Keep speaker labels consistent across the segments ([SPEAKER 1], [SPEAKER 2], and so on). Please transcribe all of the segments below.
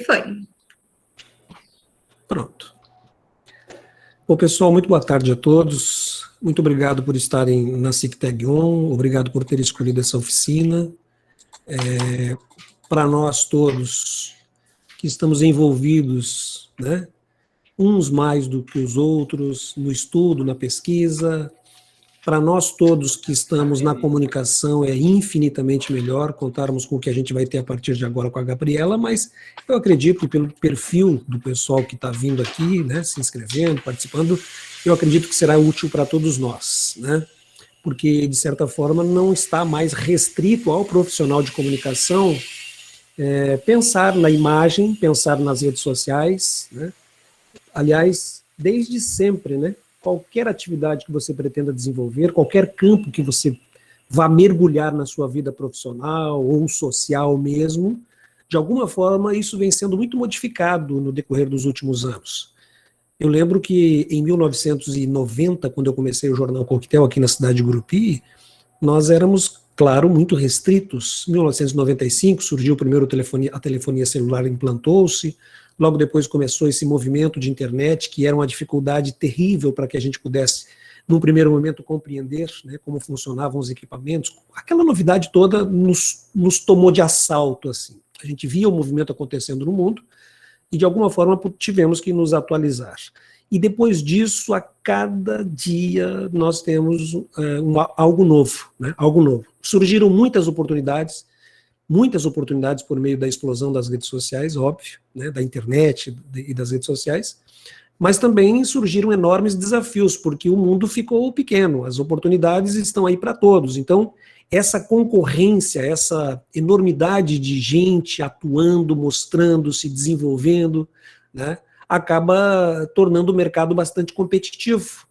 [SPEAKER 1] foi.
[SPEAKER 2] Pronto. Bom, pessoal, muito boa tarde a todos. Muito obrigado por estarem na SICTEG On, obrigado por ter escolhido essa oficina. Para nós todos que estamos envolvidos, né, uns mais do que os outros, no estudo, na pesquisa, para nós todos que estamos na comunicação, é infinitamente melhor contarmos com o que a gente vai ter a partir de agora com a Gabriela, mas eu acredito que pelo perfil do pessoal que está vindo aqui, né, se inscrevendo, participando, eu acredito que será útil para todos nós, né, porque, de certa forma, não está mais restrito ao profissional de comunicação pensar na imagem, pensar nas redes sociais, né, aliás, desde sempre, né, qualquer atividade que você pretenda desenvolver, qualquer campo que você vá mergulhar na sua vida profissional ou social mesmo, de alguma forma isso vem sendo muito modificado no decorrer dos últimos anos. Eu lembro que em 1990, quando eu comecei o Jornal Coquetel aqui na cidade de Gurupi, nós éramos, claro, muito restritos. Em 1995 surgiu primeiro a telefonia celular, implantou-se. Logo depois começou esse movimento de internet, que era uma dificuldade terrível para que a gente pudesse, num primeiro momento, compreender, né, como funcionavam os equipamentos. Aquela novidade toda nos tomou de assalto, assim. A gente via o movimento acontecendo no mundo e, de alguma forma, tivemos que nos atualizar. E depois disso, a cada dia, nós temos algo novo, né, algo novo. Surgiram muitas oportunidades por meio da explosão das redes sociais, óbvio, né, da internet e das redes sociais, mas também surgiram enormes desafios, porque o mundo ficou pequeno, as oportunidades estão aí para todos. Então, essa concorrência, essa enormidade de gente atuando, mostrando, se desenvolvendo, né, acaba tornando o mercado bastante competitivo.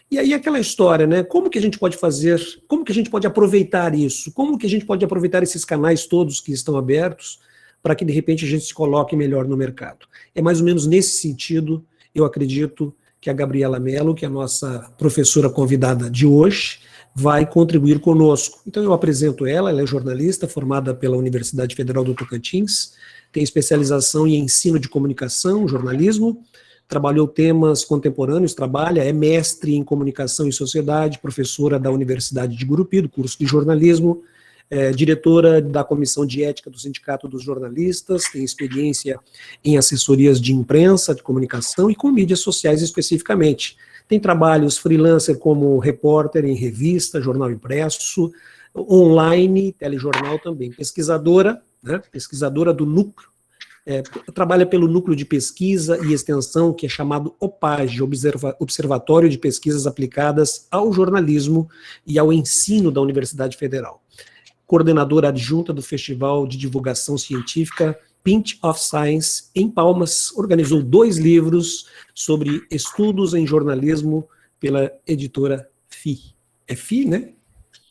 [SPEAKER 2] E aí aquela história, né, como que a gente pode fazer, como que a gente pode aproveitar isso, como que a gente pode aproveitar esses canais todos que estão abertos para que de repente a gente se coloque melhor no mercado. É mais ou menos nesse sentido, eu acredito, que a Gabriela Mello, que é a nossa professora convidada de hoje, vai contribuir conosco. Então eu apresento ela é jornalista, formada pela Universidade Federal do Tocantins, tem especialização em ensino de comunicação, jornalismo, trabalhou temas contemporâneos, é mestre em comunicação e sociedade, professora da Universidade de Gurupi, do curso de jornalismo, diretora da Comissão de Ética do Sindicato dos Jornalistas, tem experiência em assessorias de imprensa, de comunicação e com mídias sociais especificamente. Tem trabalhos freelancer como repórter em revista, jornal impresso, online, telejornal também. Pesquisadora, né, pesquisadora do núcleo, trabalha pelo Núcleo de Pesquisa e Extensão, que é chamado OPAGE, Observatório de Pesquisas Aplicadas ao Jornalismo e ao Ensino da Universidade Federal. Coordenadora adjunta do Festival de Divulgação Científica Pinch of Science, em Palmas, organizou 2 livros sobre estudos em jornalismo pela editora FI. É FI, né?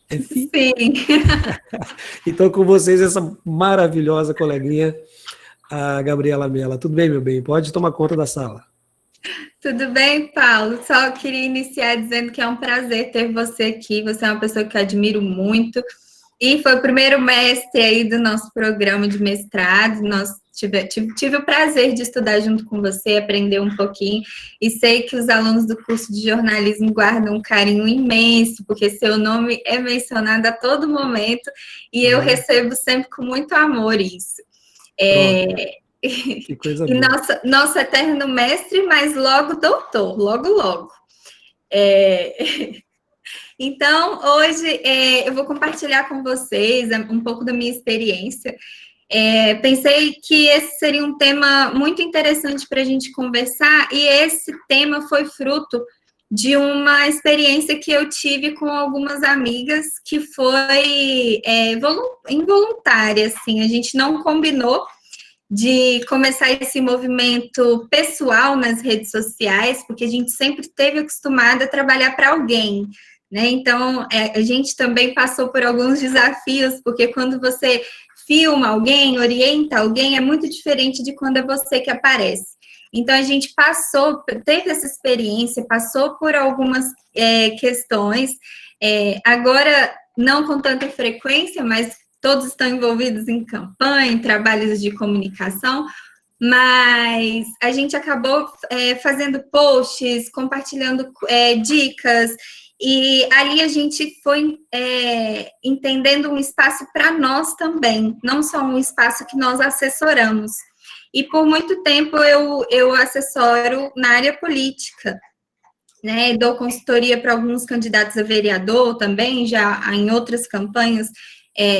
[SPEAKER 2] É FI?
[SPEAKER 1] Sim.
[SPEAKER 2] Então, com vocês, essa maravilhosa coleguinha, a Gabriela Mello. Tudo bem, meu bem? Pode tomar conta da sala.
[SPEAKER 1] Tudo bem, Paulo? Só queria iniciar dizendo que é um prazer ter você aqui. Você é uma pessoa que eu admiro muito. E foi o primeiro mestre aí do nosso programa de mestrado. Tive o prazer de estudar junto com você, aprender um pouquinho. E sei que os alunos do curso de jornalismo guardam um carinho imenso, porque seu nome é mencionado a todo momento. E eu recebo sempre com muito amor isso.
[SPEAKER 2] Que coisa
[SPEAKER 1] e
[SPEAKER 2] boa.
[SPEAKER 1] Nosso eterno mestre, mas logo doutor, logo. Então, hoje eu vou compartilhar com vocês um pouco da minha experiência. Pensei que esse seria um tema muito interessante para a gente conversar, e esse tema foi fruto de uma experiência que eu tive com algumas amigas, que foi involuntária, assim, a gente não combinou de começar esse movimento pessoal nas redes sociais, porque a gente sempre esteve acostumada a trabalhar para alguém, né? Então, a gente também passou por alguns desafios, porque quando você filma alguém, orienta alguém, é muito diferente de quando é você que aparece. Então, a gente teve essa experiência, passou por algumas questões, agora não com tanta frequência, mas todos estão envolvidos em campanha, em trabalhos de comunicação, mas a gente acabou fazendo posts, compartilhando dicas, e ali a gente foi entendendo um espaço para nós também, não só um espaço que nós assessoramos. E por muito tempo eu assessoro na área política, né? Dou consultoria para alguns candidatos a vereador também, já em outras campanhas.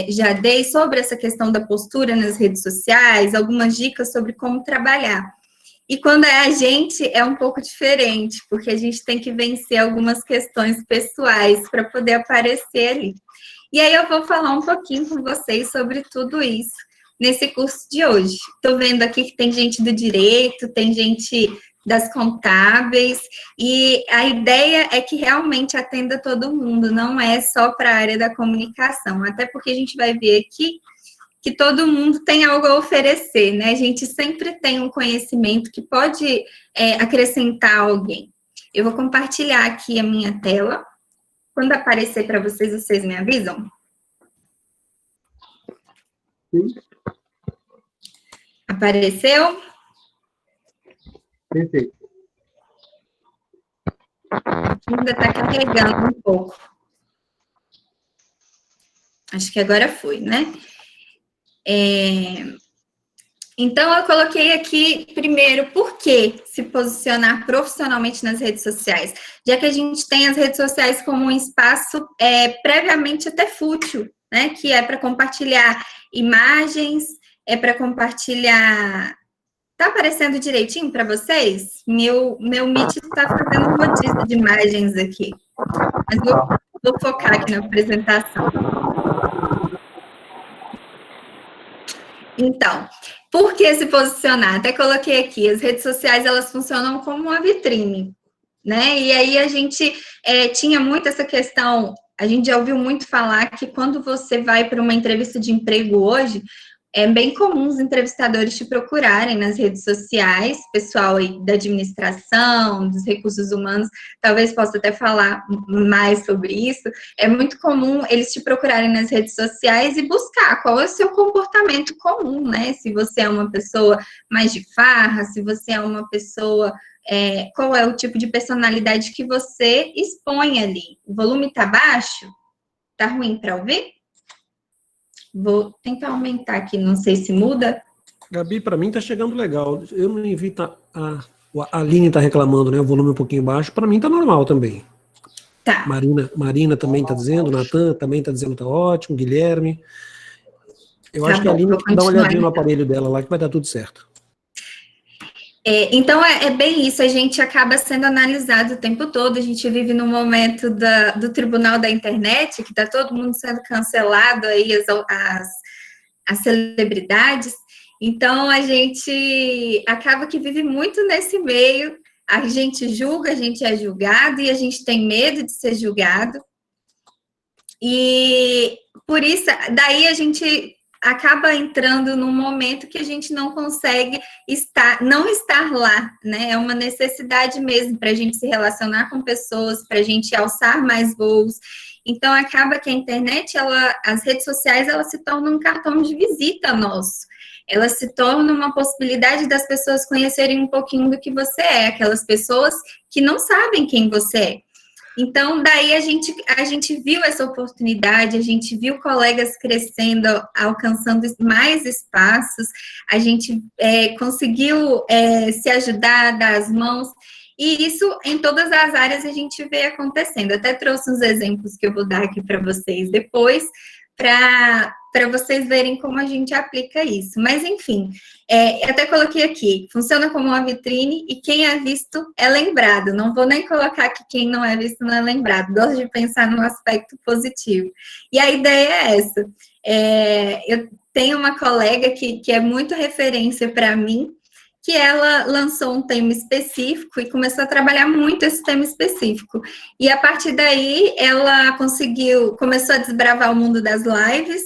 [SPEAKER 1] Já dei sobre essa questão da postura nas redes sociais, algumas dicas sobre como trabalhar. E quando é a gente, é um pouco diferente, porque a gente tem que vencer algumas questões pessoais para poder aparecer ali. E aí eu vou falar um pouquinho com vocês sobre tudo isso nesse curso de hoje. Estou vendo aqui que tem gente do direito, tem gente das contábeis, e a ideia é que realmente atenda todo mundo, não é só para a área da comunicação, até porque a gente vai ver aqui que todo mundo tem algo a oferecer, né? A gente sempre tem um conhecimento que pode acrescentar alguém. Eu vou compartilhar aqui a minha tela. Quando aparecer para vocês, vocês me avisam?
[SPEAKER 3] Sim.
[SPEAKER 1] Apareceu?
[SPEAKER 3] Perfeito.
[SPEAKER 1] Ainda está carregando um pouco. Acho que agora foi, né? Então, eu coloquei aqui, primeiro, por que se posicionar profissionalmente nas redes sociais? Já que a gente tem as redes sociais como um espaço previamente até fútil, né? Que é para compartilhar imagens, é para compartilhar... Tá aparecendo direitinho para vocês? Meu Meet está fazendo um rodízio de imagens aqui. Mas vou focar aqui na apresentação. Então, por que se posicionar? Até coloquei aqui, as redes sociais, elas funcionam como uma vitrine, né? E aí a gente tinha muito essa questão, a gente já ouviu muito falar que quando você vai para uma entrevista de emprego hoje, é bem comum os entrevistadores te procurarem nas redes sociais, pessoal aí da administração, dos recursos humanos, talvez possa até falar mais sobre isso. É muito comum eles te procurarem nas redes sociais e buscar qual é o seu comportamento comum, né? Se você é uma pessoa mais de farra, se você é uma pessoa... qual é o tipo de personalidade que você expõe ali. O volume tá baixo? Tá ruim para ouvir? Vou tentar aumentar aqui, não sei se muda.
[SPEAKER 2] Gabi, para mim tá chegando legal. Eu não vi, a Aline tá reclamando, né? O volume um pouquinho baixo. Para mim tá normal também.
[SPEAKER 1] Tá.
[SPEAKER 2] Marina também tá dizendo, Natan também tá dizendo tá ótimo, Guilherme. Eu acho que a Aline dá uma olhadinha no aparelho dela lá que vai dar tudo certo.
[SPEAKER 1] Então, é bem isso, a gente acaba sendo analisado o tempo todo, a gente vive no momento do tribunal da internet, que está todo mundo sendo cancelado aí, as celebridades, então a gente acaba que vive muito nesse meio, a gente julga, a gente é julgado e a gente tem medo de ser julgado, e por isso, daí a gente... acaba entrando num momento que a gente não consegue não estar lá, né? É uma necessidade mesmo para a gente se relacionar com pessoas, para a gente alçar mais voos. Então, acaba que a internet, as redes sociais, elas se tornam um cartão de visita nosso. Elas se tornam uma possibilidade das pessoas conhecerem um pouquinho do que você é, aquelas pessoas que não sabem quem você é. Então, daí a gente viu essa oportunidade, a gente viu colegas crescendo, alcançando mais espaços, a gente conseguiu se ajudar, dar as mãos, e isso em todas as áreas a gente vê acontecendo. Até trouxe uns exemplos que eu vou dar aqui para vocês depois, para vocês verem como a gente aplica isso. Mas, enfim, até coloquei aqui, funciona como uma vitrine e quem é visto é lembrado. Não vou nem colocar que quem não é visto não é lembrado. Gosto de pensar no aspecto positivo. E a ideia é essa. Eu tenho uma colega que é muito referência para mim, que ela lançou um tema específico e começou a trabalhar muito esse tema específico. E a partir daí, ela começou a desbravar o mundo das lives,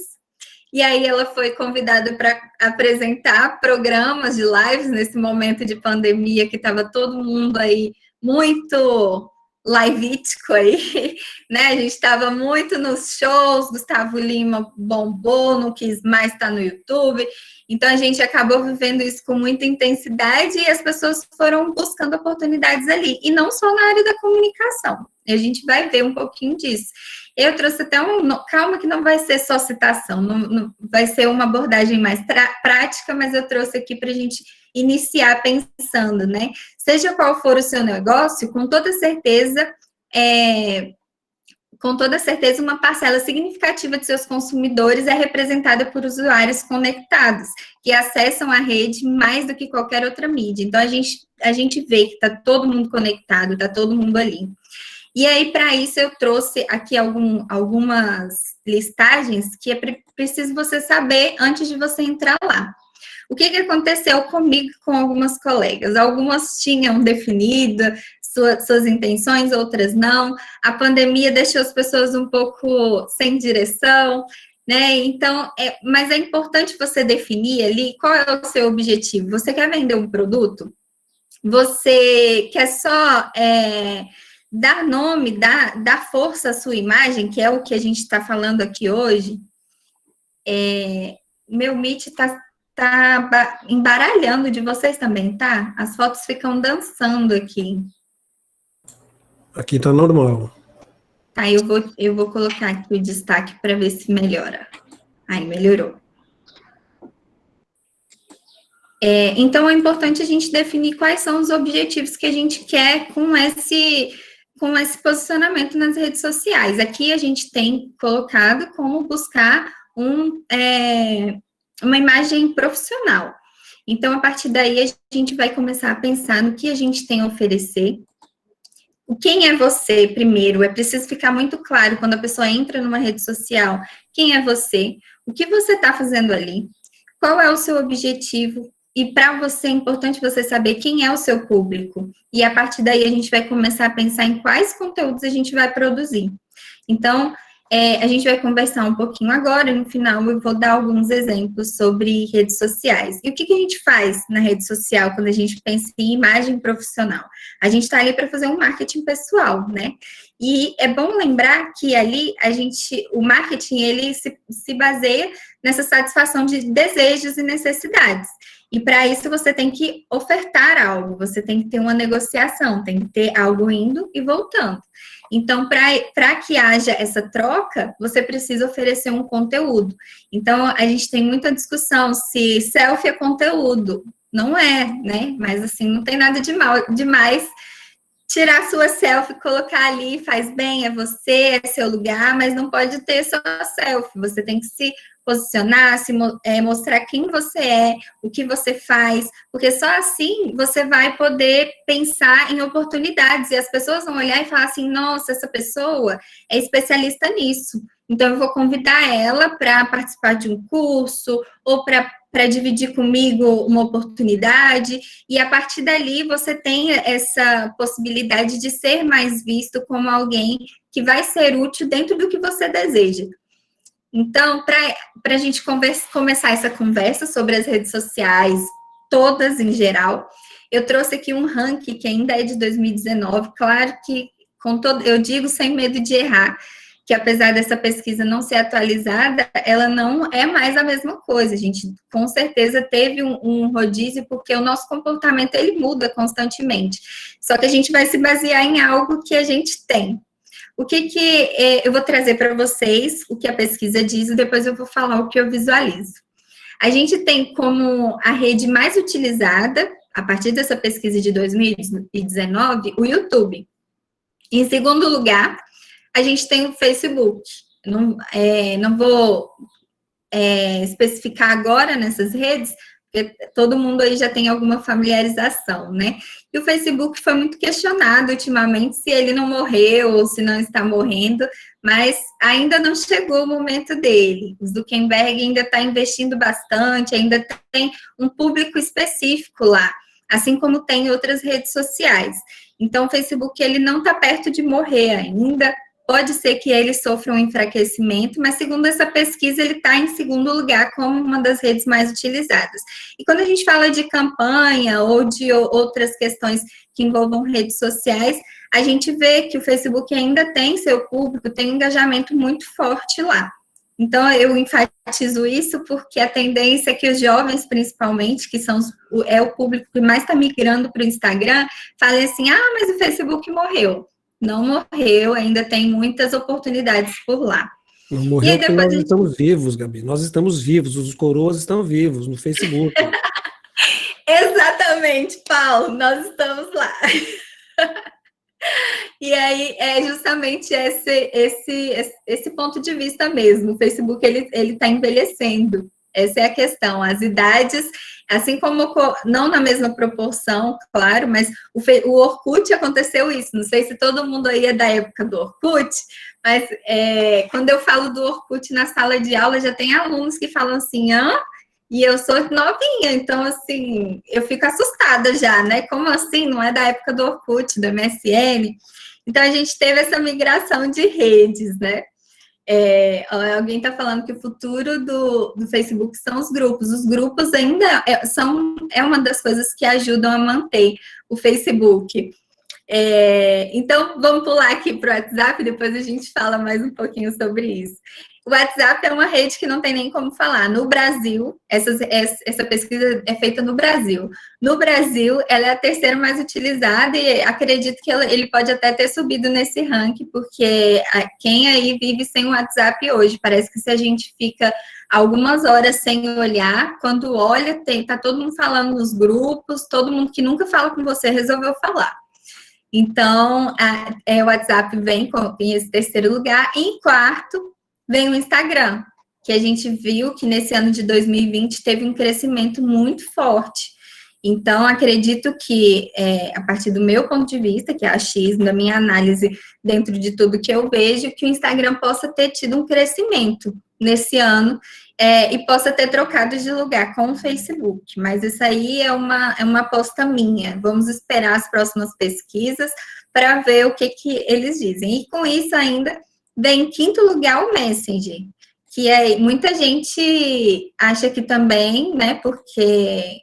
[SPEAKER 1] e aí ela foi convidada para apresentar programas de lives nesse momento de pandemia, que estava todo mundo aí muito livítico aí, né? A gente estava muito nos shows, Gustavo Lima bombou, não quis mais estar no YouTube, então a gente acabou vivendo isso com muita intensidade e as pessoas foram buscando oportunidades ali, e não só na área da comunicação. A gente vai ver um pouquinho disso. Eu trouxe até calma que não vai ser só citação, não vai ser uma abordagem mais prática, mas eu trouxe aqui para a gente iniciar pensando, né? Seja qual for o seu negócio, com toda certeza, uma parcela significativa de seus consumidores é representada por usuários conectados, que acessam a rede mais do que qualquer outra mídia. Então, a gente vê que está todo mundo conectado, está todo mundo ali. E aí, para isso, eu trouxe aqui algumas listagens que é preciso você saber antes de você entrar lá. O que aconteceu comigo e com algumas colegas? Algumas tinham definido suas intenções, outras não. A pandemia deixou as pessoas um pouco sem direção, né? Então, mas é importante você definir ali qual é o seu objetivo. Você quer vender um produto? Você quer só dar nome, dar força à sua imagem, que é o que a gente está falando aqui hoje? Meu Meet está embaralhando de vocês também, tá? As fotos ficam dançando aqui.
[SPEAKER 2] Aqui tá normal.
[SPEAKER 1] Tá, eu vou colocar aqui o destaque para ver se melhora. Aí, melhorou. Então, é importante a gente definir quais são os objetivos que a gente quer com esse posicionamento nas redes sociais. Aqui a gente tem colocado como buscar uma imagem profissional. Então, a partir daí, a gente vai começar a pensar no que a gente tem a oferecer. Quem é você, primeiro? É preciso ficar muito claro quando a pessoa entra numa rede social. Quem é você? O que você está fazendo ali? Qual é o seu objetivo? E para você é importante você saber quem é o seu público. E a partir daí, a gente vai começar a pensar em quais conteúdos a gente vai produzir. Então, a gente vai conversar um pouquinho agora, no final eu vou dar alguns exemplos sobre redes sociais. E o que a gente faz na rede social quando a gente pensa em imagem profissional? A gente está ali para fazer um marketing pessoal, né? E é bom lembrar que ali o marketing, ele se baseia nessa satisfação de desejos e necessidades. E para isso você tem que ofertar algo, você tem que ter uma negociação, tem que ter algo indo e voltando. Então, para que haja essa troca, você precisa oferecer um conteúdo. Então, a gente tem muita discussão se selfie é conteúdo. Não é, né? Mas, assim, não tem nada demais tirar sua selfie, colocar ali, faz bem, é você, é seu lugar, mas não pode ter só selfie. Você tem que se posicionar, mostrar quem você é, o que você faz, porque só assim você vai poder pensar em oportunidades, e as pessoas vão olhar e falar assim, nossa, essa pessoa é especialista nisso, então eu vou convidar ela para participar de um curso, ou para dividir comigo uma oportunidade, e a partir dali você tem essa possibilidade de ser mais visto como alguém que vai ser útil dentro do que você deseja. Então, para a gente começar essa conversa sobre as redes sociais, todas em geral, eu trouxe aqui um ranking que ainda é de 2019, claro que eu digo sem medo de errar, que apesar dessa pesquisa não ser atualizada, ela não é mais a mesma coisa. A gente, com certeza, teve um rodízio, porque o nosso comportamento, ele muda constantemente. Só que a gente vai se basear em algo que a gente tem. O que eu vou trazer para vocês, o que a pesquisa diz, e depois eu vou falar o que eu visualizo. A gente tem como a rede mais utilizada, a partir dessa pesquisa de 2019, o YouTube. Em segundo lugar, a gente tem o Facebook. Não vou especificar agora nessas redes, porque todo mundo aí já tem alguma familiarização, né? E o Facebook foi muito questionado ultimamente se ele não morreu ou se não está morrendo, mas ainda não chegou o momento dele. O Zuckerberg ainda está investindo bastante, ainda tem um público específico lá, assim como tem outras redes sociais. Então, o Facebook, ele não está perto de morrer ainda. pode ser que ele sofra um enfraquecimento, mas segundo essa pesquisa, ele está em segundo lugar como uma das redes mais utilizadas. E quando a gente fala de campanha ou de outras questões que envolvam redes sociais, a gente vê que o Facebook ainda tem seu público, tem um engajamento muito forte lá. Então, eu enfatizo isso porque a tendência é que os jovens, principalmente, que é o público que mais está migrando para o Instagram, falem assim, mas o Facebook morreu. Não morreu, ainda tem muitas oportunidades por lá.
[SPEAKER 2] Não morreu porque nós estamos vivos, Gabi. Nós estamos vivos, os coroas estão vivos no Facebook.
[SPEAKER 1] Exatamente, Paulo, nós estamos lá. E aí é justamente esse ponto de vista mesmo. O Facebook ele está envelhecendo. Essa é a questão. As idades, assim como não na mesma proporção, claro, mas o Orkut aconteceu isso. Não sei se todo mundo aí é da época do Orkut, mas quando eu falo do Orkut na sala de aula, já tem alunos que falam assim, e eu sou novinha, então, assim, eu fico assustada já, né? Como assim? Não é da época do Orkut, do MSN? Então, a gente teve essa migração de redes, né? Alguém está falando que o futuro do Facebook são os grupos. Os grupos ainda é uma das coisas que ajudam a manter o Facebook. Então, vamos pular aqui para o WhatsApp, depois a gente fala mais um pouquinho sobre isso. O WhatsApp é uma rede que não tem nem como falar. No Brasil, essa pesquisa é feita no Brasil. No Brasil, ela é a terceira mais utilizada e acredito que ele pode até ter subido nesse ranking, porque quem aí vive sem o WhatsApp hoje? Parece que se a gente fica algumas horas sem olhar, quando olha, tá todo mundo falando nos grupos, todo mundo que nunca fala com você resolveu falar. Então, o WhatsApp vem em esse terceiro lugar. E em quarto, vem o Instagram, que a gente viu que nesse ano de 2020 teve um crescimento muito forte. Então, acredito que, a partir do meu ponto de vista, que é achismo, da minha análise dentro de tudo que eu vejo, que o Instagram possa ter tido um crescimento nesse ano e possa ter trocado de lugar com o Facebook. Mas isso aí é uma aposta minha. Vamos esperar as próximas pesquisas para ver o que eles dizem. E com isso ainda vem em quinto lugar o Messenger, que muita gente acha que também, né, porque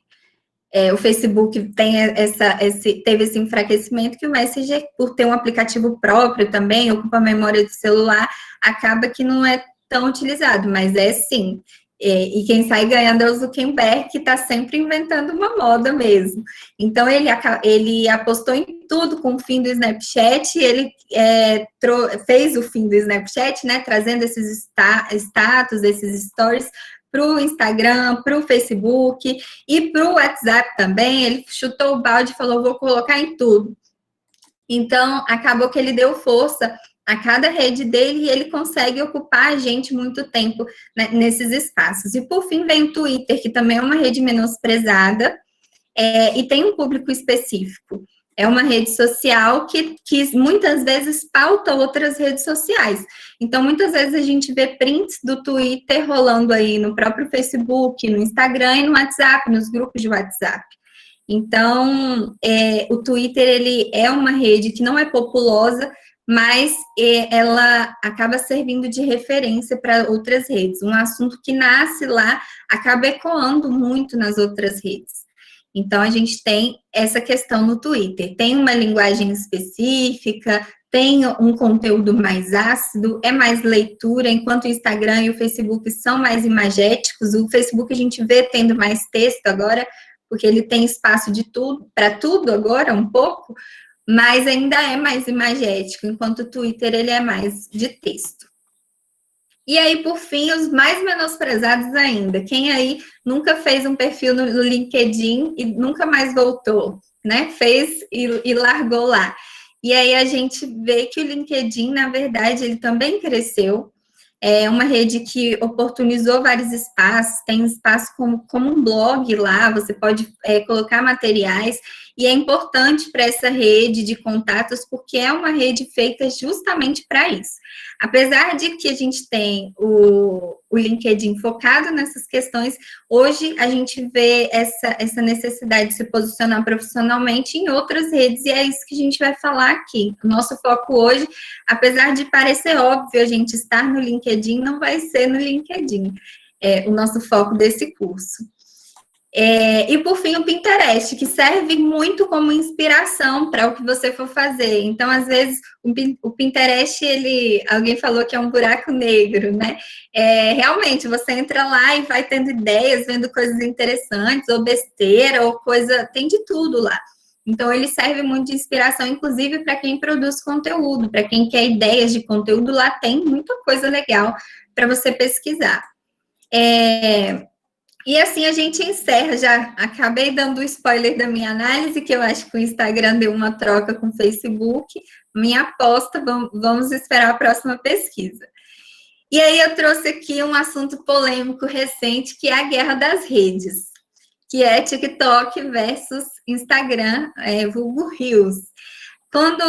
[SPEAKER 1] o Facebook teve esse enfraquecimento, que o Messenger, por ter um aplicativo próprio também, ocupa a memória do celular, acaba que não é tão utilizado, mas sim. E quem sai ganhando é o Zuckerberg, que está sempre inventando uma moda mesmo. Então, ele apostou em tudo com o fim do Snapchat, ele fez o fim do Snapchat, né, trazendo esses status, esses stories para o Instagram, para o Facebook e para o WhatsApp também. Ele chutou o balde e falou, vou colocar em tudo. Então, acabou que ele deu força a cada rede dele e ele consegue ocupar a gente muito tempo, né, nesses espaços. E, por fim, vem o Twitter, que também é uma rede menosprezada e tem um público específico. É uma rede social que muitas vezes pauta outras redes sociais. Então, muitas vezes a gente vê prints do Twitter rolando aí no próprio Facebook, no Instagram e no WhatsApp, nos grupos de WhatsApp. Então, o Twitter, ele é uma rede que não é populosa, mas ela acaba servindo de referência para outras redes. Um assunto que nasce lá acaba ecoando muito nas outras redes. Então, a gente tem essa questão no Twitter. Tem uma linguagem específica, tem um conteúdo mais ácido, é mais leitura, enquanto o Instagram e o Facebook são mais imagéticos. O Facebook a gente vê tendo mais texto agora, porque ele tem espaço de tudo, para tudo agora, um pouco, mas ainda é mais imagético, enquanto o Twitter ele é mais de texto. E aí, por fim, os mais menosprezados ainda. Quem aí nunca fez um perfil no LinkedIn e nunca mais voltou, né? Fez e largou lá. E aí a gente vê que o LinkedIn, na verdade, ele também cresceu. É uma rede que oportunizou vários espaços, tem espaço como um blog lá, você pode colocar materiais, e é importante para essa rede de contatos, porque é uma rede feita justamente para isso. Apesar de que a gente tem o LinkedIn focado nessas questões, hoje a gente vê essa necessidade de se posicionar profissionalmente em outras redes, e é isso que a gente vai falar aqui. O nosso foco hoje, apesar de parecer óbvio a gente estar no LinkedIn, não vai ser no LinkedIn, o nosso foco desse curso. E, por fim, o Pinterest, que serve muito como inspiração para o que você for fazer. Então, às vezes, o Pinterest, alguém falou que é um buraco negro, né? Realmente, você entra lá e vai tendo ideias, vendo coisas interessantes, ou besteira, ou coisa, tem de tudo lá. Então, ele serve muito de inspiração, inclusive para quem produz conteúdo, para quem quer ideias de conteúdo, lá tem muita coisa legal para você pesquisar. E assim a gente encerra, já acabei dando o spoiler da minha análise, que eu acho que o Instagram deu uma troca com o Facebook, minha aposta, vamos esperar a próxima pesquisa. E aí eu trouxe aqui um assunto polêmico recente, que é a guerra das redes, que é TikTok versus Instagram, vulgo Reels. Quando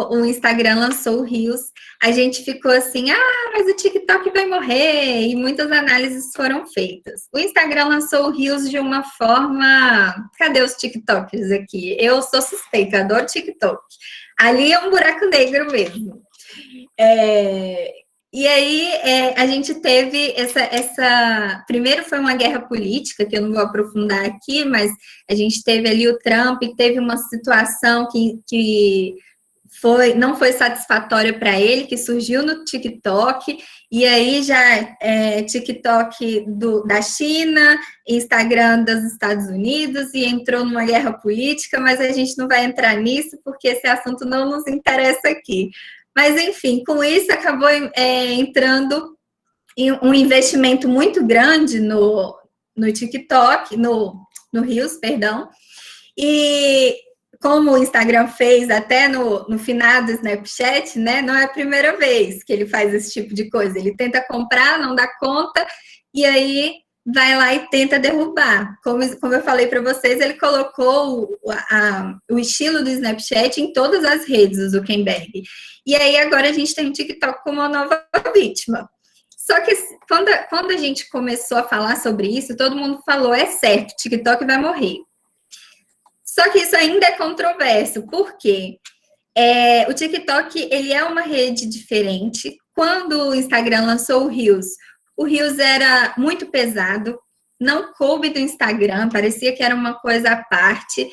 [SPEAKER 1] o Instagram lançou o Reels, a gente ficou assim, mas o TikTok vai morrer, e muitas análises foram feitas. O Instagram lançou o Reels de uma forma... Cadê os TikTokers aqui? Eu sou suspeita, adoro TikTok. Ali é um buraco negro mesmo. E aí, a gente teve essa... Primeiro foi uma guerra política, que eu não vou aprofundar aqui, mas a gente teve ali o Trump, teve uma situação que não foi satisfatória para ele, que surgiu no TikTok, e aí já TikTok da China, Instagram dos Estados Unidos, e entrou numa guerra política, mas a gente não vai entrar nisso, porque esse assunto não nos interessa aqui. Mas, enfim, com isso acabou entrando em um investimento muito grande no TikTok, no Reels, perdão, e como o Instagram fez até no finado do Snapchat, né, não é a primeira vez que ele faz esse tipo de coisa, ele tenta comprar, não dá conta, e aí vai lá e tenta derrubar. Como eu falei para vocês, ele colocou o estilo do Snapchat em todas as redes, o Zuckerberg. E aí agora a gente tem o TikTok como uma nova vítima. Só que quando a gente começou a falar sobre isso, todo mundo falou, certo, TikTok vai morrer. Só que isso ainda é controverso, porque o TikTok, ele é uma rede diferente. Quando o Instagram lançou o Reels era muito pesado, não coube do Instagram, parecia que era uma coisa à parte,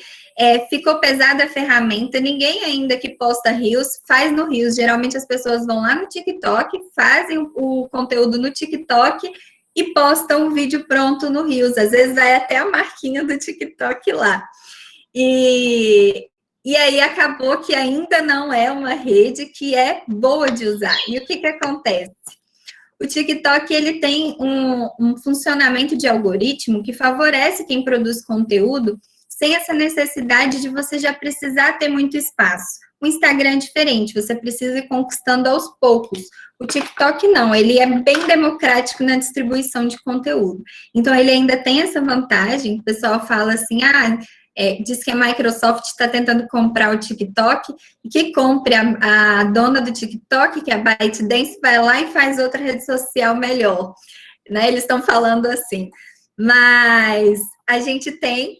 [SPEAKER 1] ficou pesada a ferramenta, ninguém ainda que posta Reels faz no Reels, geralmente as pessoas vão lá no TikTok, fazem o conteúdo no TikTok e postam o vídeo pronto no Reels, às vezes vai até a marquinha do TikTok lá. E aí acabou que ainda não é uma rede que é boa de usar. E o que acontece? O TikTok, ele tem um funcionamento de algoritmo que favorece quem produz conteúdo sem essa necessidade de você já precisar ter muito espaço. O Instagram é diferente, você precisa ir conquistando aos poucos. O TikTok não, ele é bem democrático na distribuição de conteúdo. Então, ele ainda tem essa vantagem, o pessoal fala assim, diz que a Microsoft está tentando comprar o TikTok, e que compre a dona do TikTok, que é a ByteDance, vai lá e faz outra rede social melhor, né? Eles estão falando assim. Mas a gente tem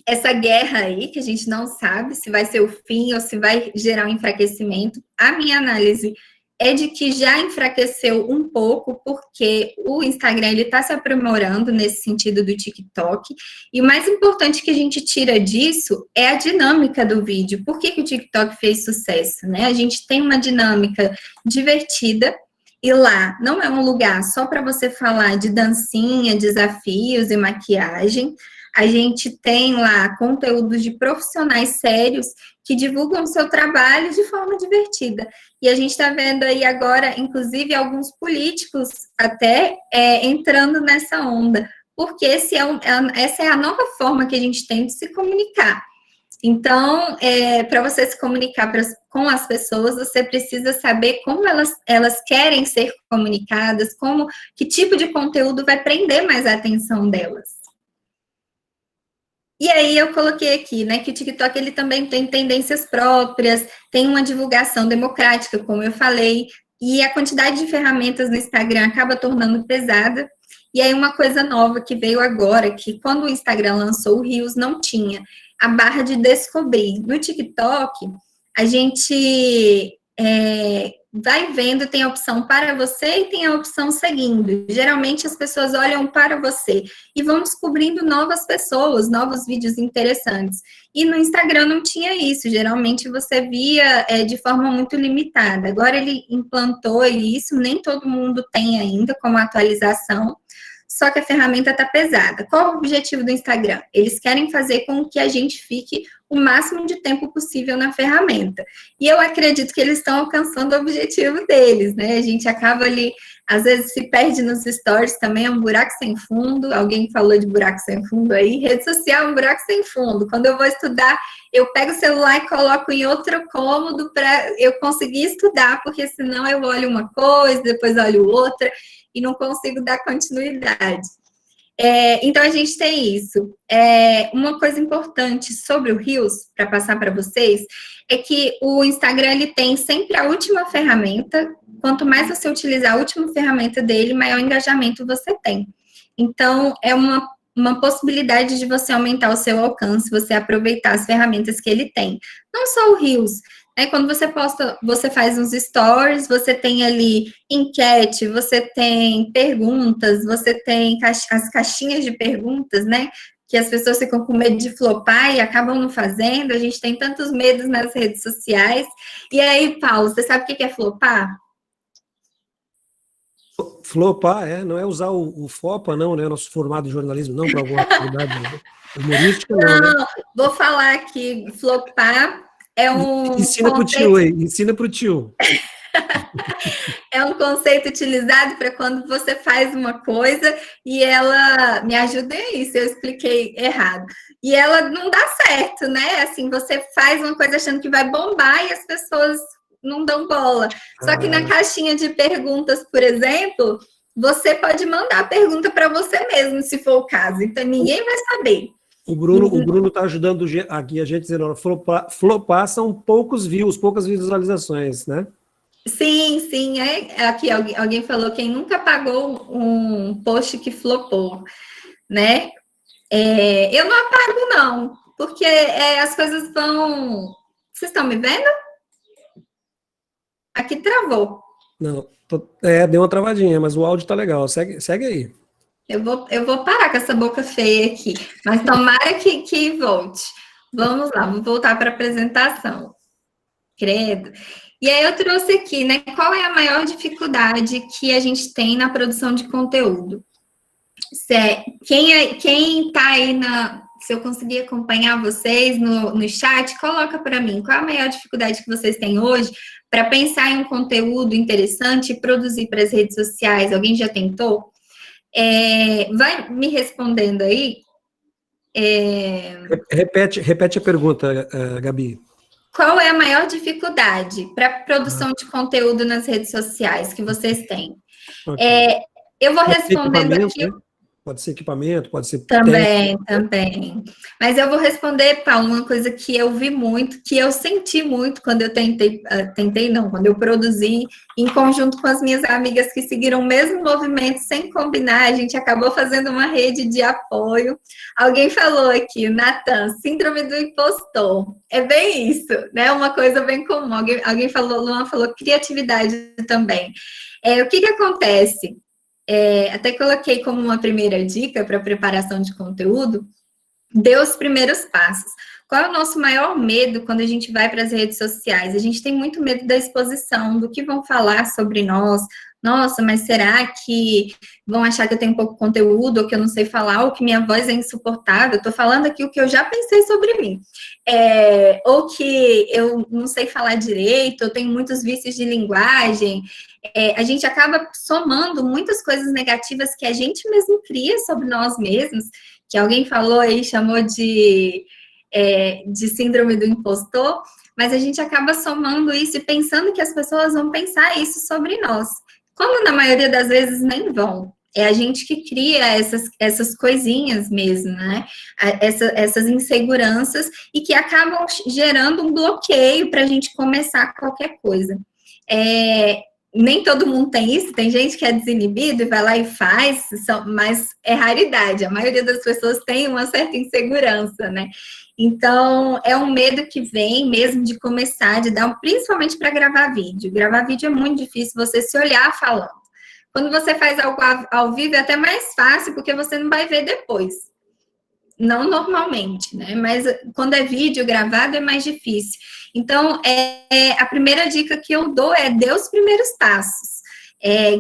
[SPEAKER 1] essa guerra aí, que a gente não sabe se vai ser o fim ou se vai gerar um enfraquecimento. A minha análise é de que já enfraqueceu um pouco, porque o Instagram ele está se aprimorando nesse sentido do TikTok, e o mais importante que a gente tira disso é a dinâmica do vídeo. Por que o TikTok fez sucesso, né? A gente tem uma dinâmica divertida, e lá não é um lugar só para você falar de dancinha, desafios e maquiagem. A gente tem lá conteúdos de profissionais sérios que divulgam o seu trabalho de forma divertida. E a gente está vendo aí agora, inclusive, alguns políticos até entrando nessa onda, porque essa é a nova forma que a gente tem de se comunicar. Então, para você se comunicar com as pessoas, você precisa saber como elas querem ser comunicadas, que tipo de conteúdo vai prender mais a atenção delas. E aí eu coloquei aqui, né, que o TikTok ele também tem tendências próprias, tem uma divulgação democrática, como eu falei, e a quantidade de ferramentas no Instagram acaba tornando pesada. E aí uma coisa nova que veio agora, que quando o Instagram lançou o Reels não tinha, a barra de descobrir. No TikTok, a gente vai vendo, tem a opção para você e tem a opção seguindo. Geralmente as pessoas olham para você e vão descobrindo novas pessoas, novos vídeos interessantes. E no Instagram não tinha isso, geralmente você via de forma muito limitada. Agora ele implantou isso, nem todo mundo tem ainda como atualização, só que a ferramenta está pesada. Qual o objetivo do Instagram? Eles querem fazer com que a gente fique o máximo de tempo possível na ferramenta. E eu acredito que eles estão alcançando o objetivo deles, né? A gente acaba ali, às vezes se perde nos stories também, é um buraco sem fundo. Alguém falou de buraco sem fundo aí. Rede social é um buraco sem fundo. Quando eu vou estudar, eu pego o celular e coloco em outro cômodo para eu conseguir estudar, porque senão eu olho uma coisa, depois olho outra, e não consigo dar continuidade. Então, a gente tem isso. Uma coisa importante sobre o Reels, para passar para vocês, é que o Instagram ele tem sempre a última ferramenta. Quanto mais você utilizar a última ferramenta dele, maior engajamento você tem. Então, é uma possibilidade de você aumentar o seu alcance, você aproveitar as ferramentas que ele tem. Não só o Reels. Quando você posta, você faz uns stories, você tem ali enquete, você tem perguntas, você tem as caixinhas de perguntas, né? Que as pessoas ficam com medo de flopar e acabam não fazendo. A gente tem tantos medos nas redes sociais. E aí, Paulo, você sabe o que é flopar?
[SPEAKER 2] Flopar, não é usar o FOPA, não, né? Nosso formado em jornalismo, não, para alguma atividade humorística, não. Né?
[SPEAKER 1] Vou falar aqui, flopar é um
[SPEAKER 2] ensina para o tio aí, ensina para o tio.
[SPEAKER 1] É um conceito utilizado para quando você faz uma coisa e ela... Me ajuda aí se eu expliquei errado. E ela não dá certo, né? Assim, você faz uma coisa achando que vai bombar e as pessoas não dão bola. Só que na caixinha de perguntas, por exemplo, você pode mandar a pergunta para você mesmo, se for o caso. Então, ninguém vai saber.
[SPEAKER 2] O Bruno está ajudando aqui a gente dizendo, flopar são poucos views, poucas visualizações, né?
[SPEAKER 1] Sim, aqui alguém falou, quem nunca pagou um post que flopou, né? Eu não apago, não, porque as coisas vão... Vocês estão me vendo? Aqui travou.
[SPEAKER 2] Não, deu uma travadinha, mas o áudio tá legal, segue aí.
[SPEAKER 1] Eu vou parar com essa boca feia aqui, mas tomara que volte. Vamos lá, vou voltar para a apresentação. Credo. E aí eu trouxe aqui, né, qual é a maior dificuldade que a gente tem na produção de conteúdo? Quem tá aí se eu conseguir acompanhar vocês no chat, coloca para mim, qual é a maior dificuldade que vocês têm hoje para pensar em um conteúdo interessante e produzir para as redes sociais? Alguém já tentou? Vai me respondendo aí.
[SPEAKER 2] Repete a pergunta, Gabi.
[SPEAKER 1] Qual é a maior dificuldade para produção de conteúdo nas redes sociais que vocês têm? Okay. Eu vou respondendo aqui.
[SPEAKER 2] Né? Pode ser equipamento, pode ser...
[SPEAKER 1] Também. Mas eu vou responder, Paulo, uma coisa que eu vi muito, que eu senti muito quando eu quando eu produzi, em conjunto com as minhas amigas que seguiram o mesmo movimento, sem combinar, a gente acabou fazendo uma rede de apoio. Alguém falou aqui, Natan, síndrome do impostor. É bem isso, né? Uma coisa bem comum. Alguém falou, Luan falou criatividade também. O que acontece? Até coloquei como uma primeira dica para preparação de conteúdo, dê os primeiros passos. Qual é o nosso maior medo quando a gente vai para as redes sociais? A gente tem muito medo da exposição, do que vão falar sobre nós. Nossa, mas será que vão achar que eu tenho pouco conteúdo, ou que eu não sei falar, ou que minha voz é insuportável? Estou falando aqui o que eu já pensei sobre mim. Ou que eu não sei falar direito, eu tenho muitos vícios de linguagem. A gente acaba somando muitas coisas negativas que a gente mesmo cria sobre nós mesmos, que alguém falou aí, chamou de síndrome do impostor, mas a gente acaba somando isso e pensando que as pessoas vão pensar isso sobre nós, quando na maioria das vezes nem vão. É a gente que cria essas coisinhas mesmo, né? Essas inseguranças e que acabam gerando um bloqueio para a gente começar qualquer coisa. nem todo mundo tem isso, tem gente que é desinibido e vai lá e faz, mas é raridade, a maioria das pessoas tem uma certa insegurança, né? Então, é um medo que vem mesmo de começar, principalmente para gravar vídeo. Gravar vídeo é muito difícil você se olhar falando. Quando você faz algo ao vivo é até mais fácil, porque você não vai ver depois. Não normalmente, né? Mas quando é vídeo gravado é mais difícil. Então, a primeira dica que eu dou é dê os primeiros passos.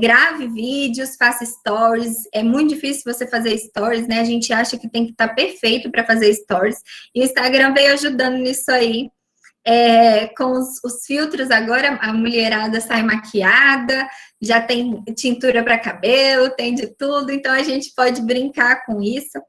[SPEAKER 1] Grave vídeos, faça stories. É muito difícil você fazer stories, né? A gente acha que tem que estar perfeito para fazer stories. E o Instagram veio ajudando nisso aí. Com os filtros agora, a mulherada sai maquiada, já tem tintura para cabelo, tem de tudo. Então, a gente pode brincar com isso.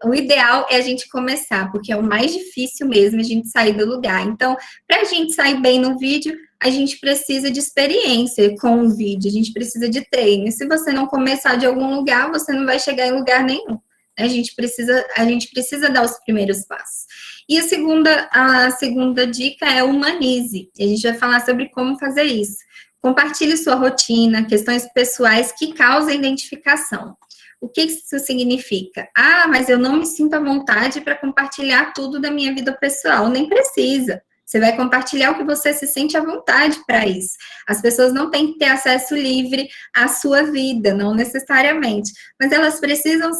[SPEAKER 1] O ideal é a gente começar, porque é o mais difícil mesmo a gente sair do lugar. Então, para a gente sair bem no vídeo, a gente precisa de experiência com o vídeo, a gente precisa de treino. E se você não começar de algum lugar, você não vai chegar em lugar nenhum. A gente precisa dar os primeiros passos. E a segunda dica é humanize. A gente vai falar sobre como fazer isso. Compartilhe sua rotina, questões pessoais que causam identificação. O que isso significa? Mas eu não me sinto à vontade para compartilhar tudo da minha vida pessoal. Nem precisa. Você vai compartilhar o que você se sente à vontade para isso. As pessoas não têm que ter acesso livre à sua vida, não necessariamente. Mas elas precisam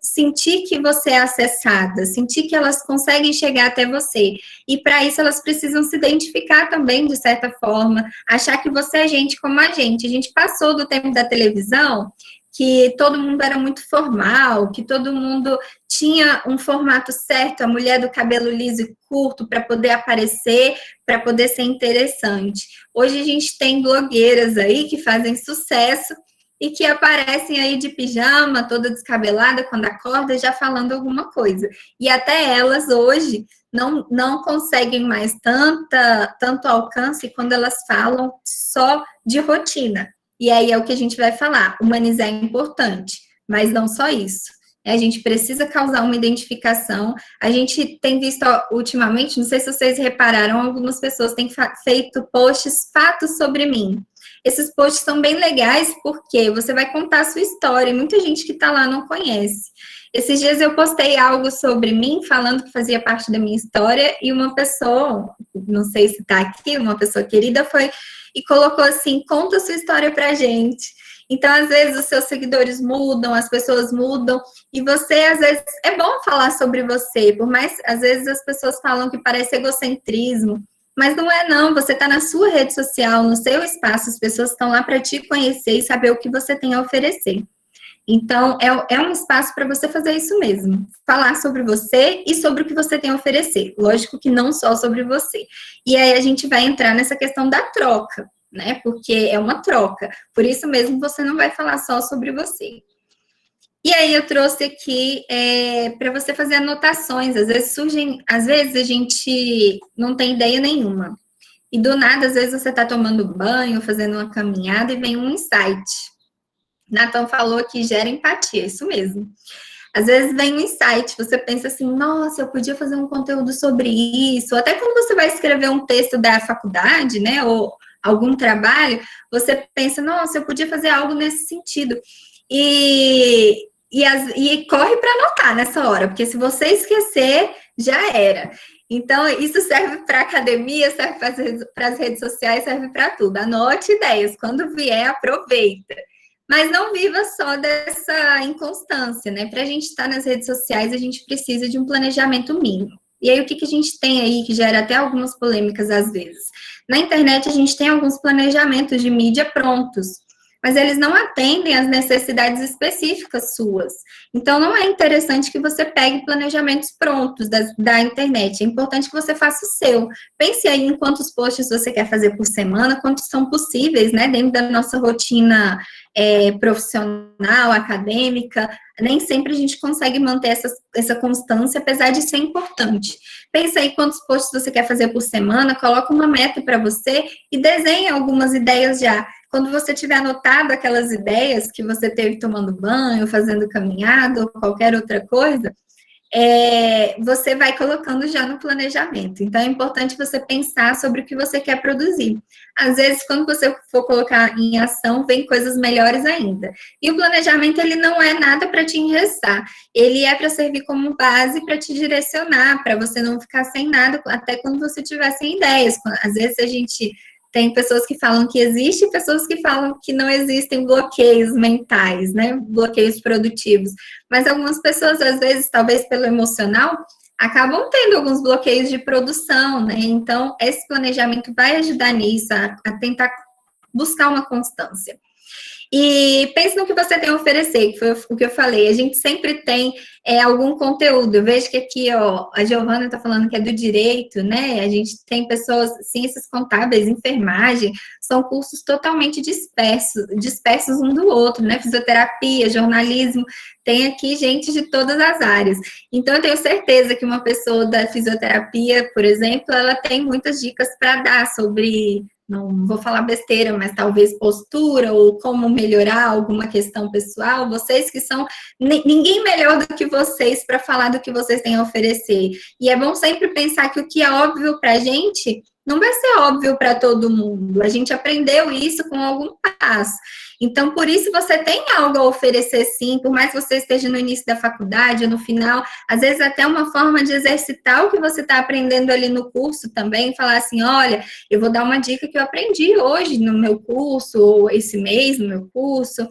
[SPEAKER 1] sentir que você é acessada, sentir que elas conseguem chegar até você. E para isso elas precisam se identificar também, de certa forma, achar que você é gente como a gente. A gente passou do tempo da televisão, que todo mundo era muito formal, que todo mundo tinha um formato certo, a mulher do cabelo liso e curto para poder aparecer, para poder ser interessante. Hoje a gente tem blogueiras aí que fazem sucesso e que aparecem aí de pijama, toda descabelada, quando acorda, já falando alguma coisa. E até elas hoje não conseguem mais tanto alcance quando elas falam só de rotina. E aí é o que a gente vai falar, humanizar é importante, mas não só isso. A gente precisa causar uma identificação. A gente tem visto ultimamente, não sei se vocês repararam, algumas pessoas têm feito posts, fatos sobre mim. Esses posts são bem legais porque você vai contar a sua história, e muita gente que está lá não conhece. Esses dias eu postei algo sobre mim, falando que fazia parte da minha história, e uma pessoa, não sei se está aqui, uma pessoa querida, foi e colocou assim, conta a sua história pra gente. Então, às vezes, os seus seguidores mudam, as pessoas mudam, e você, às vezes, é bom falar sobre você, por mais, às vezes, as pessoas falam que parece egocentrismo, mas não é não, você está na sua rede social, no seu espaço, as pessoas estão lá para te conhecer e saber o que você tem a oferecer. Então, é um espaço para você fazer isso mesmo. Falar sobre você e sobre o que você tem a oferecer. Lógico que não só sobre você. E aí a gente vai entrar nessa questão da troca, né? Porque é uma troca. Por isso mesmo, você não vai falar só sobre você. E aí eu trouxe aqui para você fazer anotações. Às vezes a gente não tem ideia nenhuma. E do nada, às vezes você está tomando banho, fazendo uma caminhada e vem um insight. Nathan falou que gera empatia, isso mesmo. Às vezes vem um insight, você pensa assim, nossa, eu podia fazer um conteúdo sobre isso. Até quando você vai escrever um texto da faculdade, né, ou algum trabalho, você pensa, nossa, eu podia fazer algo nesse sentido. E corre para anotar nessa hora, porque se você esquecer, já era. Então, isso serve para academia, serve para as redes sociais, serve para tudo. Anote ideias, quando vier, aproveita. Mas não viva só dessa inconstância, né? Para a gente estar nas redes sociais, a gente precisa de um planejamento mínimo. E aí, o que a gente tem aí, que gera até algumas polêmicas às vezes? Na internet, a gente tem alguns planejamentos de mídia prontos, mas eles não atendem às necessidades específicas suas. Então, não é interessante que você pegue planejamentos prontos da internet. É importante que você faça o seu. Pense aí em quantos posts você quer fazer por semana, quantos são possíveis, né? Dentro da nossa rotina profissional, acadêmica. Nem sempre a gente consegue manter essa constância, apesar de ser importante. Pensa aí quantos posts você quer fazer por semana, coloca uma meta para você e desenha algumas ideias já. Quando você tiver anotado aquelas ideias que você teve tomando banho, fazendo caminhada ou qualquer outra coisa, você vai colocando já no planejamento. Então, é importante você pensar sobre o que você quer produzir. Às vezes, quando você for colocar em ação, vem coisas melhores ainda. E o planejamento, ele não é nada para te engessar. Ele é para servir como base para te direcionar, para você não ficar sem nada, até quando você tiver sem ideias. Às vezes, a gente tem pessoas que falam que existe, pessoas que falam que não existem bloqueios mentais, né? Bloqueios produtivos. Mas algumas pessoas, às vezes, talvez pelo emocional, acabam tendo alguns bloqueios de produção, né? Então, esse planejamento vai ajudar nisso, a tentar buscar uma constância. E pense no que você tem a oferecer, que foi o que eu falei. A gente sempre tem algum conteúdo. Eu vejo que aqui, ó, a Giovana está falando que é do direito, né? A gente tem pessoas, ciências contábeis, enfermagem, são cursos totalmente dispersos um do outro, né? Fisioterapia, jornalismo, tem aqui gente de todas as áreas. Então, eu tenho certeza que uma pessoa da fisioterapia, por exemplo, ela tem muitas dicas para dar sobre, não vou falar besteira, mas talvez postura ou como melhorar alguma questão pessoal. Vocês que são, ninguém melhor do que vocês para falar do que vocês têm a oferecer. E é bom sempre pensar que o que é óbvio para a gente não vai ser óbvio para todo mundo. A gente aprendeu isso com algum passo. Então, por isso, você tem algo a oferecer, sim, por mais que você esteja no início da faculdade ou no final, às vezes até uma forma de exercitar o que você está aprendendo ali no curso também, falar assim, olha, eu vou dar uma dica que eu aprendi hoje no meu curso, ou esse mês no meu curso,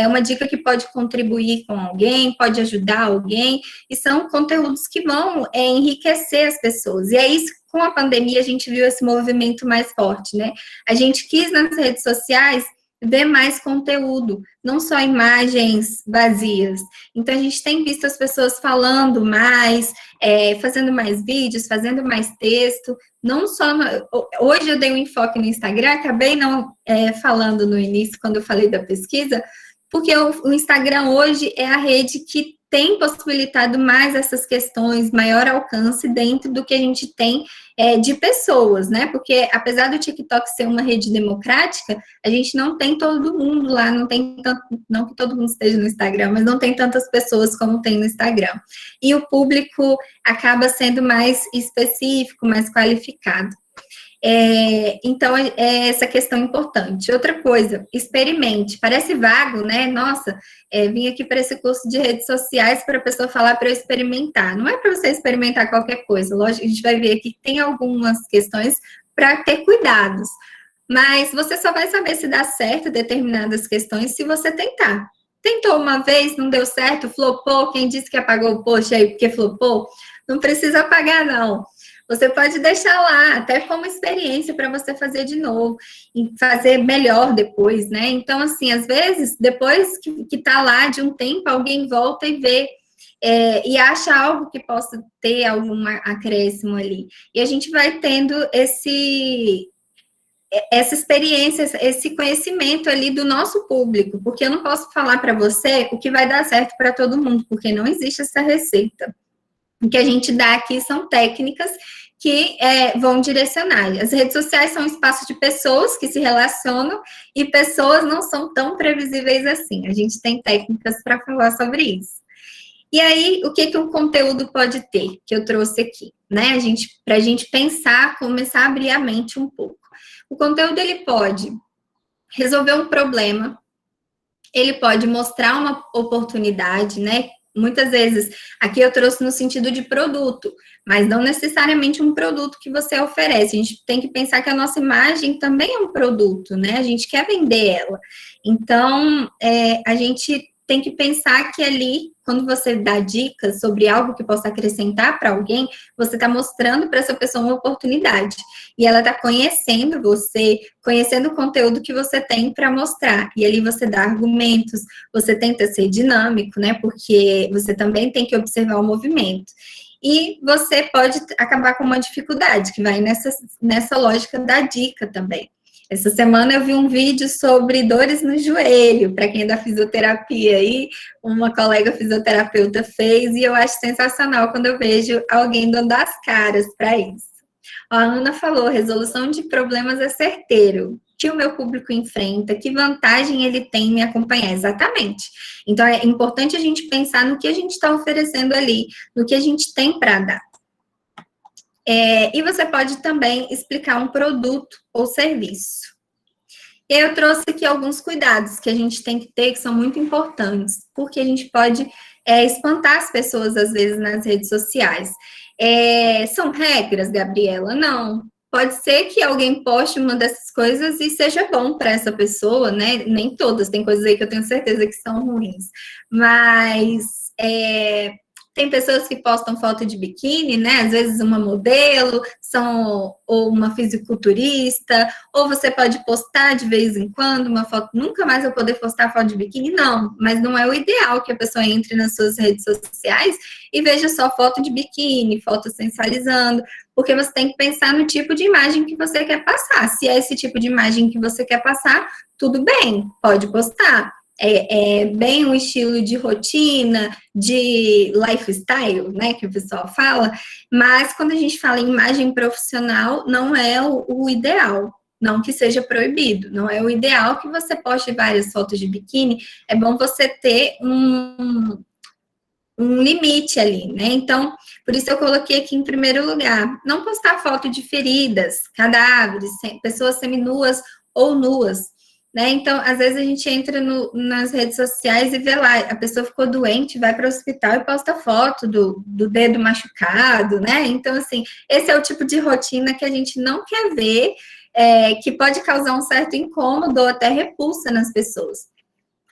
[SPEAKER 1] uma dica que pode contribuir com alguém, pode ajudar alguém, e são conteúdos que vão enriquecer as pessoas. E é isso, com a pandemia, a gente viu esse movimento mais forte, né? A gente quis nas redes sociais ver mais conteúdo, não só imagens vazias. Então, a gente tem visto as pessoas falando mais, fazendo mais vídeos, fazendo mais texto, não só... Hoje eu dei um enfoque no Instagram, acabei não falando no início, quando eu falei da pesquisa, porque o Instagram hoje é a rede que tem possibilitado mais essas questões, maior alcance dentro do que a gente tem de pessoas, né? Porque apesar do TikTok ser uma rede democrática, a gente não tem todo mundo lá, não tem tanto, não que todo mundo esteja no Instagram, mas não tem tantas pessoas como tem no Instagram. E o público acaba sendo mais específico, mais qualificado. Então, é essa questão importante. Outra coisa, experimente. Parece vago, né? Nossa, vim aqui para esse curso de redes sociais para a pessoa falar para eu experimentar. Não é para você experimentar qualquer coisa. Lógico, a gente vai ver aqui que tem algumas questões para ter cuidados. Mas você só vai saber se dá certo determinadas questões se você tentar. Tentou uma vez, não deu certo, flopou. Quem disse que apagou o post aí porque flopou? Não precisa apagar, não. Você pode deixar lá, até como experiência para você fazer de novo e fazer melhor depois, né? Então, assim, às vezes, depois que tá lá de um tempo, alguém volta e vê e acha algo que possa ter algum acréscimo ali. E a gente vai tendo essa experiência, esse conhecimento ali do nosso público, porque eu não posso falar para você o que vai dar certo para todo mundo, porque não existe essa receita. O que a gente dá aqui são técnicas que vão direcionar. As redes sociais são um espaço de pessoas que se relacionam e pessoas não são tão previsíveis assim. A gente tem técnicas para falar sobre isso. E aí, o que um conteúdo pode ter, que eu trouxe aqui, né? Para a gente pensar, começar a abrir a mente um pouco. O conteúdo, ele pode resolver um problema, ele pode mostrar uma oportunidade, né? Muitas vezes, aqui eu trouxe no sentido de produto, mas não necessariamente um produto que você oferece. A gente tem que pensar que a nossa imagem também é um produto, né? A gente quer vender ela. Então, a gente tem que pensar que ali, quando você dá dicas sobre algo que possa acrescentar para alguém, você está mostrando para essa pessoa uma oportunidade. E ela está conhecendo você, conhecendo o conteúdo que você tem para mostrar. E ali você dá argumentos, você tenta ser dinâmico, né? Porque você também tem que observar o movimento. E você pode acabar com uma dificuldade, que vai nessa lógica da dica também. Essa semana eu vi um vídeo sobre dores no joelho, para quem é da fisioterapia aí, uma colega fisioterapeuta fez, e eu acho sensacional quando eu vejo alguém dando as caras para isso. A Ana falou, resolução de problemas é certeiro. que o meu público enfrenta, que vantagem ele tem em me acompanhar, exatamente. Então, é importante a gente pensar no que a gente está oferecendo ali, no que a gente tem para dar. E você pode também explicar um produto ou serviço. Eu trouxe aqui alguns cuidados que a gente tem que ter, que são muito importantes, porque a gente pode espantar as pessoas, às vezes, nas redes sociais. São regras, Gabriela? Não. Pode ser que alguém poste uma dessas coisas e seja bom para essa pessoa, né? Nem todas, tem coisas aí que eu tenho certeza que são ruins. Mas tem pessoas que postam foto de biquíni, né? Às vezes uma modelo, ou uma fisiculturista, ou você pode postar de vez em quando uma foto, nunca mais eu poder postar foto de biquíni, não, mas não é o ideal que a pessoa entre nas suas redes sociais e veja só foto de biquíni, foto sensualizando, porque você tem que pensar no tipo de imagem que você quer passar. Se é esse tipo de imagem que você quer passar, tudo bem, pode postar. Bem um estilo de rotina, de lifestyle, né, que o pessoal fala, mas quando a gente fala em imagem profissional, não é o ideal, não que seja proibido, não é o ideal que você poste várias fotos de biquíni, é bom você ter um limite ali, né, então, por isso eu coloquei aqui em primeiro lugar, não postar foto de feridas, cadáveres, pessoas seminuas ou nuas, né? Então, às vezes a gente entra nas redes sociais e vê lá, a pessoa ficou doente, vai para o hospital e posta foto do dedo machucado, né? Então, assim, esse é o tipo de rotina que a gente não quer ver, que pode causar um certo incômodo ou até repulsa nas pessoas.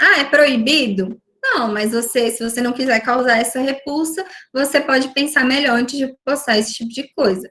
[SPEAKER 1] Ah, é proibido? Não, mas se você não quiser causar essa repulsa, você pode pensar melhor antes de postar esse tipo de coisa.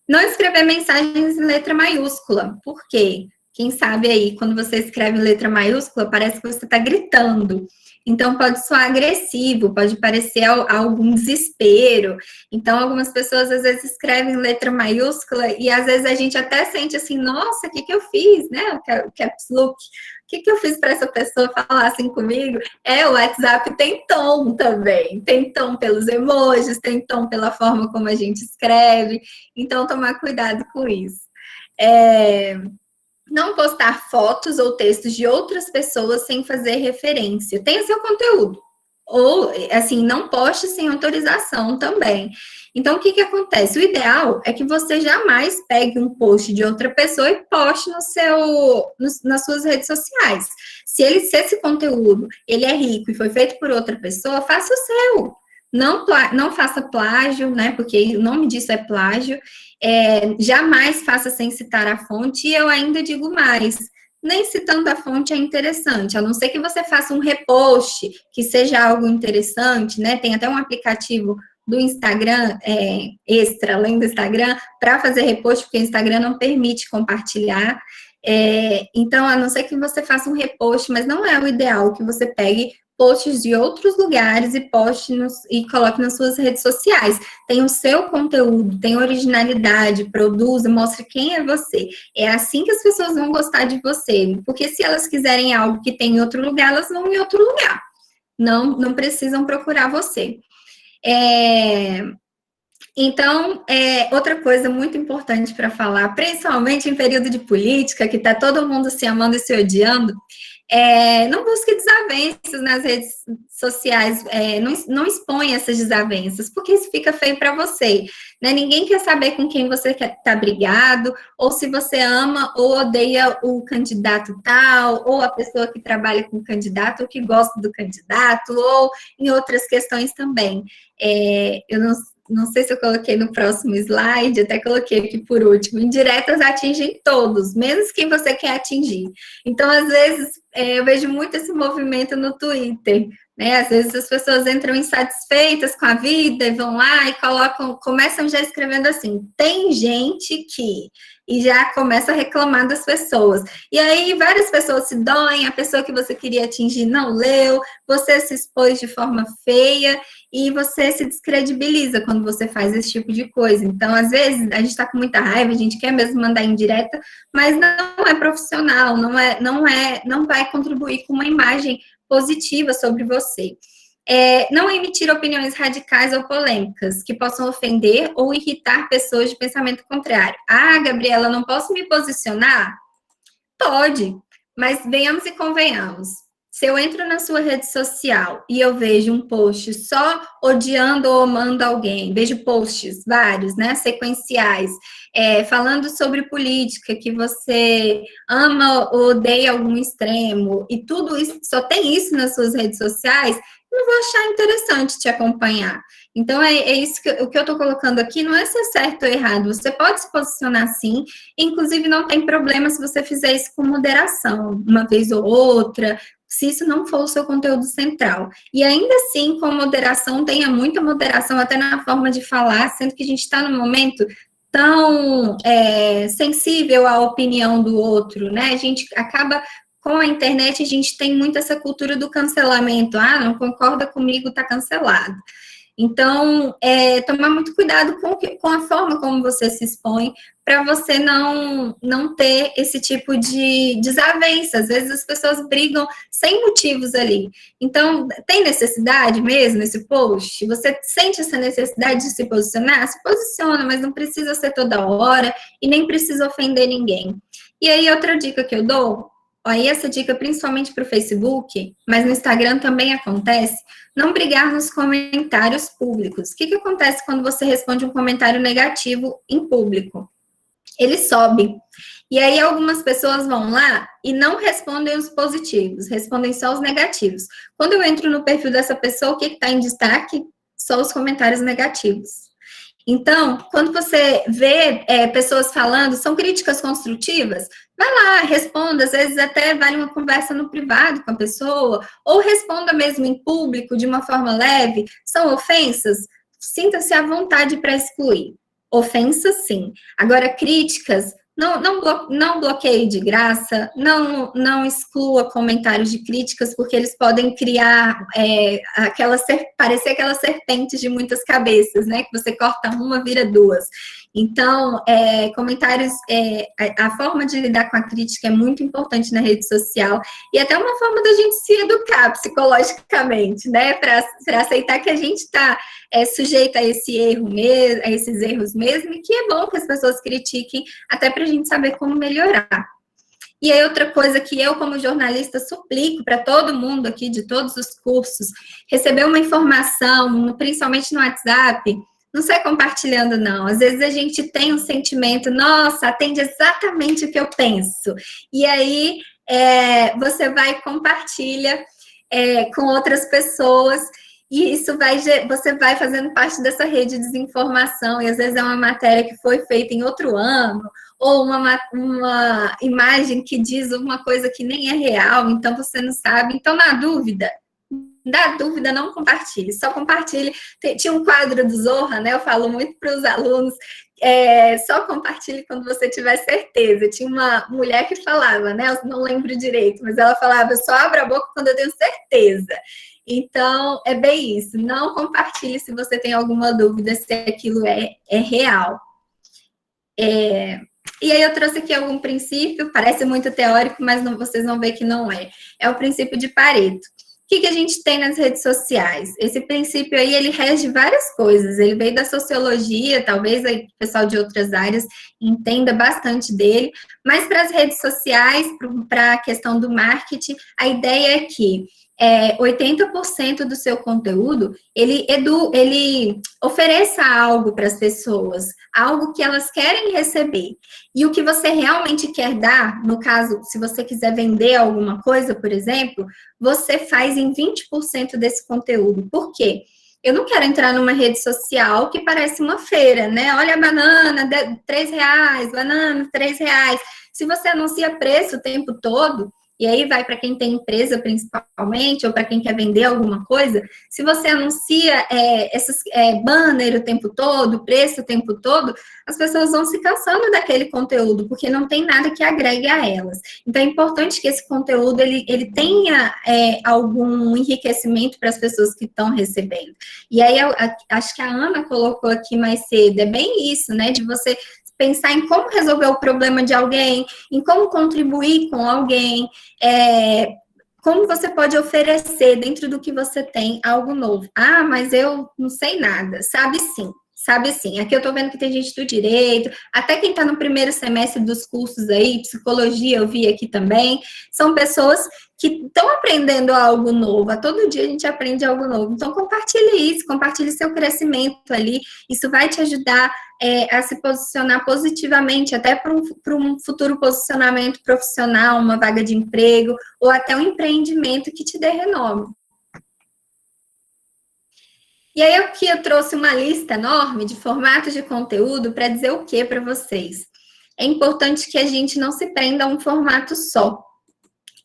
[SPEAKER 1] Não escrever mensagens em letra maiúscula. Por quê? Quem sabe aí, quando você escreve em letra maiúscula, parece que você está gritando. Então, pode soar agressivo, pode parecer algum desespero. Então, algumas pessoas, às vezes, escrevem em letra maiúscula e, às vezes, a gente até sente assim, nossa, o que eu fiz, né? O caps look. O que eu fiz para essa pessoa falar assim comigo? O WhatsApp tem tom também. Tem tom pelos emojis, tem tom pela forma como a gente escreve. Então, tomar cuidado com isso. Não postar fotos ou textos de outras pessoas sem fazer referência. Tenha seu conteúdo. Ou, assim, não poste sem autorização também. Então, o que acontece? O ideal é que você jamais pegue um post de outra pessoa e poste nas suas redes sociais. Se esse conteúdo ele é rico e foi feito por outra pessoa, faça o seu. Não faça plágio, né? Porque o nome disso é plágio. Jamais faça sem citar a fonte, e eu ainda digo mais, nem citando a fonte é interessante, a não ser que você faça um repost, que seja algo interessante, né? Tem até um aplicativo do Instagram, extra, além do Instagram, para fazer repost, porque o Instagram não permite compartilhar. Então, a não ser que você faça um repost, mas não é o ideal que você pegue posts de outros lugares e poste e coloque nas suas redes sociais. Tem o seu conteúdo, tem originalidade, produza, mostre quem é você. É assim que as pessoas vão gostar de você, porque se elas quiserem algo que tem em outro lugar, elas vão em outro lugar. Não precisam procurar você. Então, outra coisa muito importante para falar, principalmente em período de política, que está todo mundo se amando e se odiando, não busque desavenças nas redes sociais, não exponha essas desavenças, porque isso fica feio para você, né? Ninguém quer saber com quem você está brigado, ou se você ama ou odeia o candidato tal, ou a pessoa que trabalha com o candidato, ou que gosta do candidato, ou em outras questões também. Eu não sei se eu coloquei no próximo slide, até coloquei aqui por último, indiretas atingem todos, menos quem você quer atingir. Então, às vezes, eu vejo muito esse movimento no Twitter, né? Às vezes as pessoas entram insatisfeitas com a vida e vão lá e começam já escrevendo assim, tem gente que... E já começa a reclamar das pessoas. E aí, várias pessoas se doem, a pessoa que você queria atingir não leu, você se expôs de forma feia, e você se descredibiliza quando você faz esse tipo de coisa. Então, às vezes, a gente está com muita raiva, a gente quer mesmo mandar indireta, mas não é profissional, não vai contribuir com uma imagem positiva sobre você. Não emitir opiniões radicais ou polêmicas que possam ofender ou irritar pessoas de pensamento contrário. Ah, Gabriela, não posso me posicionar? Pode, mas venhamos e convenhamos. Se eu entro na sua rede social e eu vejo um post só odiando ou amando alguém, vejo posts vários, né, sequenciais, falando sobre política, que você ama ou odeia algum extremo, e tudo isso, só tem isso nas suas redes sociais, não vou achar interessante te acompanhar. Então, é isso que o que eu estou colocando aqui não é se é certo ou errado, você pode se posicionar sim, inclusive não tem problema se você fizer isso com moderação, uma vez ou outra, se isso não for o seu conteúdo central. E ainda assim, com moderação, tenha muita moderação até na forma de falar, sendo que a gente está num momento tão sensível à opinião do outro, né? A gente acaba, com a internet, a gente tem muito essa cultura do cancelamento. Ah, não concorda comigo, tá cancelado. Então, tomar muito cuidado com a forma como você se expõe, para você não ter esse tipo de desavença. Às vezes as pessoas brigam sem motivos ali. Então, tem necessidade mesmo nesse post? Você sente essa necessidade de se posicionar? Se posiciona, mas não precisa ser toda hora e nem precisa ofender ninguém. E aí, outra dica que eu dou, aí essa dica principalmente para o Facebook, mas no Instagram também acontece, não brigar nos comentários públicos. O que acontece quando você responde um comentário negativo em público? Ele sobe. E aí algumas pessoas vão lá e não respondem os positivos, respondem só os negativos. Quando eu entro no perfil dessa pessoa, o que está em destaque? Só os comentários negativos. Então, quando você vê pessoas falando, são críticas construtivas, vai lá, responda, às vezes até vale uma conversa no privado com a pessoa, ou responda mesmo em público, de uma forma leve. São ofensas? Sinta-se à vontade para excluir. Ofensas, sim. Agora, críticas, não bloqueie de graça, não exclua comentários de críticas, porque eles podem criar parecer aquelas serpentes de muitas cabeças, né? Que você corta uma, vira duas. Então, comentários, a forma de lidar com a crítica é muito importante na rede social, e até uma forma da gente se educar psicologicamente, né? Para aceitar que a gente está sujeita a esse erro mesmo, a esses erros mesmo, e que é bom que as pessoas critiquem, até para a gente saber como melhorar. E aí, outra coisa que eu, como jornalista, suplico para todo mundo aqui, de todos os cursos, receber uma informação, principalmente no WhatsApp, não sai compartilhando, não. Às vezes a gente tem um sentimento, nossa, atende exatamente o que eu penso. E aí, você vai e compartilha com outras pessoas, e isso você vai fazendo parte dessa rede de desinformação, e às vezes é uma matéria que foi feita em outro ano, ou uma imagem que diz uma coisa que nem é real, então você não sabe. Então, na dúvida, não compartilhe, só compartilhe. Tinha um quadro do Zorra, né? Eu falo muito para os alunos, só compartilhe quando você tiver certeza. Tinha uma mulher que falava, né? Eu não lembro direito, mas ela falava, eu só abro a boca quando eu tenho certeza. Então, é bem isso. Não compartilhe se você tem alguma dúvida se aquilo é real. E aí eu trouxe aqui algum princípio, parece muito teórico, mas vocês vão ver que não é. É o princípio de Pareto. O que a gente tem nas redes sociais? Esse princípio aí, ele rege várias coisas. Ele veio da sociologia, talvez aí o pessoal de outras áreas entenda bastante dele, mas para as redes sociais, para a questão do marketing, a ideia é que 80% do seu conteúdo, ele ofereça algo para as pessoas, algo que elas querem receber. E o que você realmente quer dar, no caso, se você quiser vender alguma coisa, por exemplo, você faz em 20% desse conteúdo. Por quê? Eu não quero entrar numa rede social que parece uma feira, né? Olha a banana, R$3, banana, R$3. Se você anuncia preço o tempo todo, e aí vai para quem tem empresa principalmente, ou para quem quer vender alguma coisa, se você anuncia esses banner o tempo todo, preço o tempo todo, as pessoas vão se cansando daquele conteúdo, porque não tem nada que agregue a elas. Então, é importante que esse conteúdo, ele tenha algum enriquecimento para as pessoas que estão recebendo. E aí, acho que a Ana colocou aqui mais cedo, é bem isso, né, de você pensar em como resolver o problema de alguém, em como contribuir com alguém, como você pode oferecer dentro do que você tem algo novo. Ah, mas eu não sei nada. Sabe sim. sabe assim, aqui eu tô vendo que tem gente do direito, até quem tá no primeiro semestre dos cursos aí, psicologia eu vi aqui também, são pessoas que estão aprendendo algo novo, a todo dia a gente aprende algo novo, então compartilhe isso, compartilhe seu crescimento ali, isso vai te ajudar a se posicionar positivamente, até para um futuro posicionamento profissional, uma vaga de emprego, ou até um empreendimento que te dê renome. E aí aqui eu trouxe uma lista enorme de formatos de conteúdo para dizer o que para vocês. É importante que a gente não se prenda a um formato só.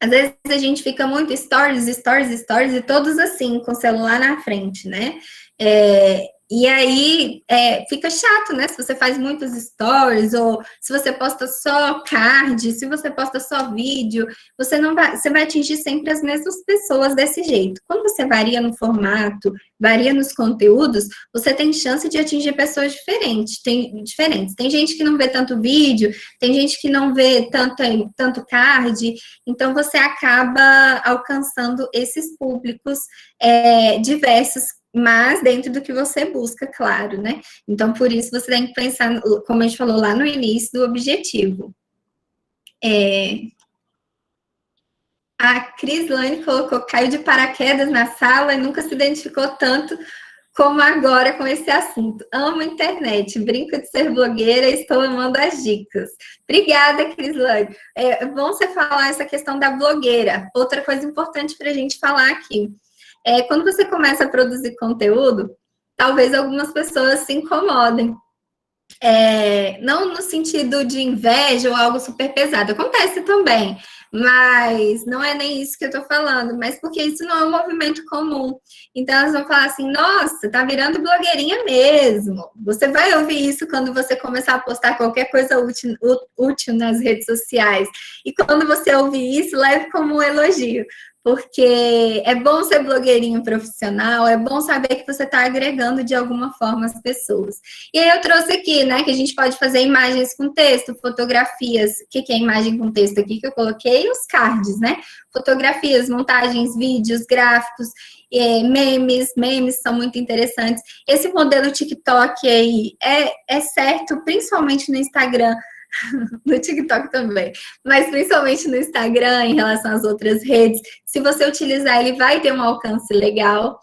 [SPEAKER 1] Às vezes a gente fica muito stories, e todos assim, com o celular na frente, né? E aí fica chato, né? Se você faz muitos stories, ou se você posta só card, se você posta só vídeo, você vai atingir sempre as mesmas pessoas desse jeito. Quando você varia no formato, varia nos conteúdos, você tem chance de atingir pessoas diferentes. Tem gente que não vê tanto vídeo, tem gente que não vê tanto card, então você acaba alcançando esses públicos diversos, mas dentro do que você busca, claro, né? Então, por isso, você tem que pensar, como a gente falou lá no início, do objetivo. A Crislane colocou, caiu de paraquedas na sala e nunca se identificou tanto como agora com esse assunto. Amo a internet, brinco de ser blogueira e estou amando as dicas. Obrigada, Crislane. É bom você falar essa questão da blogueira. Outra coisa importante para a gente falar aqui. Quando você começa a produzir conteúdo, talvez algumas pessoas se incomodem. Não no sentido de inveja ou algo super pesado, acontece também, mas não é nem isso que eu tô falando, mas porque isso não é um movimento comum. Então elas vão falar assim, nossa, tá virando blogueirinha mesmo. Você vai ouvir isso quando você começar a postar qualquer coisa útil nas redes sociais. E quando você ouvir isso, leve como um elogio. Porque é bom ser blogueirinho profissional, é bom saber que você está agregando de alguma forma as pessoas. E aí eu trouxe aqui, né, que a gente pode fazer imagens com texto, fotografias. O que é imagem com texto aqui que eu coloquei? Os cards, né? Fotografias, montagens, vídeos, gráficos, memes são muito interessantes. Esse modelo TikTok aí é certo, principalmente no Instagram, no TikTok também, mas principalmente no Instagram, em relação às outras redes, se você utilizar, ele vai ter um alcance legal.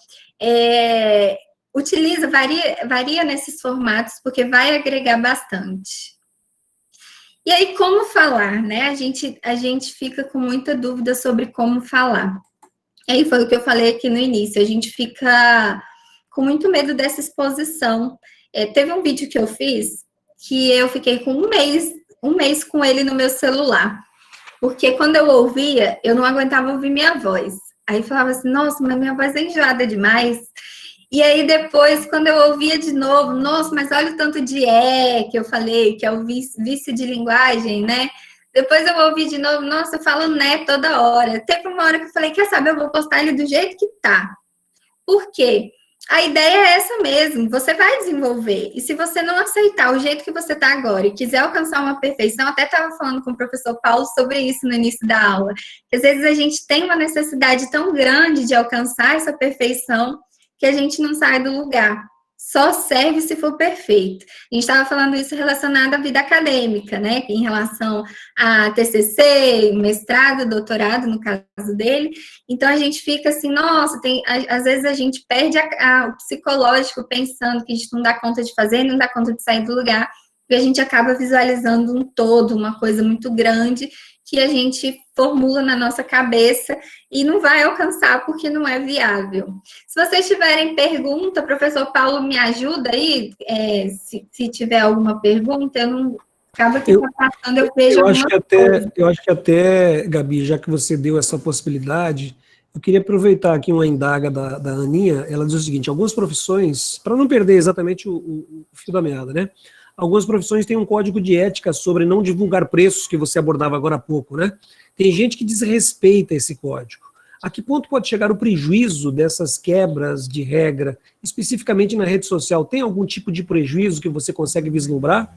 [SPEAKER 1] Varia nesses formatos, porque vai agregar bastante. E aí, como falar, né? A gente fica com muita dúvida sobre como falar. E aí foi o que eu falei aqui no início, a gente fica com muito medo dessa exposição. Teve um vídeo que eu fiz que eu fiquei com um mês com ele no meu celular. Porque quando eu ouvia, eu não aguentava ouvir minha voz. Aí falava assim, nossa, mas minha voz é enjoada demais. E aí depois, quando eu ouvia de novo, nossa, mas olha o tanto de que eu falei, que é o vício de linguagem, né? Depois eu ouvi de novo, nossa, eu falo né toda hora. Teve uma hora que eu falei, quer saber, eu vou postar ele do jeito que tá. Por quê? A ideia é essa mesmo, você vai desenvolver. E se você não aceitar o jeito que você está agora e quiser alcançar uma perfeição, até estava falando com o professor Paulo sobre isso no início da aula, que às vezes a gente tem uma necessidade tão grande de alcançar essa perfeição que a gente não sai do lugar. Só serve se for perfeito. A gente estava falando isso relacionado à vida acadêmica, né? Em relação a TCC, mestrado, doutorado, no caso dele. Então, a gente fica assim, nossa, às vezes a gente perde o psicológico pensando que a gente não dá conta de fazer, não dá conta de sair do lugar, porque a gente acaba visualizando um todo, uma coisa muito grande, que a gente formula na nossa cabeça e não vai alcançar porque não é viável. Se vocês tiverem pergunta, professor Paulo, me ajuda aí, se tiver alguma pergunta, eu não... Acaba que está passando, eu vejo
[SPEAKER 2] eu acho que até, Gabi, já que você deu essa possibilidade, eu queria aproveitar aqui uma indaga da Aninha, ela diz o seguinte, algumas profissões, para não perder exatamente o fio da meada, né? Algumas profissões têm um código de ética sobre não divulgar preços, que você abordava agora há pouco, né? Tem gente que desrespeita esse código. A que ponto pode chegar o prejuízo dessas quebras de regra, especificamente na rede social? Tem algum tipo de prejuízo que você consegue vislumbrar?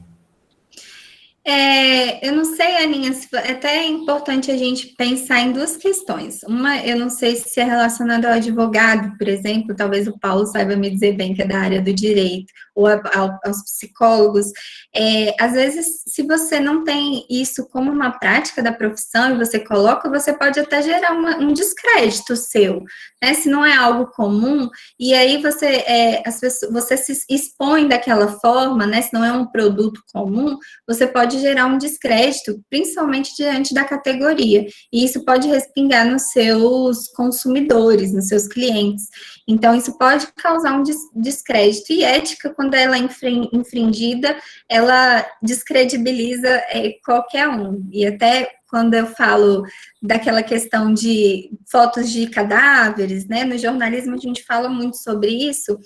[SPEAKER 1] Eu não sei, Aninha, até é importante a gente pensar em duas questões. Uma, eu não sei se é relacionada ao advogado, por exemplo, talvez o Paulo saiba me dizer bem que é da área do direito, ou aos psicólogos. Às vezes, se você não tem isso como uma prática da profissão e você coloca, você pode até gerar um descrédito seu, né? Se não é algo comum, e aí você se expõe daquela forma, né? Se não é um produto comum, você pode gerar um descrédito, principalmente diante da categoria, e isso pode respingar nos seus consumidores, nos seus clientes. Então, isso pode causar um descrédito, e ética, quando ela é infringida, ela descredibiliza qualquer um, e até quando eu falo daquela questão de fotos de cadáveres, né, no jornalismo a gente fala muito sobre isso,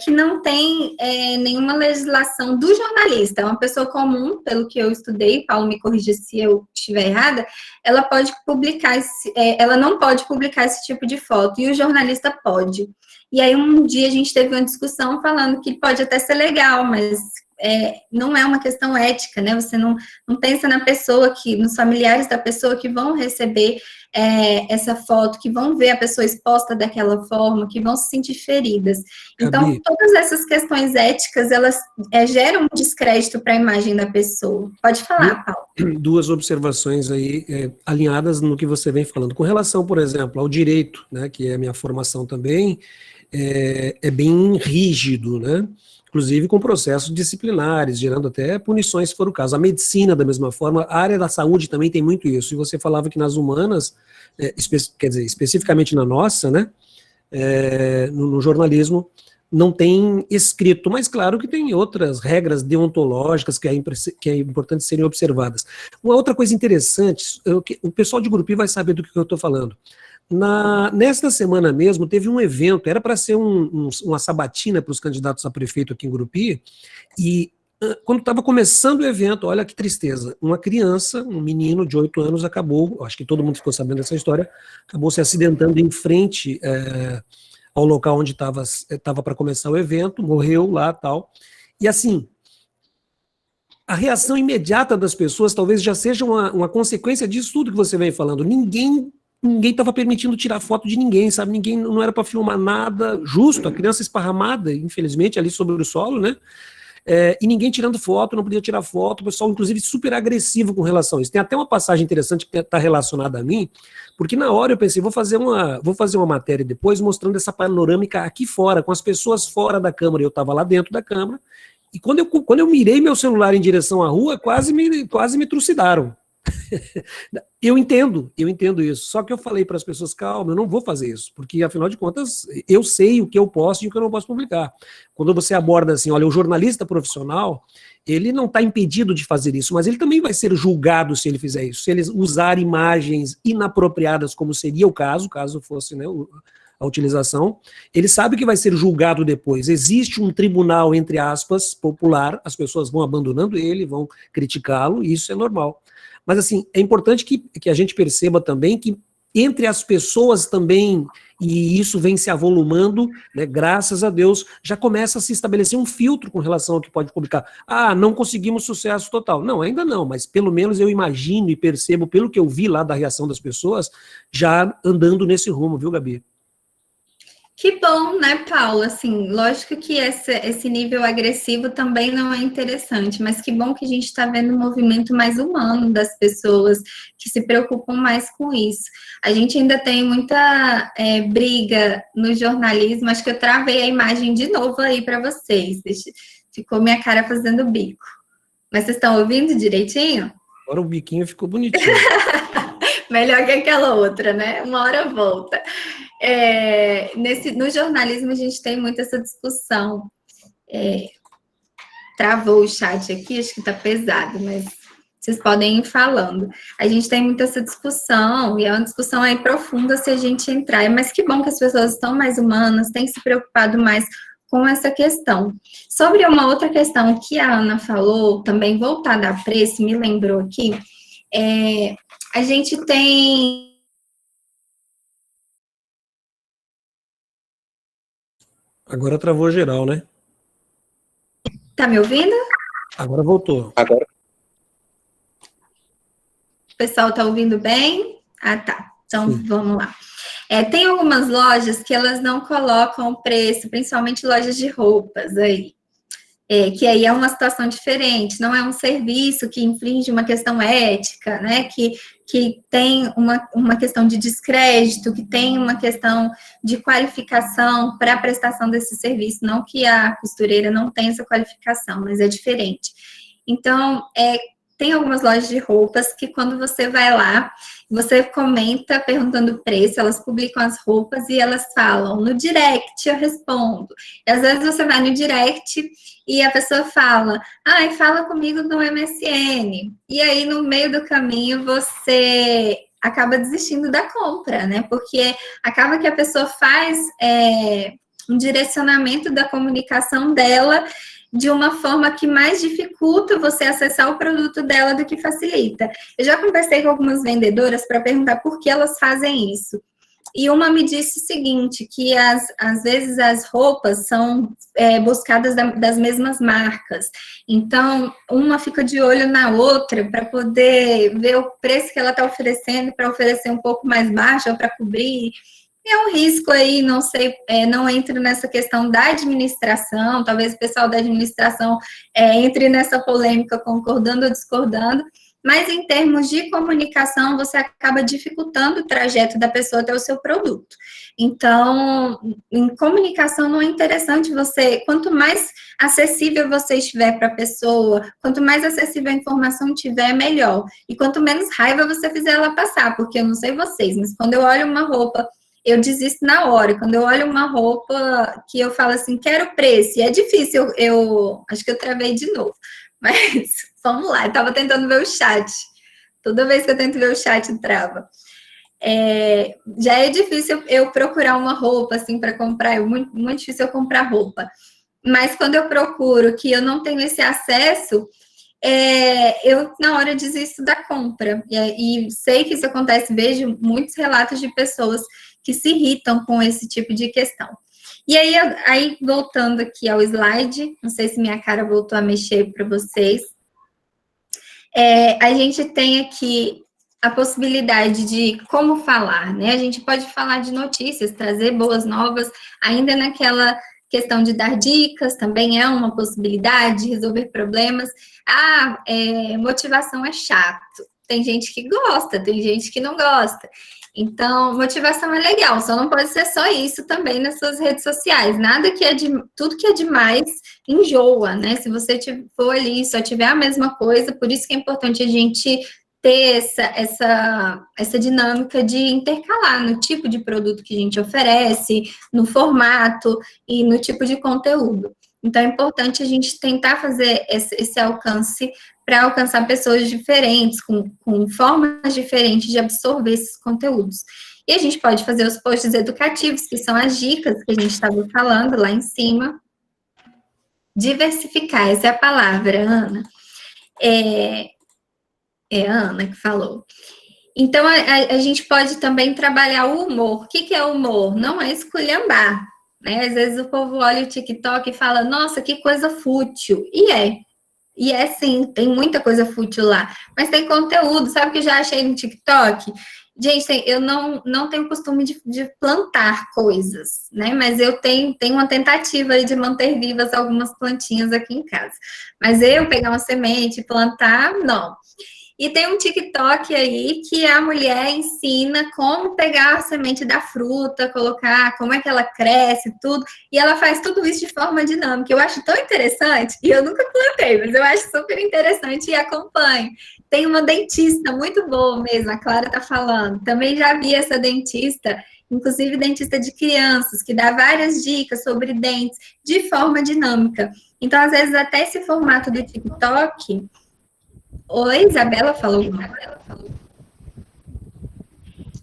[SPEAKER 1] que não tem nenhuma legislação do jornalista, é uma pessoa comum, pelo que eu estudei, Paulo me corrija se eu estiver errada, ela pode publicar, ela não pode publicar esse tipo de foto, e o jornalista pode. E aí um dia a gente teve uma discussão falando que pode até ser legal, mas não é uma questão ética, né? Você não pensa na pessoa, nos familiares da pessoa que vão receber essa foto, que vão ver a pessoa exposta daquela forma, que vão se sentir feridas. Então,
[SPEAKER 2] Gabi,
[SPEAKER 1] todas essas questões éticas, elas geram um descrédito para a imagem da pessoa. Pode falar, Paulo.
[SPEAKER 2] duas observações aí alinhadas no que você vem falando. Com relação, por exemplo, ao direito, né, que é a minha formação também, é bem rígido, né? Inclusive com processos disciplinares, gerando até punições, se for o caso. A medicina, da mesma forma, a área da saúde também tem muito isso. E você falava que nas humanas, quer dizer, especificamente na nossa, né, no jornalismo, não tem escrito, mas claro que tem outras regras deontológicas que é importante serem observadas. Uma outra coisa interessante, o pessoal de Grupi vai saber do que eu estou falando. Nesta semana mesmo, teve um evento, era para ser uma sabatina para os candidatos a prefeito aqui em Grupi, e quando estava começando o evento, olha que tristeza, uma criança, um menino de 8 anos acabou, acho que todo mundo ficou sabendo dessa história, acabou se acidentando em frente ao local onde estava para começar o evento, morreu lá e tal, e assim, a reação imediata das pessoas talvez já seja uma consequência disso tudo que você vem falando. Ninguém estava permitindo tirar foto de ninguém, sabe? Ninguém, não era para filmar nada justo, a criança esparramada, infelizmente, ali sobre o solo, né? E ninguém tirando foto, não podia tirar foto, o pessoal, inclusive, super agressivo com relação a isso. Tem até uma passagem interessante que está relacionada a mim, porque na hora eu pensei, vou fazer uma matéria depois mostrando essa panorâmica aqui fora, com as pessoas fora da Câmara, eu estava lá dentro da Câmara, e quando eu mirei meu celular em direção à rua, quase me trucidaram. Eu entendo isso, só que eu falei para as pessoas, calma, eu não vou fazer isso, porque afinal de contas, eu sei o que eu posso e o que eu não posso publicar. Quando você aborda assim, olha, o jornalista profissional, ele não está impedido de fazer isso, mas ele também vai ser julgado se ele fizer isso, se ele usar imagens inapropriadas, como seria o caso fosse, né, a utilização, ele sabe que vai ser julgado depois. Existe um tribunal, entre aspas, popular, as pessoas vão abandonando ele, vão criticá-lo, e isso é normal. Mas, assim, é importante que a gente perceba também que entre as pessoas também, e isso vem se avolumando, né, graças a Deus, já começa a se estabelecer um filtro com relação ao que pode publicar. Ah, não conseguimos sucesso total. Não, ainda não, mas pelo menos eu imagino e percebo, pelo que eu vi lá da reação das pessoas, já andando nesse rumo, viu, Gabi?
[SPEAKER 1] Que bom, né, Paulo? Assim, lógico que esse nível agressivo também não é interessante, mas que bom que a gente está vendo um movimento mais humano das pessoas que se preocupam mais com isso. A gente ainda tem muita briga no jornalismo, acho que eu travei a imagem de novo aí para vocês. Ficou minha cara fazendo bico. Mas vocês estão ouvindo direitinho?
[SPEAKER 2] Agora o biquinho ficou bonitinho.
[SPEAKER 1] Melhor que aquela outra, né? Uma hora volta. No jornalismo a gente tem muito essa discussão. Travou o chat aqui, acho que tá pesado, mas vocês podem ir falando. A gente tem muito essa discussão, e é uma discussão aí profunda se a gente entrar, mas que bom que as pessoas estão mais humanas, têm se preocupado mais com essa questão. Sobre uma outra questão que a Ana falou, também voltada a preço, me lembrou aqui, a gente tem...
[SPEAKER 2] Agora travou geral, né?
[SPEAKER 1] Tá me ouvindo?
[SPEAKER 2] Agora voltou.
[SPEAKER 3] Agora,
[SPEAKER 1] O pessoal está ouvindo bem? Ah, tá. Então,
[SPEAKER 2] Sim.
[SPEAKER 1] vamos lá. Tem algumas lojas que elas não colocam preço, principalmente lojas de roupas aí. Que aí é uma situação diferente, não é um serviço que infringe uma questão ética, né? Que tem uma questão de descrédito, que tem uma questão de qualificação para a prestação desse serviço, não que a costureira não tenha essa qualificação, mas é diferente. Então, tem algumas lojas de roupas que quando você vai lá, você comenta perguntando o preço, elas publicam as roupas e elas falam, no direct eu respondo. E às vezes você vai no direct e a pessoa fala, fala comigo no MSN. E aí, no meio do caminho, você acaba desistindo da compra, né? Porque acaba que a pessoa faz um direcionamento da comunicação dela de uma forma que mais dificulta você acessar o produto dela do que facilita. Eu já conversei com algumas vendedoras para perguntar por que elas fazem isso. E uma me disse o seguinte, que às vezes as roupas são buscadas das mesmas marcas. Então, uma fica de olho na outra para poder ver o preço que ela está oferecendo, para oferecer um pouco mais baixo ou para cobrir. É um risco aí, não sei, não entro nessa questão da administração, talvez o pessoal da administração entre nessa polêmica concordando ou discordando, mas em termos de comunicação, você acaba dificultando o trajeto da pessoa até o seu produto. Então, em comunicação não é interessante você, quanto mais acessível você estiver para a pessoa, quanto mais acessível a informação tiver, melhor. E quanto menos raiva você fizer ela passar, porque eu não sei vocês, mas quando eu olho uma roupa, eu desisto na hora. Quando eu olho uma roupa que eu falo assim, quero preço, e é difícil, eu acho que eu travei de novo, mas vamos lá, eu estava tentando ver o chat. Toda vez que eu tento ver o chat, trava. Já é difícil eu procurar uma roupa assim para comprar, é muito, muito difícil eu comprar roupa. Mas quando eu procuro que eu não tenho esse acesso, eu na hora desisto da compra. E sei que isso acontece, vejo muitos relatos de pessoas que se irritam com esse tipo de questão. E aí voltando aqui ao slide, não sei se minha cara voltou a mexer para vocês, a gente tem aqui a possibilidade de como falar, né? A gente pode falar de notícias, trazer boas novas, ainda naquela questão de dar dicas, também é uma possibilidade, resolver problemas. Motivação é chato. Tem gente que gosta, tem gente que não gosta. Então, motivação é legal, só não pode ser só isso também nas suas redes sociais. Tudo que é demais enjoa, né? Se você for ali e só tiver a mesma coisa, por isso que é importante a gente ter essa dinâmica de intercalar no tipo de produto que a gente oferece, no formato e no tipo de conteúdo. Então, é importante a gente tentar fazer esse alcance para alcançar pessoas diferentes, com formas diferentes de absorver esses conteúdos. E a gente pode fazer os posts educativos, que são as dicas que a gente estava falando lá em cima. Diversificar, essa é a palavra, Ana. É a Ana que falou. Então, a gente pode também trabalhar o humor. O que é humor? Não é esculhambar, né? Às vezes o povo olha o TikTok e fala, nossa, que coisa fútil. E é sim, tem muita coisa fútil lá. Mas tem conteúdo, sabe o que eu já achei no TikTok? Gente, eu não tenho costume de plantar coisas, né? Mas eu tenho uma tentativa aí de manter vivas algumas plantinhas aqui em casa. Mas eu pegar uma semente e plantar, não. E tem um TikTok aí que a mulher ensina como pegar a semente da fruta, colocar, como é que ela cresce, tudo. E ela faz tudo isso de forma dinâmica. Eu acho tão interessante, e eu nunca plantei, mas eu acho super interessante e acompanho. Tem uma dentista muito boa mesmo, a Clara tá falando. Também já vi essa dentista, inclusive dentista de crianças, que dá várias dicas sobre dentes de forma dinâmica. Então, às vezes, até esse formato do TikTok... Oi, Isabela falou.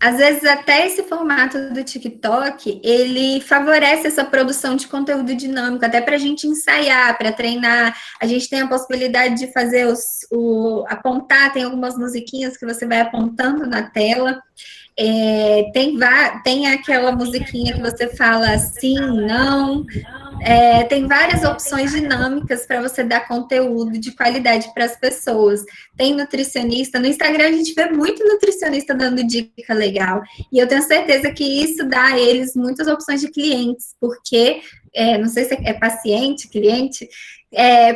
[SPEAKER 1] Às vezes, até esse formato do TikTok, ele favorece essa produção de conteúdo dinâmico, até para a gente ensaiar, para treinar. A gente tem a possibilidade de fazer apontar, tem algumas musiquinhas que você vai apontando na tela. Tem aquela musiquinha que você fala sim, não. Tem várias opções dinâmicas para você dar conteúdo de qualidade para as pessoas. Tem nutricionista, no Instagram a gente vê muito nutricionista dando dica legal, e eu tenho certeza que isso dá a eles muitas opções de clientes, porque, não sei se é paciente, cliente,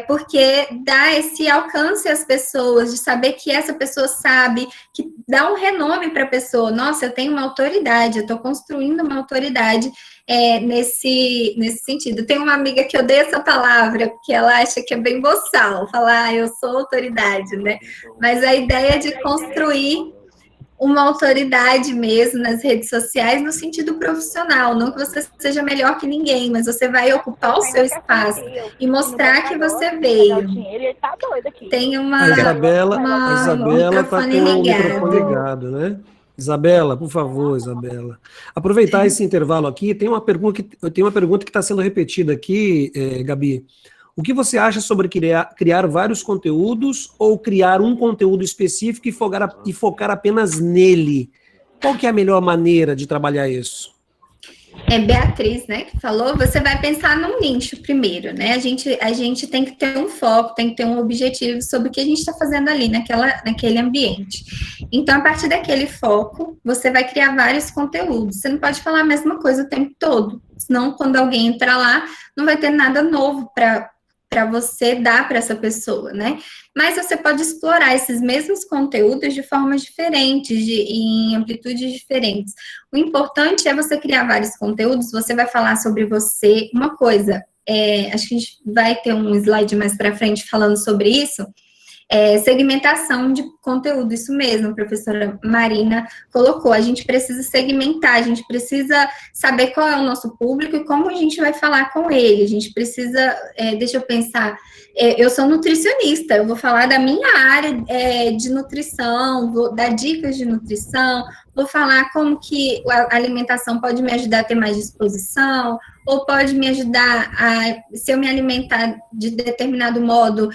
[SPEAKER 1] porque dá esse alcance às pessoas, de saber que essa pessoa sabe, que dá um renome para a pessoa. Nossa, eu tenho uma autoridade, eu estou construindo uma autoridade nesse sentido. Tem uma amiga que odeia essa palavra, porque ela acha que é bem boçal, falar, eu sou autoridade, né? Mas a ideia de construir uma autoridade mesmo nas redes sociais, no sentido profissional, não que você seja melhor que ninguém, mas você vai ocupar o seu espaço e mostrar que você veio. Tem
[SPEAKER 2] A Isabela está com o microfone ligado, né? Isabela, por favor, Isabela. Aproveitar esse intervalo aqui, tem uma pergunta que está sendo repetida aqui, Gabi. O que você acha sobre criar vários conteúdos ou criar um conteúdo específico e focar apenas nele? Qual que é a melhor maneira de trabalhar isso?
[SPEAKER 1] Beatriz, né, que falou, você vai pensar num nicho primeiro, né? A gente tem que ter um foco, tem que ter um objetivo sobre o que a gente está fazendo ali naquele ambiente. Então, a partir daquele foco, você vai criar vários conteúdos. Você não pode falar a mesma coisa o tempo todo, senão quando alguém entrar lá, não vai ter nada novo para você dar para essa pessoa, né? Mas você pode explorar esses mesmos conteúdos de formas diferentes, em amplitudes diferentes. O importante é você criar vários conteúdos, você vai falar sobre você. Uma coisa, acho que a gente vai ter um slide mais para frente falando sobre isso, segmentação de conteúdo, isso mesmo, a professora Marina colocou, a gente precisa segmentar, a gente precisa saber qual é o nosso público e como a gente vai falar com ele, a gente precisa, deixa eu pensar, eu sou nutricionista, eu vou falar da minha área de nutrição, vou dar dicas de nutrição, vou falar como que a alimentação pode me ajudar a ter mais disposição, ou pode me ajudar se eu me alimentar de determinado modo,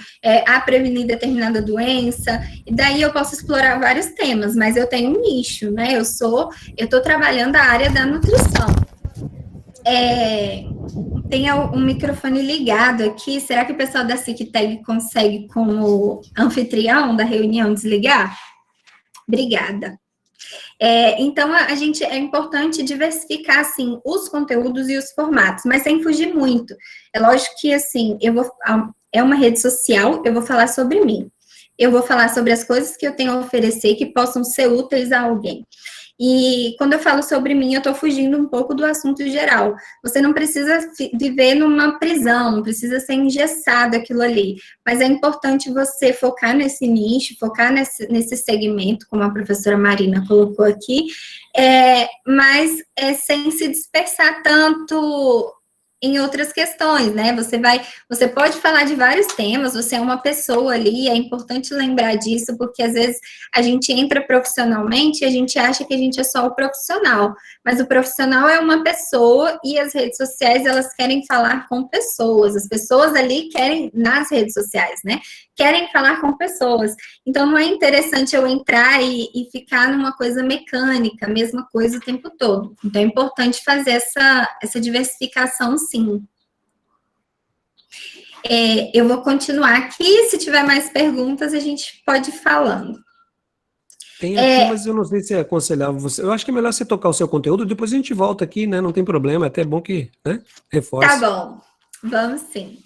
[SPEAKER 1] a prevenir determinada doença, e daí eu posso explorar vários temas, mas eu tenho um nicho, né? Eu estou trabalhando a área da nutrição. Tem um microfone ligado aqui, será que o pessoal da SICTEG consegue, como anfitrião da reunião, desligar? Obrigada. Então, é importante diversificar, assim, os conteúdos e os formatos, mas sem fugir muito. É lógico que, assim, é uma rede social, eu vou falar sobre mim. Eu vou falar sobre as coisas que eu tenho a oferecer que possam ser úteis a alguém. E quando eu falo sobre mim, eu estou fugindo um pouco do assunto geral. Você não precisa viver numa prisão, não precisa ser engessado aquilo ali. Mas é importante você focar nesse nicho, focar nesse segmento, como a professora Marina colocou aqui, mas sem se dispersar tanto em outras questões, né? Você pode falar de vários temas, você é uma pessoa ali, é importante lembrar disso, porque às vezes a gente entra profissionalmente e a gente acha que a gente é só o profissional, mas o profissional é uma pessoa e as redes sociais, elas querem falar com pessoas, as pessoas ali querem, nas redes sociais, né? Querem falar com pessoas. Então, não é interessante eu entrar e ficar numa coisa mecânica, mesma coisa o tempo todo. Então, é importante fazer essa diversificação, sim. Eu vou continuar aqui, se tiver mais perguntas, a gente pode ir falando.
[SPEAKER 2] Tem aqui, mas eu não sei se é aconselhável você. Eu acho que é melhor você tocar o seu conteúdo, depois a gente volta aqui, né? Não tem problema, é até bom que, né, reforce.
[SPEAKER 1] Tá bom, vamos sim.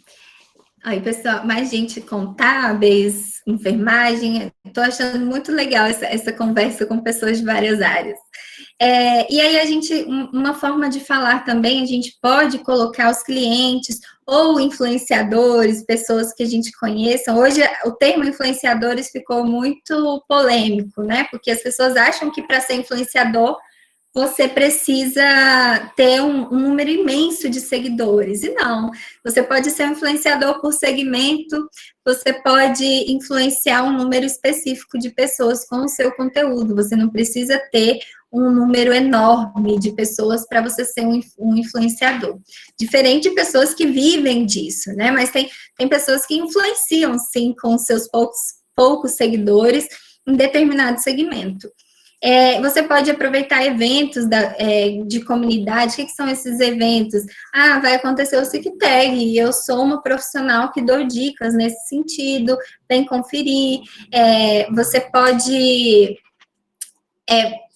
[SPEAKER 1] Aí, pessoal, mais gente contábeis, enfermagem, estou achando muito legal essa conversa com pessoas de várias áreas. E aí, uma forma de falar também, a gente pode colocar os clientes ou influenciadores, pessoas que a gente conheça. Hoje, o termo influenciadores ficou muito polêmico, né? Porque as pessoas acham que para ser influenciador, você precisa ter um número imenso de seguidores. E não, você pode ser um influenciador por segmento, você pode influenciar um número específico de pessoas com o seu conteúdo. Você não precisa ter um número enorme de pessoas para você ser um influenciador. Diferente de pessoas que vivem disso, né? Mas tem pessoas que influenciam, sim, com seus poucos seguidores em determinado segmento. Você pode aproveitar eventos de comunidade. O que são esses eventos? Vai acontecer o SICTAG, e eu sou uma profissional que dou dicas nesse sentido, vem conferir. Você pode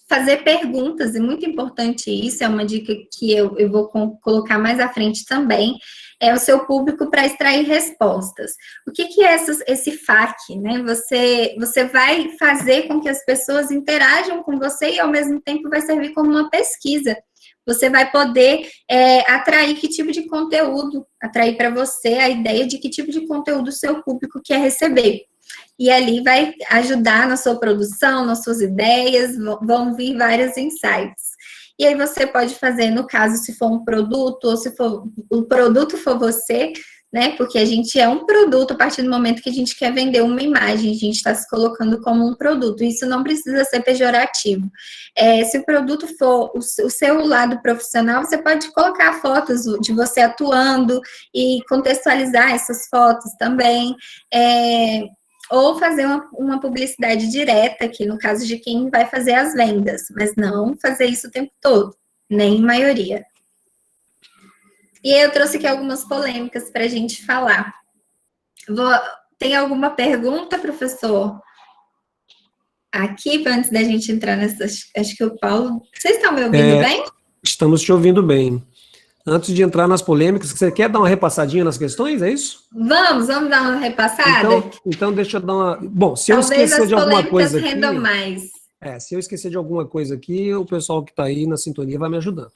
[SPEAKER 1] fazer perguntas, e muito importante isso, é uma dica que eu vou colocar mais à frente também, é o seu público para extrair respostas. O que é esse FAQ, né? Você vai fazer com que as pessoas interajam com você e, ao mesmo tempo, vai servir como uma pesquisa. Você vai poder atrair que tipo de conteúdo, atrair para você a ideia de que tipo de conteúdo o seu público quer receber. E ali vai ajudar na sua produção, nas suas ideias, vão vir vários insights. E aí você pode fazer, no caso, se for um produto, ou se o produto for você, né? Porque a gente é um produto a partir do momento que a gente quer vender uma imagem, a gente está se colocando como um produto. Isso não precisa ser pejorativo. Se o produto for o seu lado profissional, você pode colocar fotos de você atuando e contextualizar essas fotos também. Ou fazer uma publicidade direta, aqui no caso de quem vai fazer as vendas, mas não fazer isso o tempo todo, nem maioria. E aí eu trouxe aqui algumas polêmicas para a gente falar. Tem alguma pergunta, professor? Aqui, antes da gente entrar nessas... Acho que o Paulo... Vocês estão me ouvindo bem?
[SPEAKER 2] Estamos te ouvindo bem. Antes de entrar nas polêmicas, você quer dar uma repassadinha nas questões, é isso?
[SPEAKER 1] Vamos dar uma repassada?
[SPEAKER 2] Então deixa eu dar uma... Bom, se eu esquecer de alguma coisa aqui...
[SPEAKER 1] rendam mais.
[SPEAKER 2] Se eu esquecer de alguma coisa aqui, o pessoal que está aí na sintonia vai me ajudando.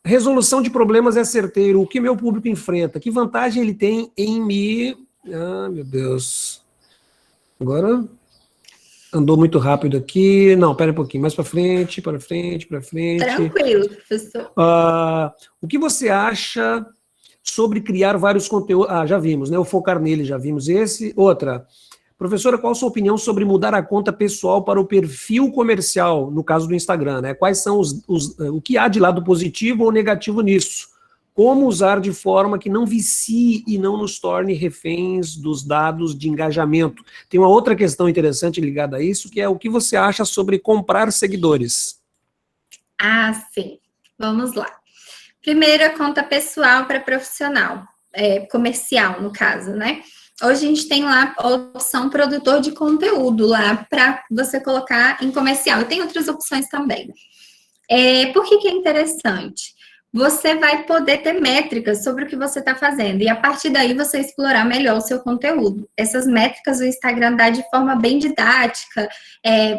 [SPEAKER 2] Resolução de problemas é certeiro. O que meu público enfrenta? Que vantagem ele tem em me... meu Deus. Agora... Andou muito rápido aqui. Não, pera um pouquinho. Mais para frente, para frente, para frente.
[SPEAKER 1] Tranquilo, professor.
[SPEAKER 2] O que você acha sobre criar vários conteúdos? Já vimos, né? O focar nele, já vimos esse. Outra. Professora, qual a sua opinião sobre mudar a conta pessoal para o perfil comercial, no caso do Instagram, né? Quais são o que há de lado positivo ou negativo nisso? Como usar de forma que não vicie e não nos torne reféns dos dados de engajamento? Tem uma outra questão interessante ligada a isso, que é o que você acha sobre comprar seguidores?
[SPEAKER 1] Sim. Vamos lá. Primeiro, a conta pessoal para profissional, comercial, no caso, né? Hoje a gente tem lá a opção produtor de conteúdo lá para você colocar em comercial. E tem outras opções também. Por que é interessante? Você vai poder ter métricas sobre o que você está fazendo, e a partir daí você explorar melhor o seu conteúdo. Essas métricas o Instagram dá de forma bem didática,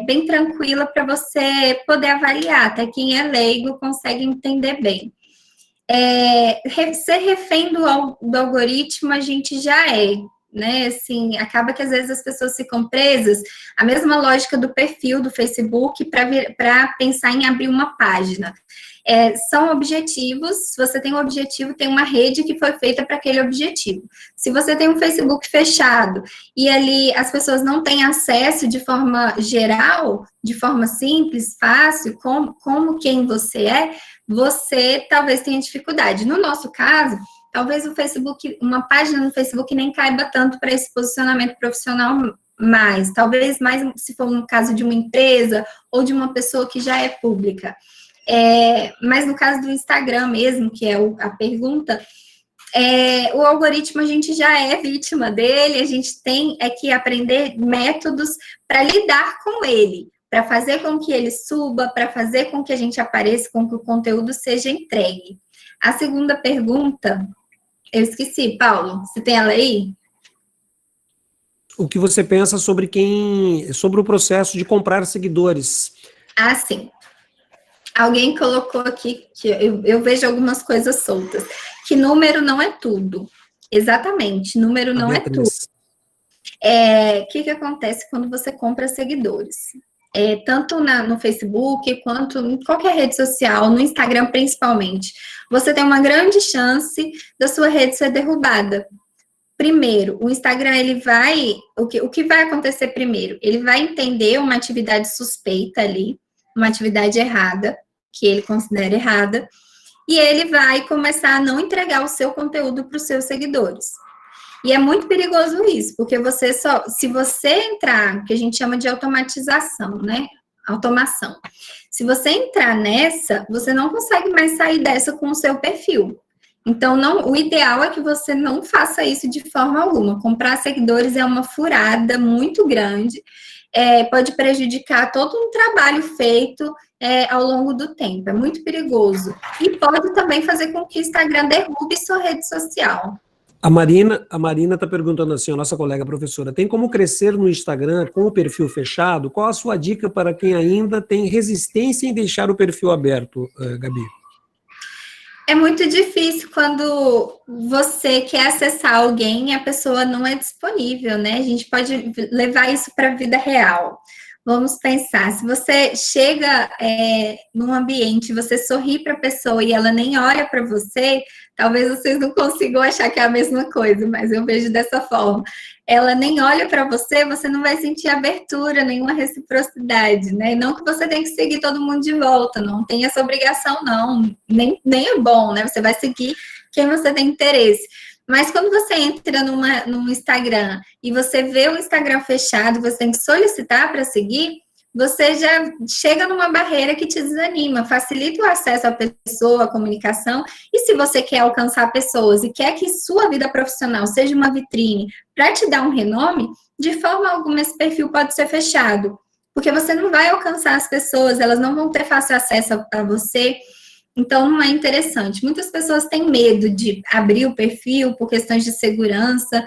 [SPEAKER 1] bem tranquila para você poder avaliar, até quem é leigo consegue entender bem. Ser refém do algoritmo a gente já né, assim, acaba que às vezes as pessoas ficam presas, a mesma lógica do perfil do Facebook para pensar em abrir uma página. São objetivos, se você tem um objetivo, tem uma rede que foi feita para aquele objetivo. Se você tem um Facebook fechado e ali as pessoas não têm acesso de forma geral, de forma simples, fácil, como quem você talvez tenha dificuldade. No nosso caso, talvez o Facebook, uma página no Facebook nem caiba tanto para esse posicionamento profissional mais. Talvez mais se for no caso de uma empresa ou de uma pessoa que já é pública. Mas no caso do Instagram mesmo, que é a pergunta, o algoritmo a gente já é vítima dele, a gente tem que aprender métodos para lidar com ele, para fazer com que ele suba, para fazer com que a gente apareça, com que o conteúdo seja entregue. A segunda pergunta, eu esqueci, Paulo, você tem ela aí?
[SPEAKER 2] O que você pensa sobre o processo de comprar seguidores?
[SPEAKER 1] Sim. Alguém colocou aqui, que eu vejo algumas coisas soltas, que número não é tudo. Exatamente, número não é tudo. O que acontece quando você compra seguidores? Tanto no Facebook, quanto em qualquer rede social, no Instagram principalmente, você tem uma grande chance da sua rede ser derrubada. Primeiro, o Instagram, o que vai acontecer primeiro? Ele vai entender uma atividade suspeita ali, uma atividade errada, que ele considera errada, e ele vai começar a não entregar o seu conteúdo para os seus seguidores. E é muito perigoso isso, porque se você entrar, que a gente chama de automatização, né? Automação. Se você entrar nessa, você não consegue mais sair dessa com o seu perfil. Então, o ideal é que você não faça isso de forma alguma. Comprar seguidores é uma furada muito grande, pode prejudicar todo um trabalho feito ao longo do tempo. É muito perigoso. E pode também fazer com que o Instagram derrube sua rede social.
[SPEAKER 2] A Marina está perguntando assim, a nossa colega professora, tem como crescer no Instagram com o perfil fechado? Qual a sua dica para quem ainda tem resistência em deixar o perfil aberto, Gabi?
[SPEAKER 1] É muito difícil quando você quer acessar alguém e a pessoa não é disponível, né? A gente pode levar isso para a vida real. Vamos pensar, se você chega num ambiente, você sorri para a pessoa e ela nem olha para você, talvez vocês não consigam achar que é a mesma coisa, mas eu vejo dessa forma. Ela nem olha para você, você não vai sentir abertura, nenhuma reciprocidade, né? Não que você tem que seguir todo mundo de volta, não tem essa obrigação, não. Nem é bom, né? Você vai seguir quem você tem interesse. Mas quando você entra num Instagram e você vê o Instagram fechado, você tem que solicitar para seguir, você já chega numa barreira que te desanima, facilita o acesso à pessoa, à comunicação, e se você quer alcançar pessoas e quer que sua vida profissional seja uma vitrine para te dar um renome, de forma alguma esse perfil pode ser fechado, porque você não vai alcançar as pessoas, elas não vão ter fácil acesso a você. Então, não é interessante. Muitas pessoas têm medo de abrir o perfil por questões de segurança,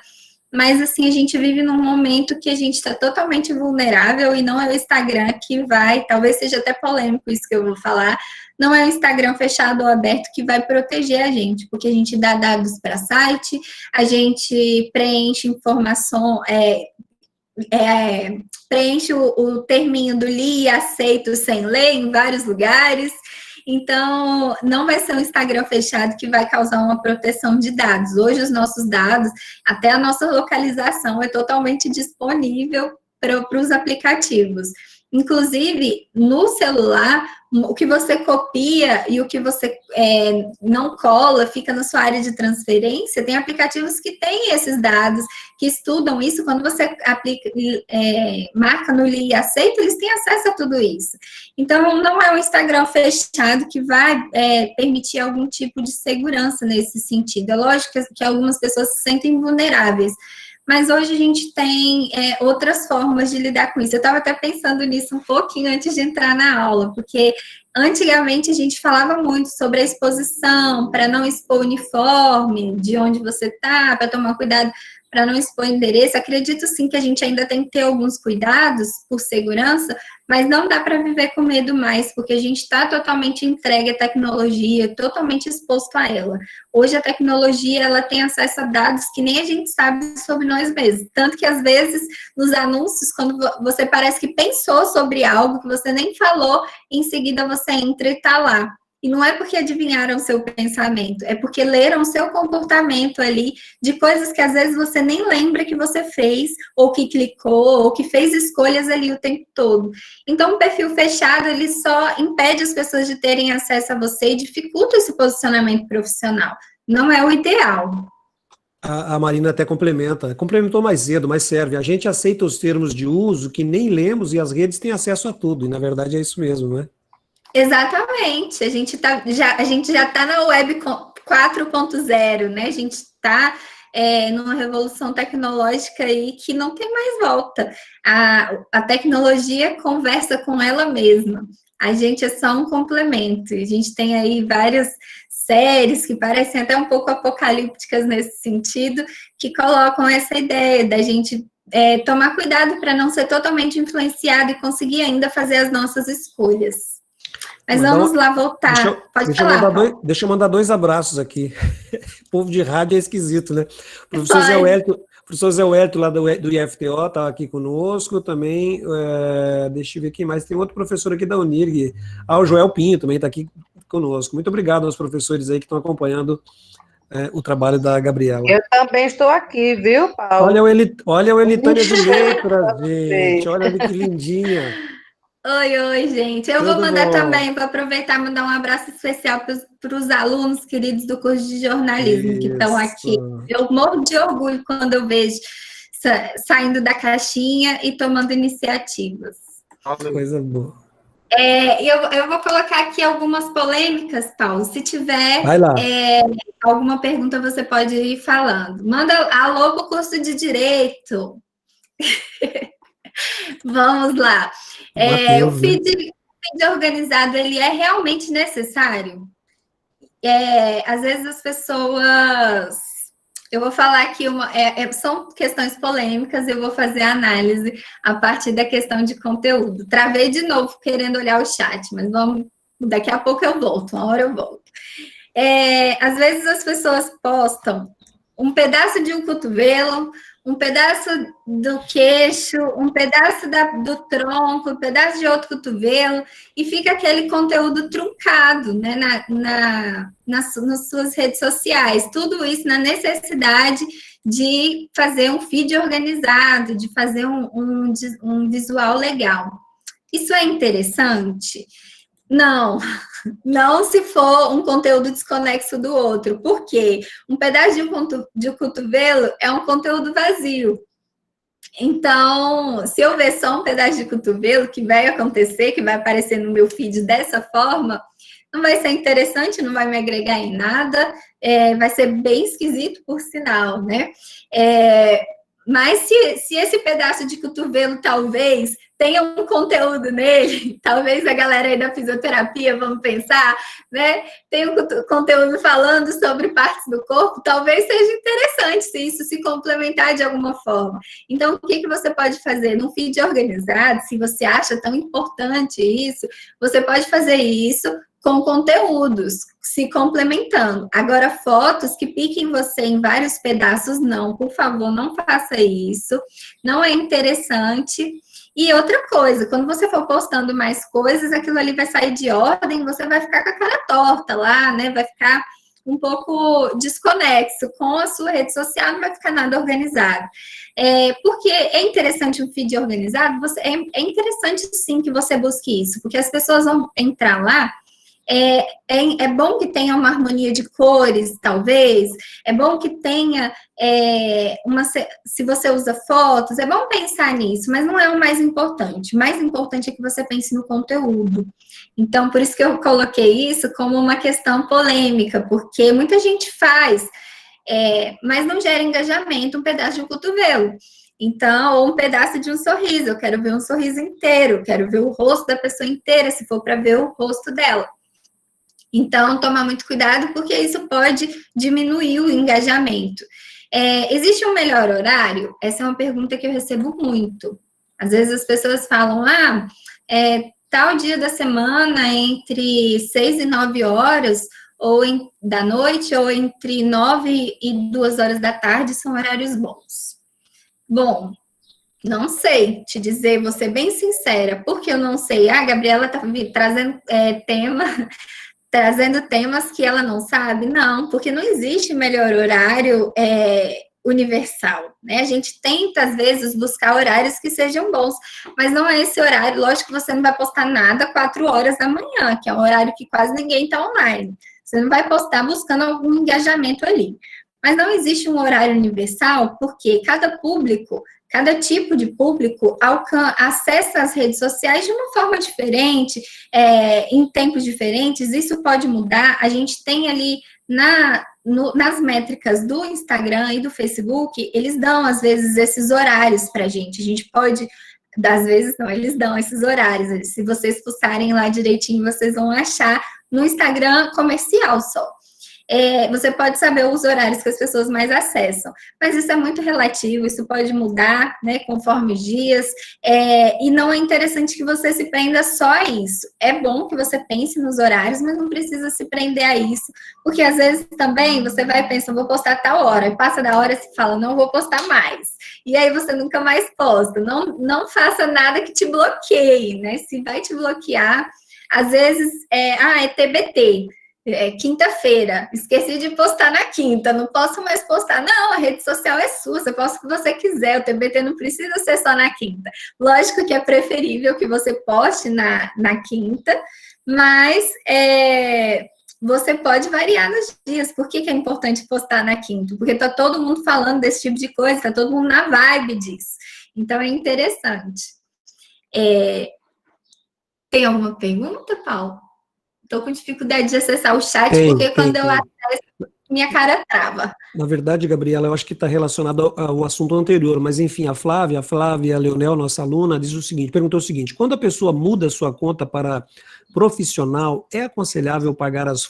[SPEAKER 1] mas, assim, a gente vive num momento que a gente está totalmente vulnerável e não é o Instagram que vai, talvez seja até polêmico isso que eu vou falar, não é o Instagram fechado ou aberto que vai proteger a gente, porque a gente dá dados para site, a gente preenche informação, preenche o terminho do li e aceito sem ler em vários lugares. Então, não vai ser um Instagram fechado que vai causar uma proteção de dados. Hoje, os nossos dados, até a nossa localização, é totalmente disponível para os aplicativos. Inclusive, no celular, o que você copia e o que você não cola, fica na sua área de transferência, tem aplicativos que têm esses dados, que estudam isso. Quando você marca no li e aceita, eles têm acesso a tudo isso. Então, não é um Instagram fechado que vai permitir algum tipo de segurança nesse sentido. É lógico que algumas pessoas se sentem vulneráveis, mas hoje a gente tem outras formas de lidar com isso. Eu estava até pensando nisso um pouquinho antes de entrar na aula, porque antigamente a gente falava muito sobre a exposição, para não expor o uniforme, de onde você está, para tomar cuidado para não expor endereço. Acredito sim que a gente ainda tem que ter alguns cuidados por segurança, mas não dá para viver com medo mais, porque a gente está totalmente entregue à tecnologia, totalmente exposto a ela. Hoje a tecnologia, ela tem acesso a dados que nem a gente sabe sobre nós mesmos, tanto que às vezes nos anúncios, quando você parece que pensou sobre algo que você nem falou, em seguida você entra e está lá. E não é porque adivinharam o seu pensamento, é porque leram o seu comportamento ali, de coisas que às vezes você nem lembra que você fez, ou que clicou, ou que fez escolhas ali o tempo todo. Então, o perfil fechado, ele só impede as pessoas de terem acesso a você e dificulta esse posicionamento profissional. Não é o ideal.
[SPEAKER 2] A Marina até complementou mais cedo, mas serve. A gente aceita os termos de uso que nem lemos e as redes têm acesso a tudo, e na verdade é isso mesmo, não é?
[SPEAKER 1] Exatamente, a gente já está na web 4.0, né? A gente está numa revolução tecnológica aí que não tem mais volta. A tecnologia conversa com ela mesma. A gente é só um complemento. A gente tem aí várias séries que parecem até um pouco apocalípticas nesse sentido, que colocam essa ideia da gente tomar cuidado para não ser totalmente influenciado e conseguir ainda fazer as nossas escolhas. Mas vamos lá voltar. Pode falar.
[SPEAKER 2] Deixa eu mandar 2 abraços aqui. O povo de rádio é esquisito, né? O professor Zé Wellington, lá do IFTO, está aqui conosco também. Deixa eu ver quem mais. Tem outro professor aqui da Unirg. O Joel Pinho também está aqui conosco. Muito obrigado aos professores aí que estão acompanhando o trabalho da Gabriela.
[SPEAKER 3] Eu também estou aqui, viu, Paulo?
[SPEAKER 2] Olha o Elitânia de Letras, gente. Olha ali que lindinha.
[SPEAKER 1] Oi, gente. Eu vou
[SPEAKER 2] Tudo
[SPEAKER 1] mandar
[SPEAKER 2] bom?
[SPEAKER 1] também, vou aproveitar e mandar um abraço especial para os alunos queridos do curso de jornalismo que estão aqui.
[SPEAKER 2] Isso.
[SPEAKER 1] Eu morro de orgulho quando eu vejo saindo da caixinha e tomando iniciativas.
[SPEAKER 2] Coisa boa.
[SPEAKER 1] Eu vou colocar aqui algumas polêmicas, Paulo. Se tiver
[SPEAKER 2] Vai lá,
[SPEAKER 1] alguma pergunta, você pode ir falando. Manda alô para o curso de Direito. Vamos lá. O
[SPEAKER 2] Matheus, né?
[SPEAKER 1] feed organizado, ele é realmente necessário? Às vezes as pessoas... Eu vou falar aqui, são questões polêmicas, eu vou fazer a análise a partir da questão de conteúdo. Travei de novo querendo olhar o chat, mas daqui a pouco eu volto, uma hora eu volto. Às vezes as pessoas postam um pedaço de um cotovelo, um pedaço do queixo, um pedaço do tronco, um pedaço de outro cotovelo, e fica aquele conteúdo truncado, né, nas suas redes sociais. Tudo isso na necessidade de fazer um feed organizado, de fazer um visual legal. Isso é interessante? Não. Não se for um conteúdo desconexo do outro, porque um pedaço de um cotovelo é um conteúdo vazio. Então, se eu ver só um pedaço de cotovelo, que vai acontecer, que vai aparecer no meu feed dessa forma, não vai ser interessante, não vai me agregar em nada, vai ser bem esquisito, por sinal, né? Mas se esse pedaço de cotovelo, talvez, tenha um conteúdo nele, talvez a galera aí da fisioterapia, vamos pensar, né? Tem um conteúdo falando sobre partes do corpo, talvez seja interessante se isso se complementar de alguma forma. Então, o que você pode fazer? Num feed organizado, se você acha tão importante isso, você pode fazer isso com conteúdos, se complementando. Agora, fotos que piquem você em vários pedaços, não, por favor, não faça isso, não é interessante. E outra coisa, quando você for postando mais coisas, aquilo ali vai sair de ordem, você vai ficar com a cara torta lá, né? Vai ficar um pouco desconexo com a sua rede social, não vai ficar nada organizado. Porque é interessante um feed organizado, é interessante sim que você busque isso, porque as pessoas vão entrar lá. É bom que tenha uma harmonia de cores, talvez. É bom que tenha se você usa fotos, é bom pensar nisso, mas não é o mais importante. O mais importante é que você pense no conteúdo. Então, por isso que eu coloquei isso como uma questão polêmica, porque muita gente faz, mas não gera engajamento um pedaço de um cotovelo. Então, ou um pedaço de um sorriso. Eu quero ver um sorriso inteiro, quero ver o rosto da pessoa inteira, se for para ver o rosto dela. Então, tomar muito cuidado, porque isso pode diminuir o engajamento. Existe um melhor horário? Essa é uma pergunta que eu recebo muito. Às vezes as pessoas falam, tal dia da semana, entre 6 e 9 horas, da noite, ou entre 9 e 2 horas da tarde, são horários bons. Bom, não sei te dizer, vou ser bem sincera, porque eu não sei. A Gabriela está trazendo trazendo temas que ela não sabe? Não, porque não existe melhor horário universal, né? A gente tenta, às vezes, buscar horários que sejam bons, mas não é esse horário. Lógico que você não vai postar nada 4 horas da manhã, que é um horário que quase ninguém está online. Você não vai postar buscando algum engajamento ali. Mas não existe um horário universal, porque cada tipo de público acessa as redes sociais de uma forma diferente, em tempos diferentes, isso pode mudar. A gente tem ali nas métricas do Instagram e do Facebook, eles dão, às vezes, esses horários para a gente pode, às vezes não, eles dão esses horários. Se vocês fuçarem lá direitinho, vocês vão achar no Instagram comercial só. Você pode saber os horários que as pessoas mais acessam, mas isso é muito relativo, isso pode mudar, né, conforme os dias, e não é interessante que você se prenda só a isso. É bom que você pense nos horários, mas não precisa se prender a isso, porque às vezes também você vai pensar, vou postar tal hora, e passa da hora e se fala, não vou postar mais, e aí você nunca mais posta. Não faça nada que te bloqueie, né? Se vai te bloquear, às vezes, é TBT. Quinta-feira, esqueci de postar na quinta, não posso mais postar. Não, a rede social é sua, você posta o que você quiser, o TBT não precisa ser só na quinta. Lógico que é preferível que você poste na quinta, mas você pode variar nos dias. Por que é importante postar na quinta? Porque tá todo mundo falando desse tipo de coisa, tá todo mundo na vibe disso. Então é interessante. Tem alguma pergunta, Paulo? Estou com dificuldade de acessar o chat, porque quando eu acesso, minha cara trava.
[SPEAKER 2] Na verdade, Gabriela, eu acho que está relacionado ao assunto anterior, mas enfim, a Flávia Leonel, nossa aluna, perguntou o seguinte: quando a pessoa muda sua conta para profissional, é aconselhável pagar as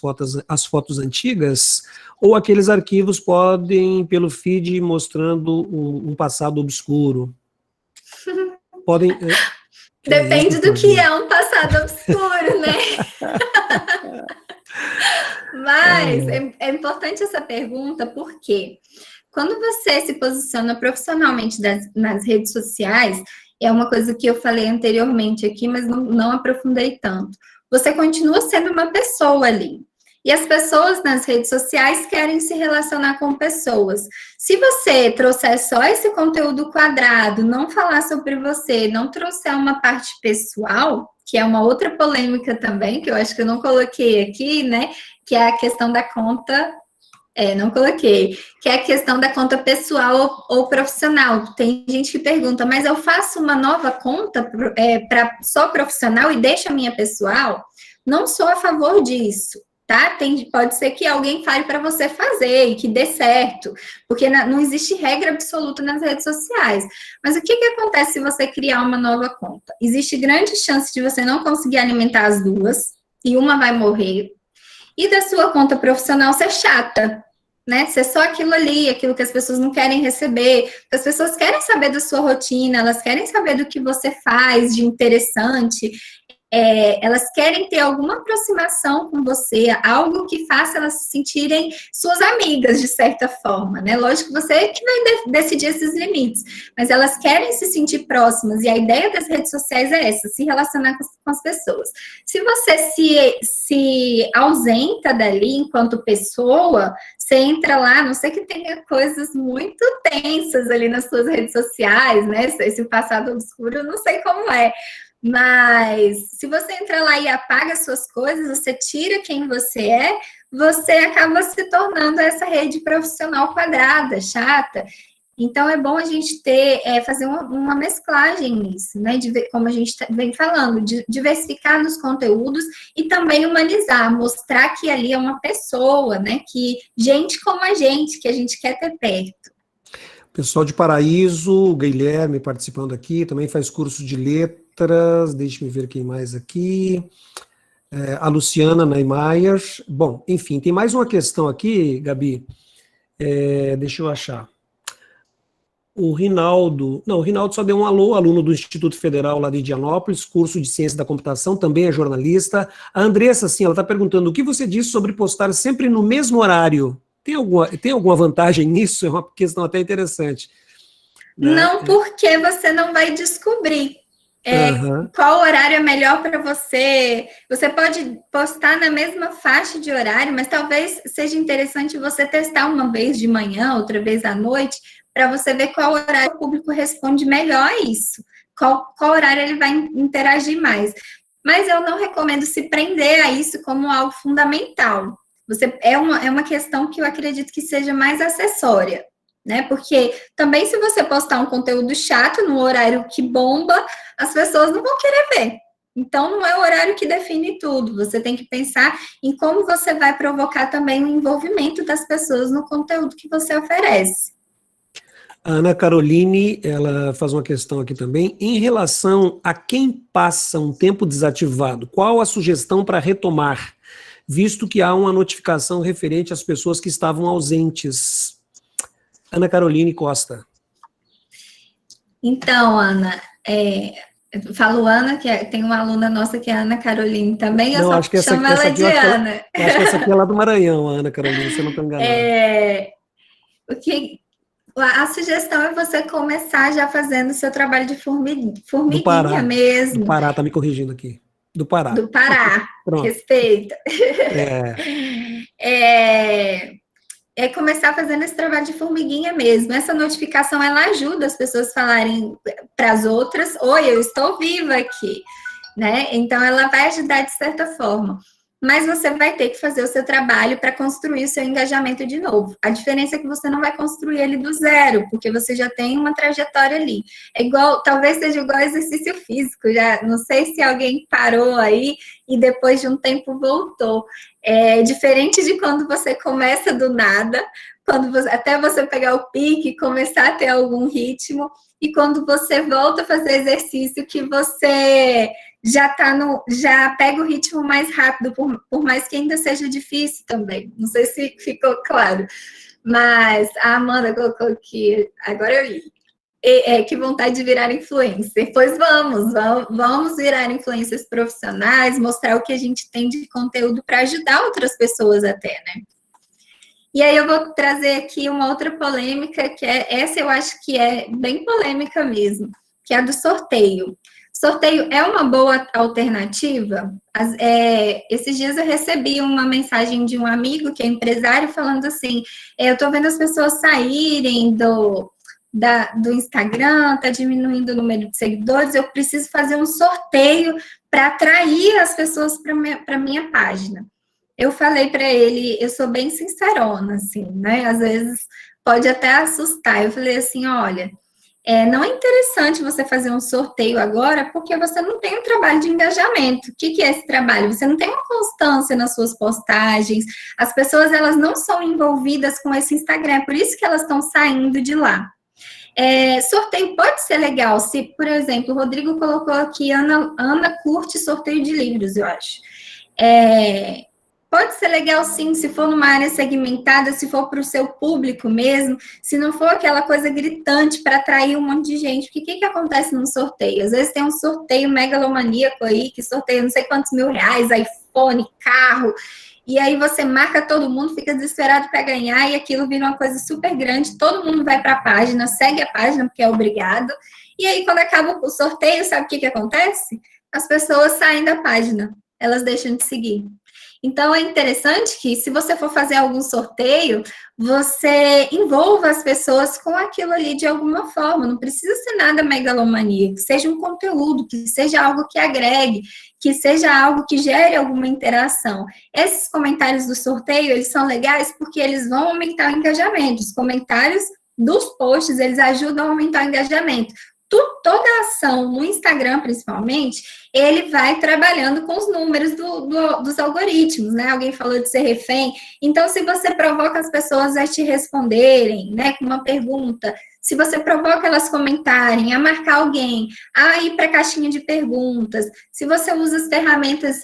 [SPEAKER 2] fotos antigas? Ou aqueles arquivos podem, pelo feed, mostrando um passado obscuro? Podem...
[SPEAKER 1] Depende do que é um passado obscuro, né? Mas é importante essa pergunta porque quando você se posiciona profissionalmente nas redes sociais, é uma coisa que eu falei anteriormente aqui, mas não aprofundei tanto. Você continua sendo uma pessoa ali. E as pessoas nas redes sociais querem se relacionar com pessoas. Se você trouxer só esse conteúdo quadrado, não falar sobre você, não trouxer uma parte pessoal, que é uma outra polêmica também, que eu acho que eu não coloquei aqui, né? Que é a questão da conta. Não coloquei. Que é a questão da conta pessoal ou profissional. Tem gente que pergunta, mas eu faço uma nova conta para só profissional e deixo a minha pessoal? Não sou a favor disso. Tá? Pode ser que alguém fale para você fazer e que dê certo, porque não existe regra absoluta nas redes sociais. Mas o que acontece se você criar uma nova conta? Existe grande chance de você não conseguir alimentar as duas, e uma vai morrer, e da sua conta profissional ser chata, né? Ser só aquilo ali, aquilo que as pessoas não querem receber, as pessoas querem saber da sua rotina, elas querem saber do que você faz de interessante. Elas querem ter alguma aproximação com você, algo que faça elas se sentirem suas amigas, de certa forma, né? Lógico que você que vai decidir esses limites, mas elas querem se sentir próximas, e a ideia das redes sociais é essa, se relacionar com as pessoas. Se você se ausenta dali enquanto pessoa, você entra lá, não sei que tenha coisas muito tensas ali nas suas redes sociais, né? Esse passado obscuro, eu não sei como é. Mas se você entra lá e apaga suas coisas, você tira quem você acaba se tornando essa rede profissional quadrada, chata. Então é bom a gente fazer uma mesclagem nisso, né? Como a gente vem falando, de diversificar nos conteúdos e também humanizar, mostrar que ali é uma pessoa, né? Que gente como a gente, que a gente quer ter perto.
[SPEAKER 2] Pessoal de Paraíso, o Guilherme participando aqui, também faz curso de letras, deixe-me ver quem mais aqui, a Luciana Neymar. Bom, enfim, tem mais uma questão aqui, Gabi, deixa eu achar. O Rinaldo só deu um alô, aluno do Instituto Federal lá de Indianópolis, curso de Ciência da Computação, também é jornalista. A Andressa, sim, ela está perguntando, o que você disse sobre postar sempre no mesmo horário? Tem alguma vantagem nisso? É uma questão até interessante. Né?
[SPEAKER 1] Não, porque você não vai descobrir qual horário é melhor para você. Você pode postar na mesma faixa de horário, mas talvez seja interessante você testar uma vez de manhã, outra vez à noite, para você ver qual horário o público responde melhor a isso. Qual horário ele vai interagir mais. Mas eu não recomendo se prender a isso como algo fundamental. É uma questão que eu acredito que seja mais acessória, né? Porque também se você postar um conteúdo chato no horário que bomba, as pessoas não vão querer ver. Então, não é o horário que define tudo. Você tem que pensar em como você vai provocar também o envolvimento das pessoas no conteúdo que você oferece.
[SPEAKER 2] A Ana Caroline, ela faz uma questão aqui também. Em relação a quem passa um tempo desativado, qual a sugestão para retomar? Visto que há uma notificação referente às pessoas que estavam ausentes. Ana Caroline Costa.
[SPEAKER 1] Então, Ana, eu falo Ana, que tem uma aluna nossa que é a Ana Caroline também, eu só chamo ela de Ana.
[SPEAKER 2] Eu acho que essa aqui é lá do Maranhão, a Ana Caroline, se eu não estou enganado.
[SPEAKER 1] A sugestão é você começar já fazendo o seu trabalho de formiguinha mesmo.
[SPEAKER 2] Do Pará, tá me corrigindo aqui. Do Pará.
[SPEAKER 1] Do Pará, respeita. É começar fazendo esse trabalho de formiguinha mesmo. Essa notificação, ela ajuda as pessoas a falarem para as outras, oi, eu estou viva aqui, né? Então, ela vai ajudar de certa forma. Mas você vai ter que fazer o seu trabalho para construir o seu engajamento de novo. A diferença é que você não vai construir ele do zero, porque você já tem uma trajetória ali. É igual, talvez seja igual exercício físico, já não sei se alguém parou aí e depois de um tempo voltou. É diferente de quando você começa do nada, até você pegar o pique e começar a ter algum ritmo, e quando você volta a fazer exercício que você já pega o ritmo mais rápido, por mais que ainda seja difícil também. Não sei se ficou claro, mas a Amanda colocou aqui, agora eu li. Que vontade de virar influencer. Pois vamos virar influencers profissionais, mostrar o que a gente tem de conteúdo para ajudar outras pessoas até, né? E aí eu vou trazer aqui uma outra polêmica, que essa eu acho que é bem polêmica mesmo, que é a do sorteio. Sorteio é uma boa alternativa? Esses dias eu recebi uma mensagem de um amigo que é empresário falando assim, eu estou vendo as pessoas saírem do Instagram, está diminuindo o número de seguidores, eu preciso fazer um sorteio para atrair as pessoas para minha página. Eu falei para ele, eu sou bem sincerona, assim, né? Às vezes pode até assustar. Eu falei assim, olha, não é interessante você fazer um sorteio agora, porque você não tem um trabalho de engajamento. O que é esse trabalho? Você não tem uma constância nas suas postagens, as pessoas, elas não são envolvidas com esse Instagram, por isso que elas estão saindo de lá. Sorteio pode ser legal, se, por exemplo, o Rodrigo colocou aqui, Ana curte sorteio de livros, eu acho. Pode ser legal, sim, se for numa área segmentada, se for para o seu público mesmo, se não for aquela coisa gritante para atrair um monte de gente. Porque o que acontece num sorteio? Às vezes tem um sorteio megalomaníaco aí, que sorteia não sei quantos mil reais, iPhone, carro, e aí você marca todo mundo, fica desesperado para ganhar, e aquilo vira uma coisa super grande, todo mundo vai para a página, segue a página, porque é obrigado, e aí quando acaba o sorteio, sabe o que acontece? As pessoas saem da página, elas deixam de seguir. Então, é interessante que, se você for fazer algum sorteio, você envolva as pessoas com aquilo ali de alguma forma. Não precisa ser nada megalomaníaco, que seja um conteúdo, que seja algo que agregue, que seja algo que gere alguma interação. Esses comentários do sorteio, eles são legais porque eles vão aumentar o engajamento. Os comentários dos posts, eles ajudam a aumentar o engajamento. Toda a ação no Instagram, principalmente, ele vai trabalhando com os números dos algoritmos, né? Alguém falou de ser refém. Então, se você provoca as pessoas a te responderem, né, com uma pergunta, se você provoca elas comentarem, a marcar alguém, a ir para a caixinha de perguntas, se você usa as ferramentas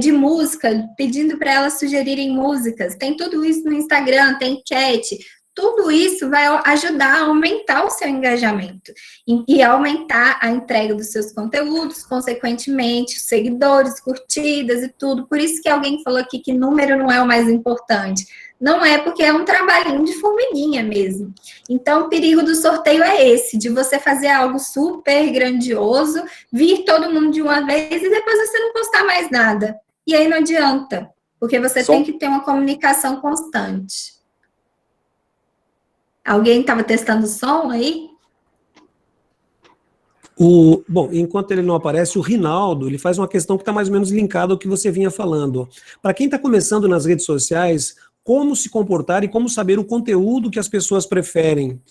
[SPEAKER 1] de música, pedindo para elas sugerirem músicas, tem tudo isso no Instagram, tem enquete. Tudo isso vai ajudar a aumentar o seu engajamento e aumentar a entrega dos seus conteúdos, consequentemente, os seguidores, curtidas e tudo. Por isso que alguém falou aqui que número não é o mais importante. Não é, porque é um trabalhinho de formiguinha mesmo. Então, o perigo do sorteio é esse, de você fazer algo super grandioso, vir todo mundo de uma vez e depois você não postar mais nada. E aí não adianta, porque você tem que ter uma comunicação constante. Alguém estava testando o som aí?
[SPEAKER 2] Bom, enquanto ele não aparece, o Rinaldo, ele faz uma questão que está mais ou menos linkada ao que você vinha falando. Para quem está começando nas redes sociais, como se comportar e como saber o conteúdo que as pessoas preferem?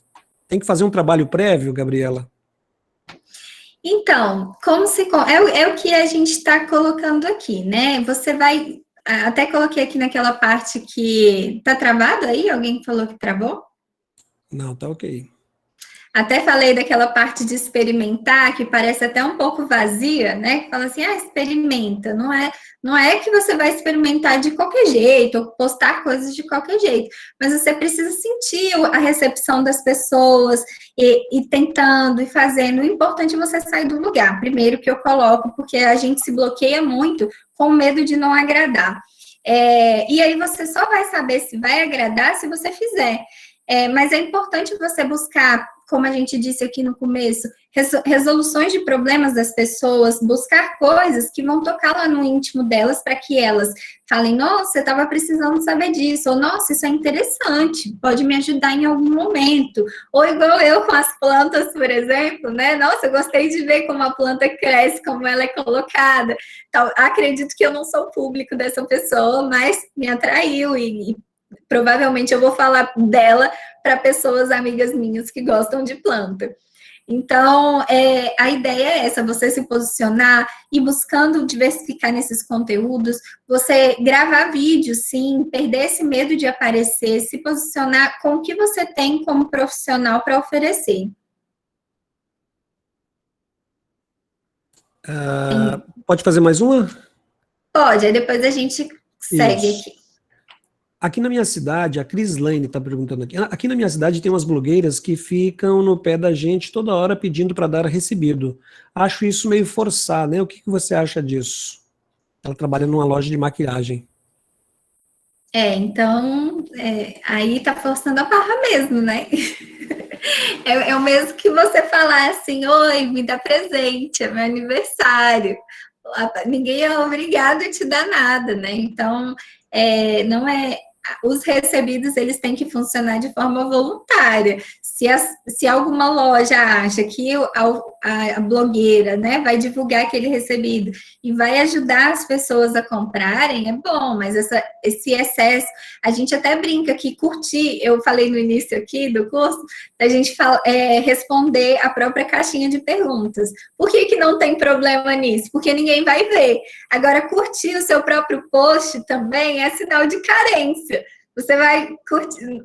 [SPEAKER 2] Tem que fazer um trabalho prévio, Gabriela?
[SPEAKER 1] Então, é o que a gente está colocando aqui, né? Você vai... Até coloquei aqui naquela parte que... Está travado aí? Alguém falou que travou?
[SPEAKER 2] Não, tá ok.
[SPEAKER 1] Até falei daquela parte de experimentar, que parece até um pouco vazia, né? Que fala assim, experimenta. Não é que você vai experimentar de qualquer jeito, ou postar coisas de qualquer jeito, mas você precisa sentir a recepção das pessoas, e tentando, e fazendo. O importante é você sair do lugar, primeiro que eu coloco, porque a gente se bloqueia muito com medo de não agradar. E aí você só vai saber se vai agradar se você fizer. Mas é importante você buscar, como a gente disse aqui no começo, resoluções de problemas das pessoas, buscar coisas que vão tocar lá no íntimo delas para que elas falem, nossa, eu estava precisando saber disso, ou nossa, isso é interessante, pode me ajudar em algum momento. Ou igual eu com as plantas, por exemplo, né? Nossa, eu gostei de ver como a planta cresce, como ela é colocada. Então, acredito que eu não sou público dessa pessoa, mas me atraiu e provavelmente eu vou falar dela para pessoas, amigas minhas que gostam de planta. Então, a ideia é essa, você se posicionar e buscando diversificar nesses conteúdos, você gravar vídeos, sim, perder esse medo de aparecer, se posicionar com o que você tem como profissional para oferecer.
[SPEAKER 2] Pode fazer mais uma?
[SPEAKER 1] Pode, aí depois a gente segue
[SPEAKER 2] Isso.
[SPEAKER 1] aqui.
[SPEAKER 2] Aqui na minha cidade, a Cris Lane está perguntando aqui. Aqui na minha cidade tem umas blogueiras que ficam no pé da gente toda hora pedindo para dar recebido. Acho isso meio forçado, né? O que você acha disso? Ela trabalha numa loja de maquiagem.
[SPEAKER 1] Então, aí tá forçando a barra mesmo, né? É o mesmo que você falar assim, oi, me dá presente, é meu aniversário. Ninguém é obrigado a te dar nada, né? Então, não é... Os recebidos, eles têm que funcionar de forma voluntária. Se alguma loja acha que a blogueira, né, vai divulgar aquele recebido e vai ajudar as pessoas a comprarem, é bom, mas esse excesso, a gente até brinca que curtir, eu falei no início aqui do curso, a gente responder a própria caixinha de perguntas. Por que não tem problema nisso? Porque ninguém vai ver. Agora, curtir o seu próprio post também é sinal de carência. Você vai curtir,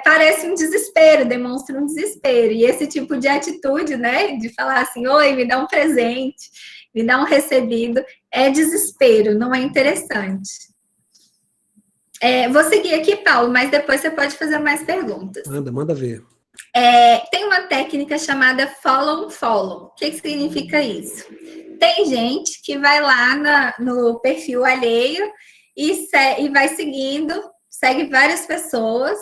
[SPEAKER 1] parece um desespero, demonstra um desespero. E esse tipo de atitude, né, de falar assim, oi, me dá um presente, me dá um recebido, é desespero, não é interessante. Vou seguir aqui, Paulo, mas depois você pode fazer mais perguntas.
[SPEAKER 2] Manda ver.
[SPEAKER 1] Tem uma técnica chamada follow and follow. O que significa isso? Tem gente que vai lá no perfil alheio e vai seguindo, segue várias pessoas,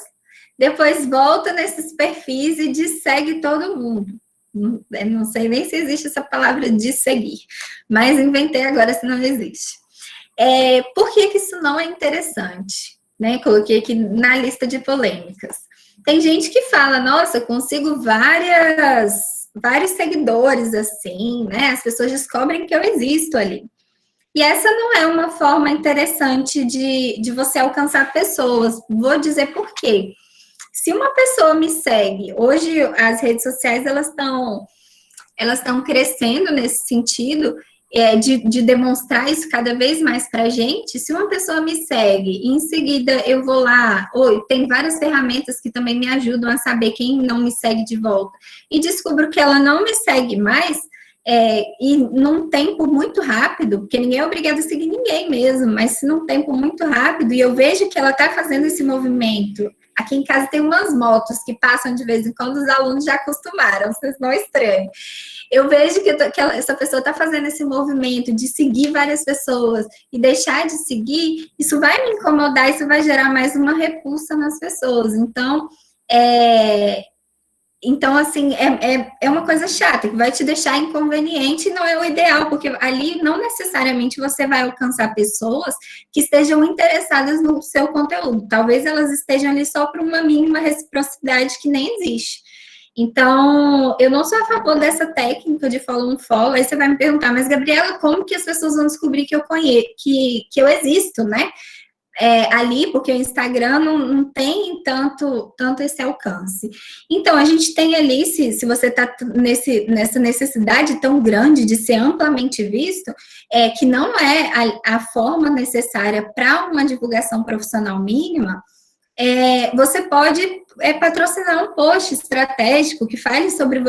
[SPEAKER 1] depois volta nesses perfis e dessegue todo mundo. Não sei nem se existe essa palavra de seguir, mas inventei agora se não existe. Por que isso não é interessante? Né? Coloquei aqui na lista de polêmicas. Tem gente que fala, nossa, eu consigo vários seguidores assim, né? As pessoas descobrem que eu existo ali. E essa não é uma forma interessante de você alcançar pessoas. Vou dizer por quê. Se uma pessoa me segue, hoje as redes sociais elas estão crescendo nesse sentido de demonstrar isso cada vez mais para a gente. Se uma pessoa me segue e em seguida eu vou lá, tem várias ferramentas que também me ajudam a saber quem não me segue de volta, e descubro que ela não me segue mais, e num tempo muito rápido, porque ninguém é obrigado a seguir ninguém mesmo, mas se num tempo muito rápido, e eu vejo que ela está fazendo esse movimento. Aqui em casa tem umas motos que passam de vez em quando, os alunos já acostumaram, vocês não estranham. Eu vejo que essa pessoa está fazendo esse movimento de seguir várias pessoas e deixar de seguir, isso vai me incomodar, isso vai gerar mais uma repulsa nas pessoas. Então, assim, é uma coisa chata, que vai te deixar inconveniente e não é o ideal, porque ali não necessariamente você vai alcançar pessoas que estejam interessadas no seu conteúdo. Talvez elas estejam ali só por uma mínima reciprocidade que nem existe. Então, eu não sou a favor dessa técnica de follow and follow. Aí você vai me perguntar, mas Gabriela, como que as pessoas vão descobrir que eu conheço, que eu existo, né? Ali, porque o Instagram não tem tanto esse alcance. Então, a gente tem ali, se você está nessa necessidade tão grande de ser amplamente visto, que não é a forma necessária para uma divulgação profissional mínima, você pode patrocinar um post estratégico que fale sobre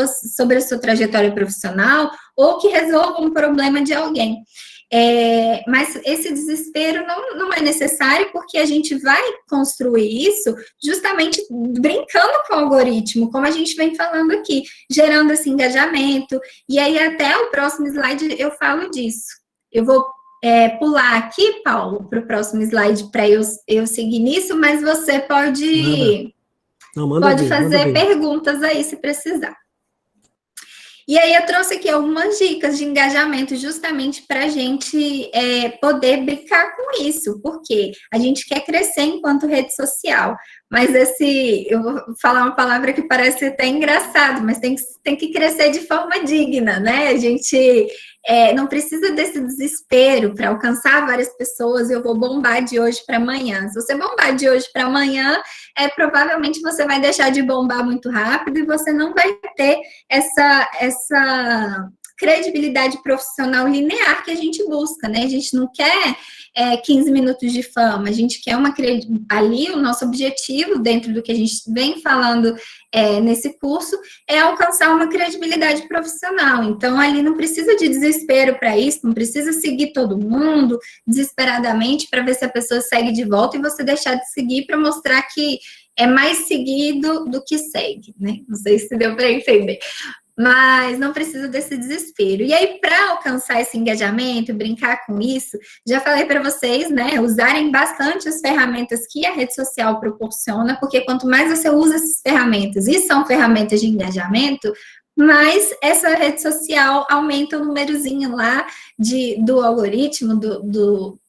[SPEAKER 1] a sua trajetória profissional ou que resolva um problema de alguém. Mas esse desespero não é necessário, porque a gente vai construir isso justamente brincando com o algoritmo, como a gente vem falando aqui, gerando esse engajamento. E aí até o próximo slide eu falo disso. Eu vou pular aqui, Paulo, para o próximo slide para eu seguir nisso, mas você pode
[SPEAKER 2] Não, manda
[SPEAKER 1] Pode
[SPEAKER 2] ver, manda
[SPEAKER 1] fazer
[SPEAKER 2] ver.
[SPEAKER 1] perguntas aí se precisar. E aí eu trouxe aqui algumas dicas de engajamento justamente para a gente poder brincar com isso, porque a gente quer crescer enquanto rede social, mas eu vou falar uma palavra que parece até engraçado, mas tem que crescer de forma digna, né? A gente não precisa desse desespero para alcançar várias pessoas, eu vou bombar de hoje para amanhã. Se você bombar de hoje para amanhã, provavelmente você vai deixar de bombar muito rápido e você não vai ter essa credibilidade profissional linear que a gente busca, né? A gente não quer 15 minutos de fama, a gente quer ali o nosso objetivo, dentro do que a gente vem falando nesse curso, é alcançar uma credibilidade profissional. Então, ali não precisa de desespero para isso, não precisa seguir todo mundo desesperadamente para ver se a pessoa segue de volta e você deixar de seguir para mostrar que é mais seguido do que segue, né? Não sei se deu para entender. Mas não precisa desse desespero. E aí, para alcançar esse engajamento, brincar com isso, já falei para vocês, né, usarem bastante as ferramentas que a rede social proporciona, porque quanto mais você usa essas ferramentas, e são ferramentas de engajamento, mais essa rede social aumenta o númerozinho lá do algoritmo, dos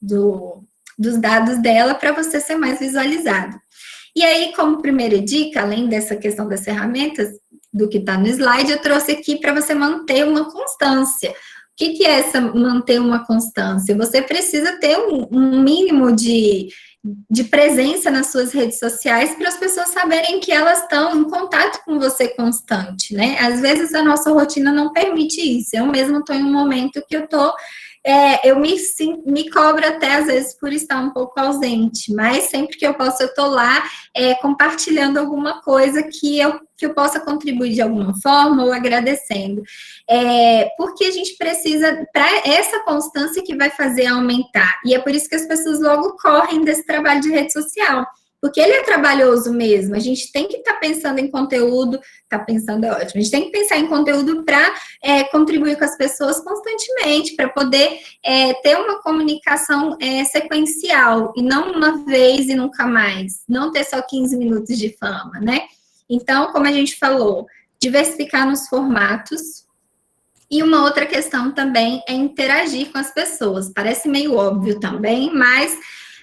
[SPEAKER 1] dados dela, para você ser mais visualizado. E aí, como primeira dica, além dessa questão das ferramentas, do que está no slide, eu trouxe aqui para você manter uma constância. O que é manter uma constância? Você precisa ter um mínimo de presença nas suas redes sociais para as pessoas saberem que elas estão em contato com você constante, né? Às vezes a nossa rotina não permite isso. Eu mesma estou em um momento que eu me cobro até às vezes por estar um pouco ausente, mas sempre que eu posso eu estou lá compartilhando alguma coisa que eu possa contribuir de alguma forma ou agradecendo. Porque a gente precisa, para essa constância que vai fazer aumentar, e é por isso que as pessoas logo correm desse trabalho de rede social, porque ele é trabalhoso mesmo, a gente tem que estar pensando em conteúdo, é ótimo, a gente tem que pensar em conteúdo para contribuir com as pessoas constantemente, para poder ter uma comunicação sequencial, e não uma vez e nunca mais, não ter só 15 minutos de fama, né? Então, como a gente falou, diversificar nos formatos. E uma outra questão também é interagir com as pessoas. Parece meio óbvio também, mas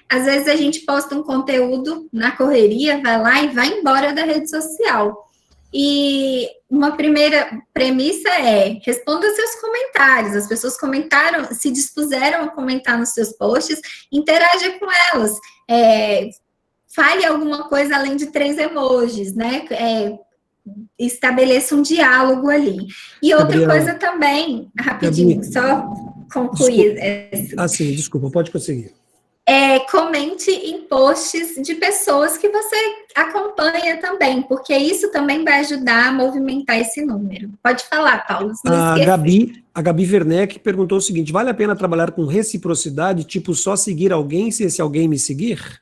[SPEAKER 1] às vezes a gente posta um conteúdo na correria, vai lá e vai embora da rede social. E uma primeira premissa é: responda seus comentários. As pessoas comentaram, se dispuseram a comentar nos seus posts, interaja com elas. Fale alguma coisa além de 3 emojis, né? Estabeleça um diálogo ali. E outra
[SPEAKER 2] Gabriela,
[SPEAKER 1] coisa também, rapidinho, só concluir.
[SPEAKER 2] Sim, desculpa, pode conseguir.
[SPEAKER 1] Comente em posts de pessoas que você acompanha também, porque isso também vai ajudar a movimentar esse número. Pode falar, Paulo, se não esquecer.
[SPEAKER 2] A Gabi Werneck perguntou o seguinte: vale a pena trabalhar com reciprocidade, tipo só seguir alguém se esse alguém me seguir?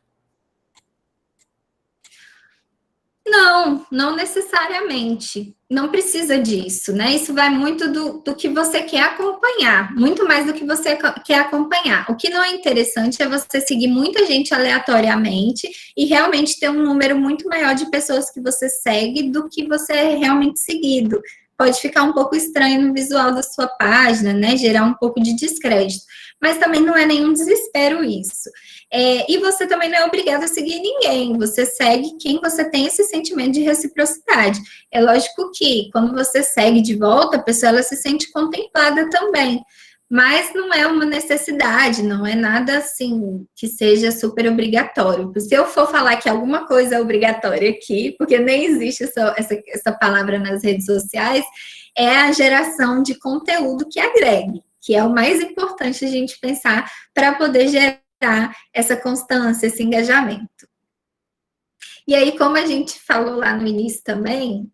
[SPEAKER 1] Não necessariamente. Não precisa disso, né? Isso vai muito do que você quer acompanhar, muito mais do que você quer acompanhar. O que não é interessante é você seguir muita gente aleatoriamente e realmente ter um número muito maior de pessoas que você segue do que você é realmente seguido. Pode ficar um pouco estranho no visual da sua página, né? Gerar um pouco de descrédito. Mas também não é nenhum desespero isso. E você também não é obrigado a seguir ninguém. Você segue quem você tem esse sentimento de reciprocidade. É lógico que quando você segue de volta, a pessoa ela se sente contemplada também. Mas não é uma necessidade, não é nada assim que seja super obrigatório. Se eu for falar que alguma coisa é obrigatória aqui, porque nem existe essa palavra nas redes sociais, é a geração de conteúdo que agregue, que é o mais importante a gente pensar para poder gerar essa constância, esse engajamento. E aí, como a gente falou lá no início também,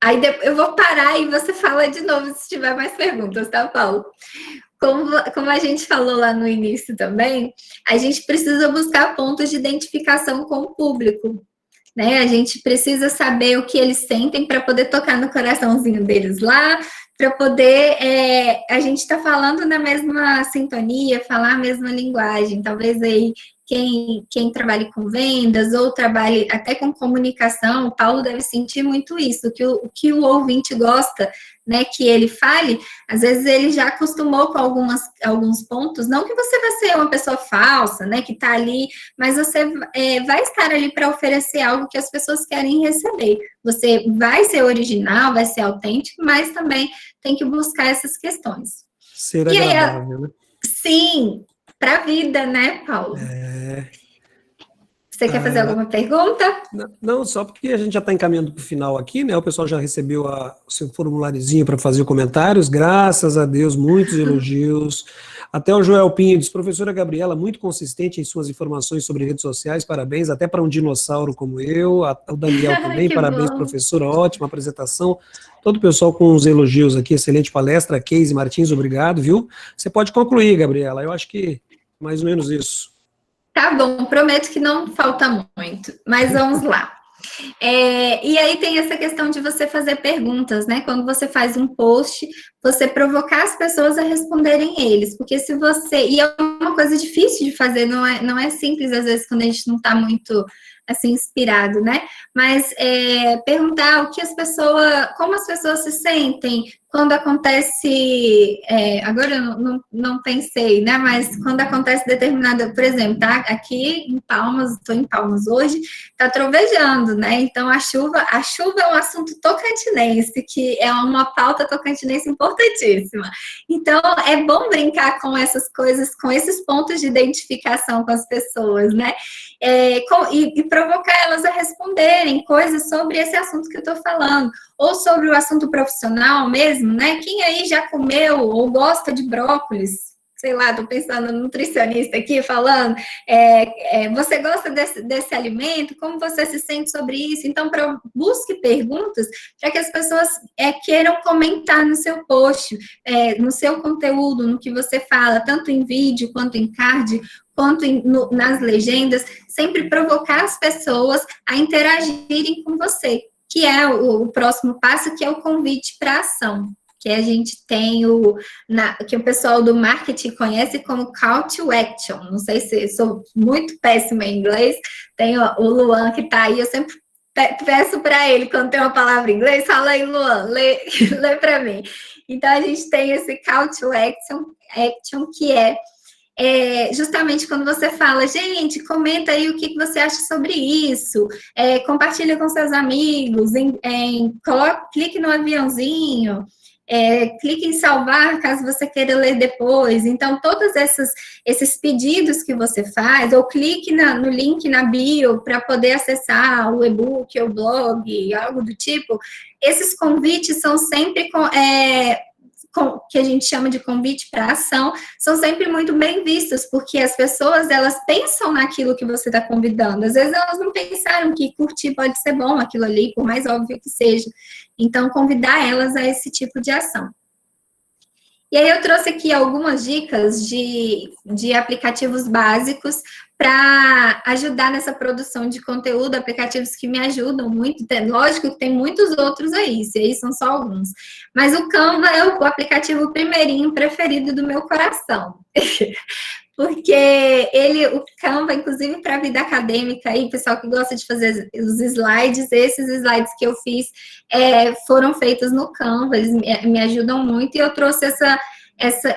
[SPEAKER 1] aí eu vou parar e você fala de novo se tiver mais perguntas, tá, Paulo? Como a gente falou lá no início também, a gente precisa buscar pontos de identificação com o público, né? A gente precisa saber o que eles sentem para poder tocar no coraçãozinho deles lá, para poder a gente tá falando na mesma sintonia, falar a mesma linguagem. Talvez aí quem trabalhe com vendas ou trabalhe até com comunicação, o Paulo deve sentir muito isso, o que o ouvinte gosta, né, que ele fale, às vezes ele já acostumou com alguns pontos, não que você vai ser uma pessoa falsa, né, que está ali, mas você vai estar ali para oferecer algo que as pessoas querem receber. Você vai ser original, vai ser autêntico, mas também tem que buscar essas questões.
[SPEAKER 2] Ser agradável, né?
[SPEAKER 1] Sim, para a vida, né, Paulo? Você quer fazer alguma pergunta?
[SPEAKER 2] Não, só porque a gente já está encaminhando para o final aqui, né? O pessoal já recebeu o seu formuláriozinho para fazer comentários, graças a Deus, muitos elogios. Até o Joel Pinho diz, professora Gabriela, muito consistente em suas informações sobre redes sociais, parabéns, até para um dinossauro como eu. O Daniel também, parabéns, professora, ótima apresentação. Todo o pessoal com os elogios aqui, excelente palestra. Keise Martins, obrigado, viu? Você pode concluir, Gabriela, eu acho que mais ou menos isso.
[SPEAKER 1] Tá bom, prometo que não falta muito, mas vamos lá. E aí tem essa questão de você fazer perguntas, né? Quando você faz um post, você provocar as pessoas a responderem eles, porque se você... E é uma coisa difícil de fazer, não é simples, às vezes, quando a gente não está muito, assim, inspirado, né? Mas perguntar o que como as pessoas se sentem quando acontece... agora eu não pensei, né? Mas quando acontece determinada... Por exemplo, tá? Aqui em Palmas, estou em Palmas hoje, tá trovejando, né? Então, a chuva é um assunto tocantinense, que é uma pauta tocantinense importantíssima. Então, é bom brincar com essas coisas, com esses pontos de identificação com as pessoas, né? E provocar elas a responderem coisas sobre esse assunto que eu estou falando, ou sobre o assunto profissional mesmo, né? Quem aí já comeu ou gosta de brócolis? Sei lá, estou pensando no nutricionista aqui falando, você gosta desse alimento? Como você se sente sobre isso? Então, busque perguntas para que as pessoas queiram comentar no seu post, no seu conteúdo, no que você fala, tanto em vídeo, quanto em card, quanto nas legendas, sempre provocar as pessoas a interagirem com você, que é o próximo passo, que é o convite para a ação. Que a gente tem que o pessoal do marketing conhece como call to action. Não sei se sou muito péssima em inglês. Tem o Luan que está aí, eu sempre peço para ele, quando tem uma palavra em inglês, fala aí, Luan, lê para mim. Então, a gente tem esse call to action que justamente quando você fala, gente, comenta aí o que você acha sobre isso, compartilha com seus amigos, clique no aviãozinho, clique em salvar caso você queira ler depois. Então, todos esses pedidos que você faz, ou clique no link na bio para poder acessar o e-book, ou blog, algo do tipo, esses convites são sempre que a gente chama de convite para ação, são sempre muito bem vistos, porque as pessoas, elas pensam naquilo que você está convidando. Às vezes, elas não pensaram que curtir pode ser bom aquilo ali, por mais óbvio que seja. Então, convidar elas a esse tipo de ação. E aí, eu trouxe aqui algumas dicas de aplicativos básicos para ajudar nessa produção de conteúdo, aplicativos que me ajudam muito. Lógico que tem muitos outros aí, se aí são só alguns. Mas o Canva é o aplicativo primeirinho preferido do meu coração. Porque o Canva, inclusive para a vida acadêmica, aí, pessoal que gosta de fazer os slides, esses slides que eu fiz foram feitos no Canva, eles me ajudam muito, e eu trouxe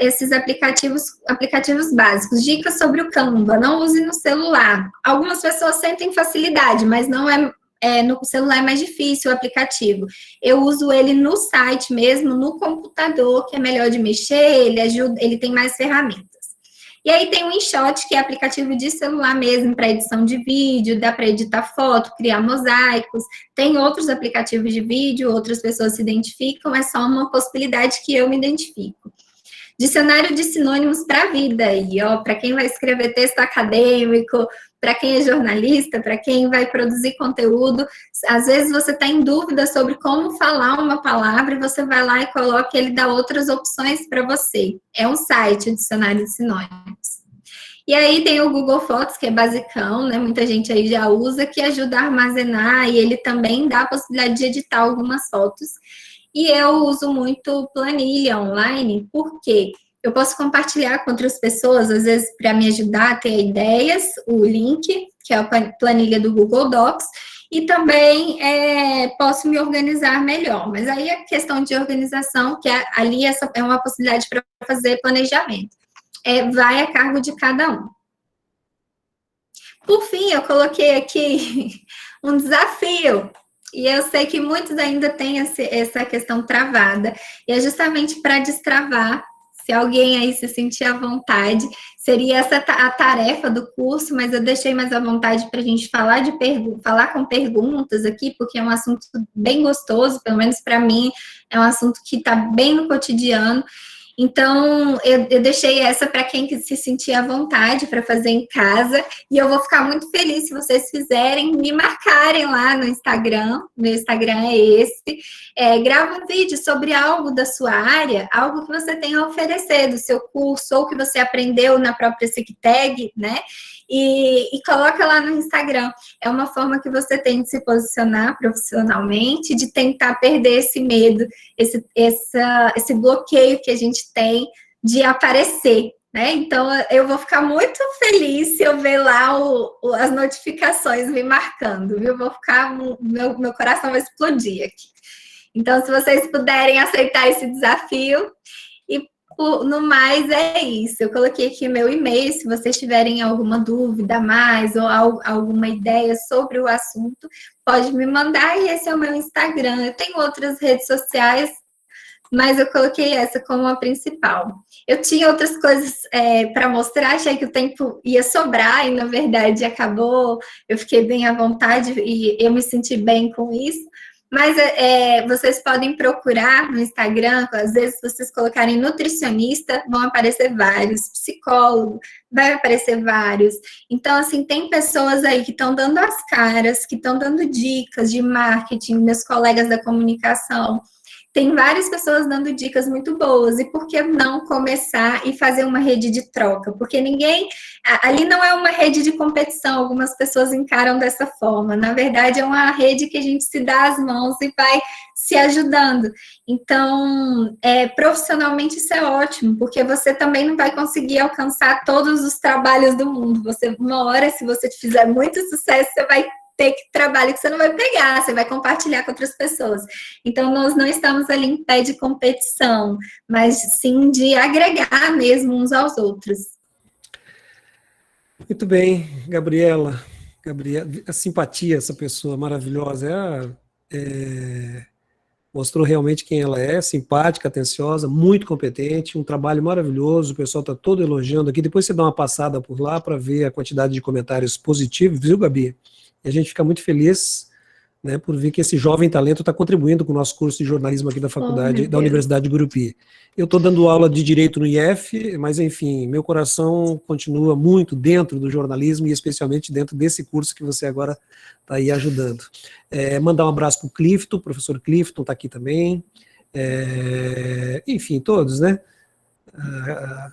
[SPEAKER 1] esses aplicativos básicos. Dicas sobre o Canva, não use no celular. Algumas pessoas sentem facilidade, mas não no celular é mais difícil o aplicativo. Eu uso ele no site mesmo, no computador, que é melhor de mexer, ele tem mais ferramentas. E aí tem o InShot, que é aplicativo de celular mesmo, para edição de vídeo, dá para editar foto, criar mosaicos. Tem outros aplicativos de vídeo, outras pessoas se identificam, é só uma possibilidade que eu me identifico. Dicionário de sinônimos para a vida aí, ó, para quem vai escrever texto acadêmico, para quem é jornalista, para quem vai produzir conteúdo. Às vezes você está em dúvida sobre como falar uma palavra e você vai lá e coloca, ele dá outras opções para você. É um site, o Dicionário de Sinônimos. E aí tem o Google Fotos, que é basicão, né? Muita gente aí já usa, que ajuda a armazenar, e ele também dá a possibilidade de editar algumas fotos. E eu uso muito planilha online, porque eu posso compartilhar com outras pessoas, às vezes para me ajudar a ter ideias, o link, que é a planilha do Google Docs, e também posso me organizar melhor. Mas aí a questão de organização, que ali essa é uma possibilidade para fazer planejamento, vai a cargo de cada um. Por fim, eu coloquei aqui um desafio, e eu sei que muitos ainda têm essa questão travada, e é justamente para destravar. Se alguém aí se sentir à vontade, seria essa a tarefa do curso, mas eu deixei mais à vontade para a gente falar com perguntas aqui, porque é um assunto bem gostoso, pelo menos para mim, é um assunto que está bem no cotidiano. Então, eu deixei essa para quem se sentir à vontade para fazer em casa, e eu vou ficar muito feliz se vocês fizerem, me marcarem lá no Instagram, meu Instagram é esse, grava um vídeo sobre algo da sua área, algo que você tem a oferecer do seu curso, ou que você aprendeu na própria SICTAG, né? E coloca lá no Instagram. É uma forma que você tem de se posicionar profissionalmente, de tentar perder esse medo, esse bloqueio que a gente tem de aparecer, né? Então, eu vou ficar muito feliz se eu ver lá as notificações me marcando, viu? Vou ficar, meu coração vai explodir aqui. Então, se vocês puderem aceitar esse desafio, no mais, é isso. Eu coloquei aqui meu e-mail, se vocês tiverem alguma dúvida a mais ou alguma ideia sobre o assunto, pode me mandar, e esse é o meu Instagram. Eu tenho outras redes sociais, mas eu coloquei essa como a principal. Eu tinha outras coisas para mostrar, achei que o tempo ia sobrar, e na verdade acabou, eu fiquei bem à vontade e eu me senti bem com isso. Mas vocês podem procurar no Instagram, às vezes vocês colocarem nutricionista, vão aparecer vários, psicólogo, vai aparecer vários. Então, assim, tem pessoas aí que estão dando as caras, que estão dando dicas de marketing, meus colegas da comunicação. Tem várias pessoas dando dicas muito boas, e por que não começar e fazer uma rede de troca? Porque ali não é uma rede de competição, algumas pessoas encaram dessa forma, na verdade é uma rede que a gente se dá as mãos e vai se ajudando. Então, profissionalmente isso é ótimo, porque você também não vai conseguir alcançar todos os trabalhos do mundo. Uma hora, se você fizer muito sucesso, você vai ter trabalho que você não vai pegar, você vai compartilhar com outras pessoas. Então, nós não estamos ali em pé de competição, mas sim de agregar mesmo uns aos outros.
[SPEAKER 2] Muito bem, Gabriela, a simpatia, essa pessoa maravilhosa, mostrou realmente quem ela é, simpática, atenciosa, muito competente, um trabalho maravilhoso, o pessoal está todo elogiando aqui, depois você dá uma passada por lá para ver a quantidade de comentários positivos, viu, Gabi? E a gente fica muito feliz, né, por ver que esse jovem talento está contribuindo com o nosso curso de jornalismo aqui da faculdade, da Universidade de Gurupi. Eu estou dando aula de Direito no IF, mas, enfim, meu coração continua muito dentro do jornalismo, e especialmente dentro desse curso que você agora está aí ajudando. Mandar um abraço para o Clifton, o professor Clifton está aqui também. Enfim, todos, né?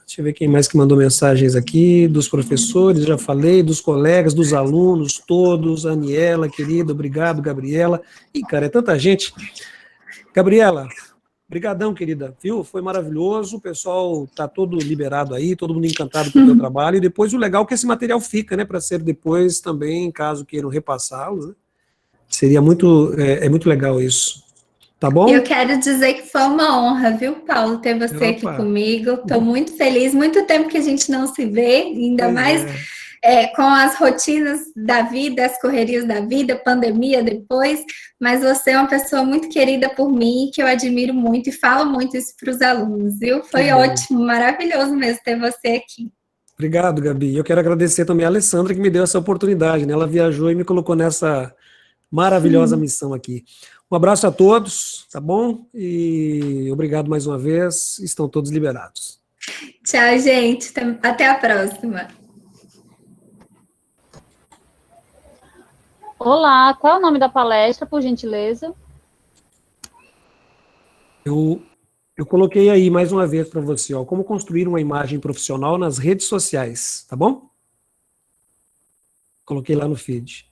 [SPEAKER 2] Deixa eu ver quem mais que mandou mensagens aqui, dos professores, já falei, dos colegas, dos alunos, todos, a Aniela, querida, obrigado, Gabriela. Ih, cara, é tanta gente. Gabriela, brigadão, querida, viu? Foi maravilhoso, o pessoal tá todo liberado aí, todo mundo encantado com o teu trabalho, e depois o legal é que esse material fica, né, para ser depois também, caso queiram repassá-lo, né? Seria muito legal isso. Tá bom?
[SPEAKER 1] Eu quero dizer que foi uma honra, viu, Paulo, ter você aqui comigo. Estou muito feliz. Muito tempo que a gente não se vê, ainda mais com as rotinas da vida, as correrias da vida, pandemia depois. Mas você é uma pessoa muito querida por mim, que eu admiro muito e falo muito isso para os alunos, viu? Foi ótimo, maravilhoso mesmo ter você aqui.
[SPEAKER 2] Obrigado, Gabi. Eu quero agradecer também a Alessandra, que me deu essa oportunidade, né? Ela viajou e me colocou nessa maravilhosa missão aqui. Um abraço a todos, tá bom? E obrigado mais uma vez, estão todos liberados.
[SPEAKER 1] Tchau, gente. Até a próxima.
[SPEAKER 4] Olá, qual é o nome da palestra, por gentileza?
[SPEAKER 2] Eu coloquei aí mais uma vez para você, ó, como construir uma imagem profissional nas redes sociais, tá bom? Coloquei lá no feed.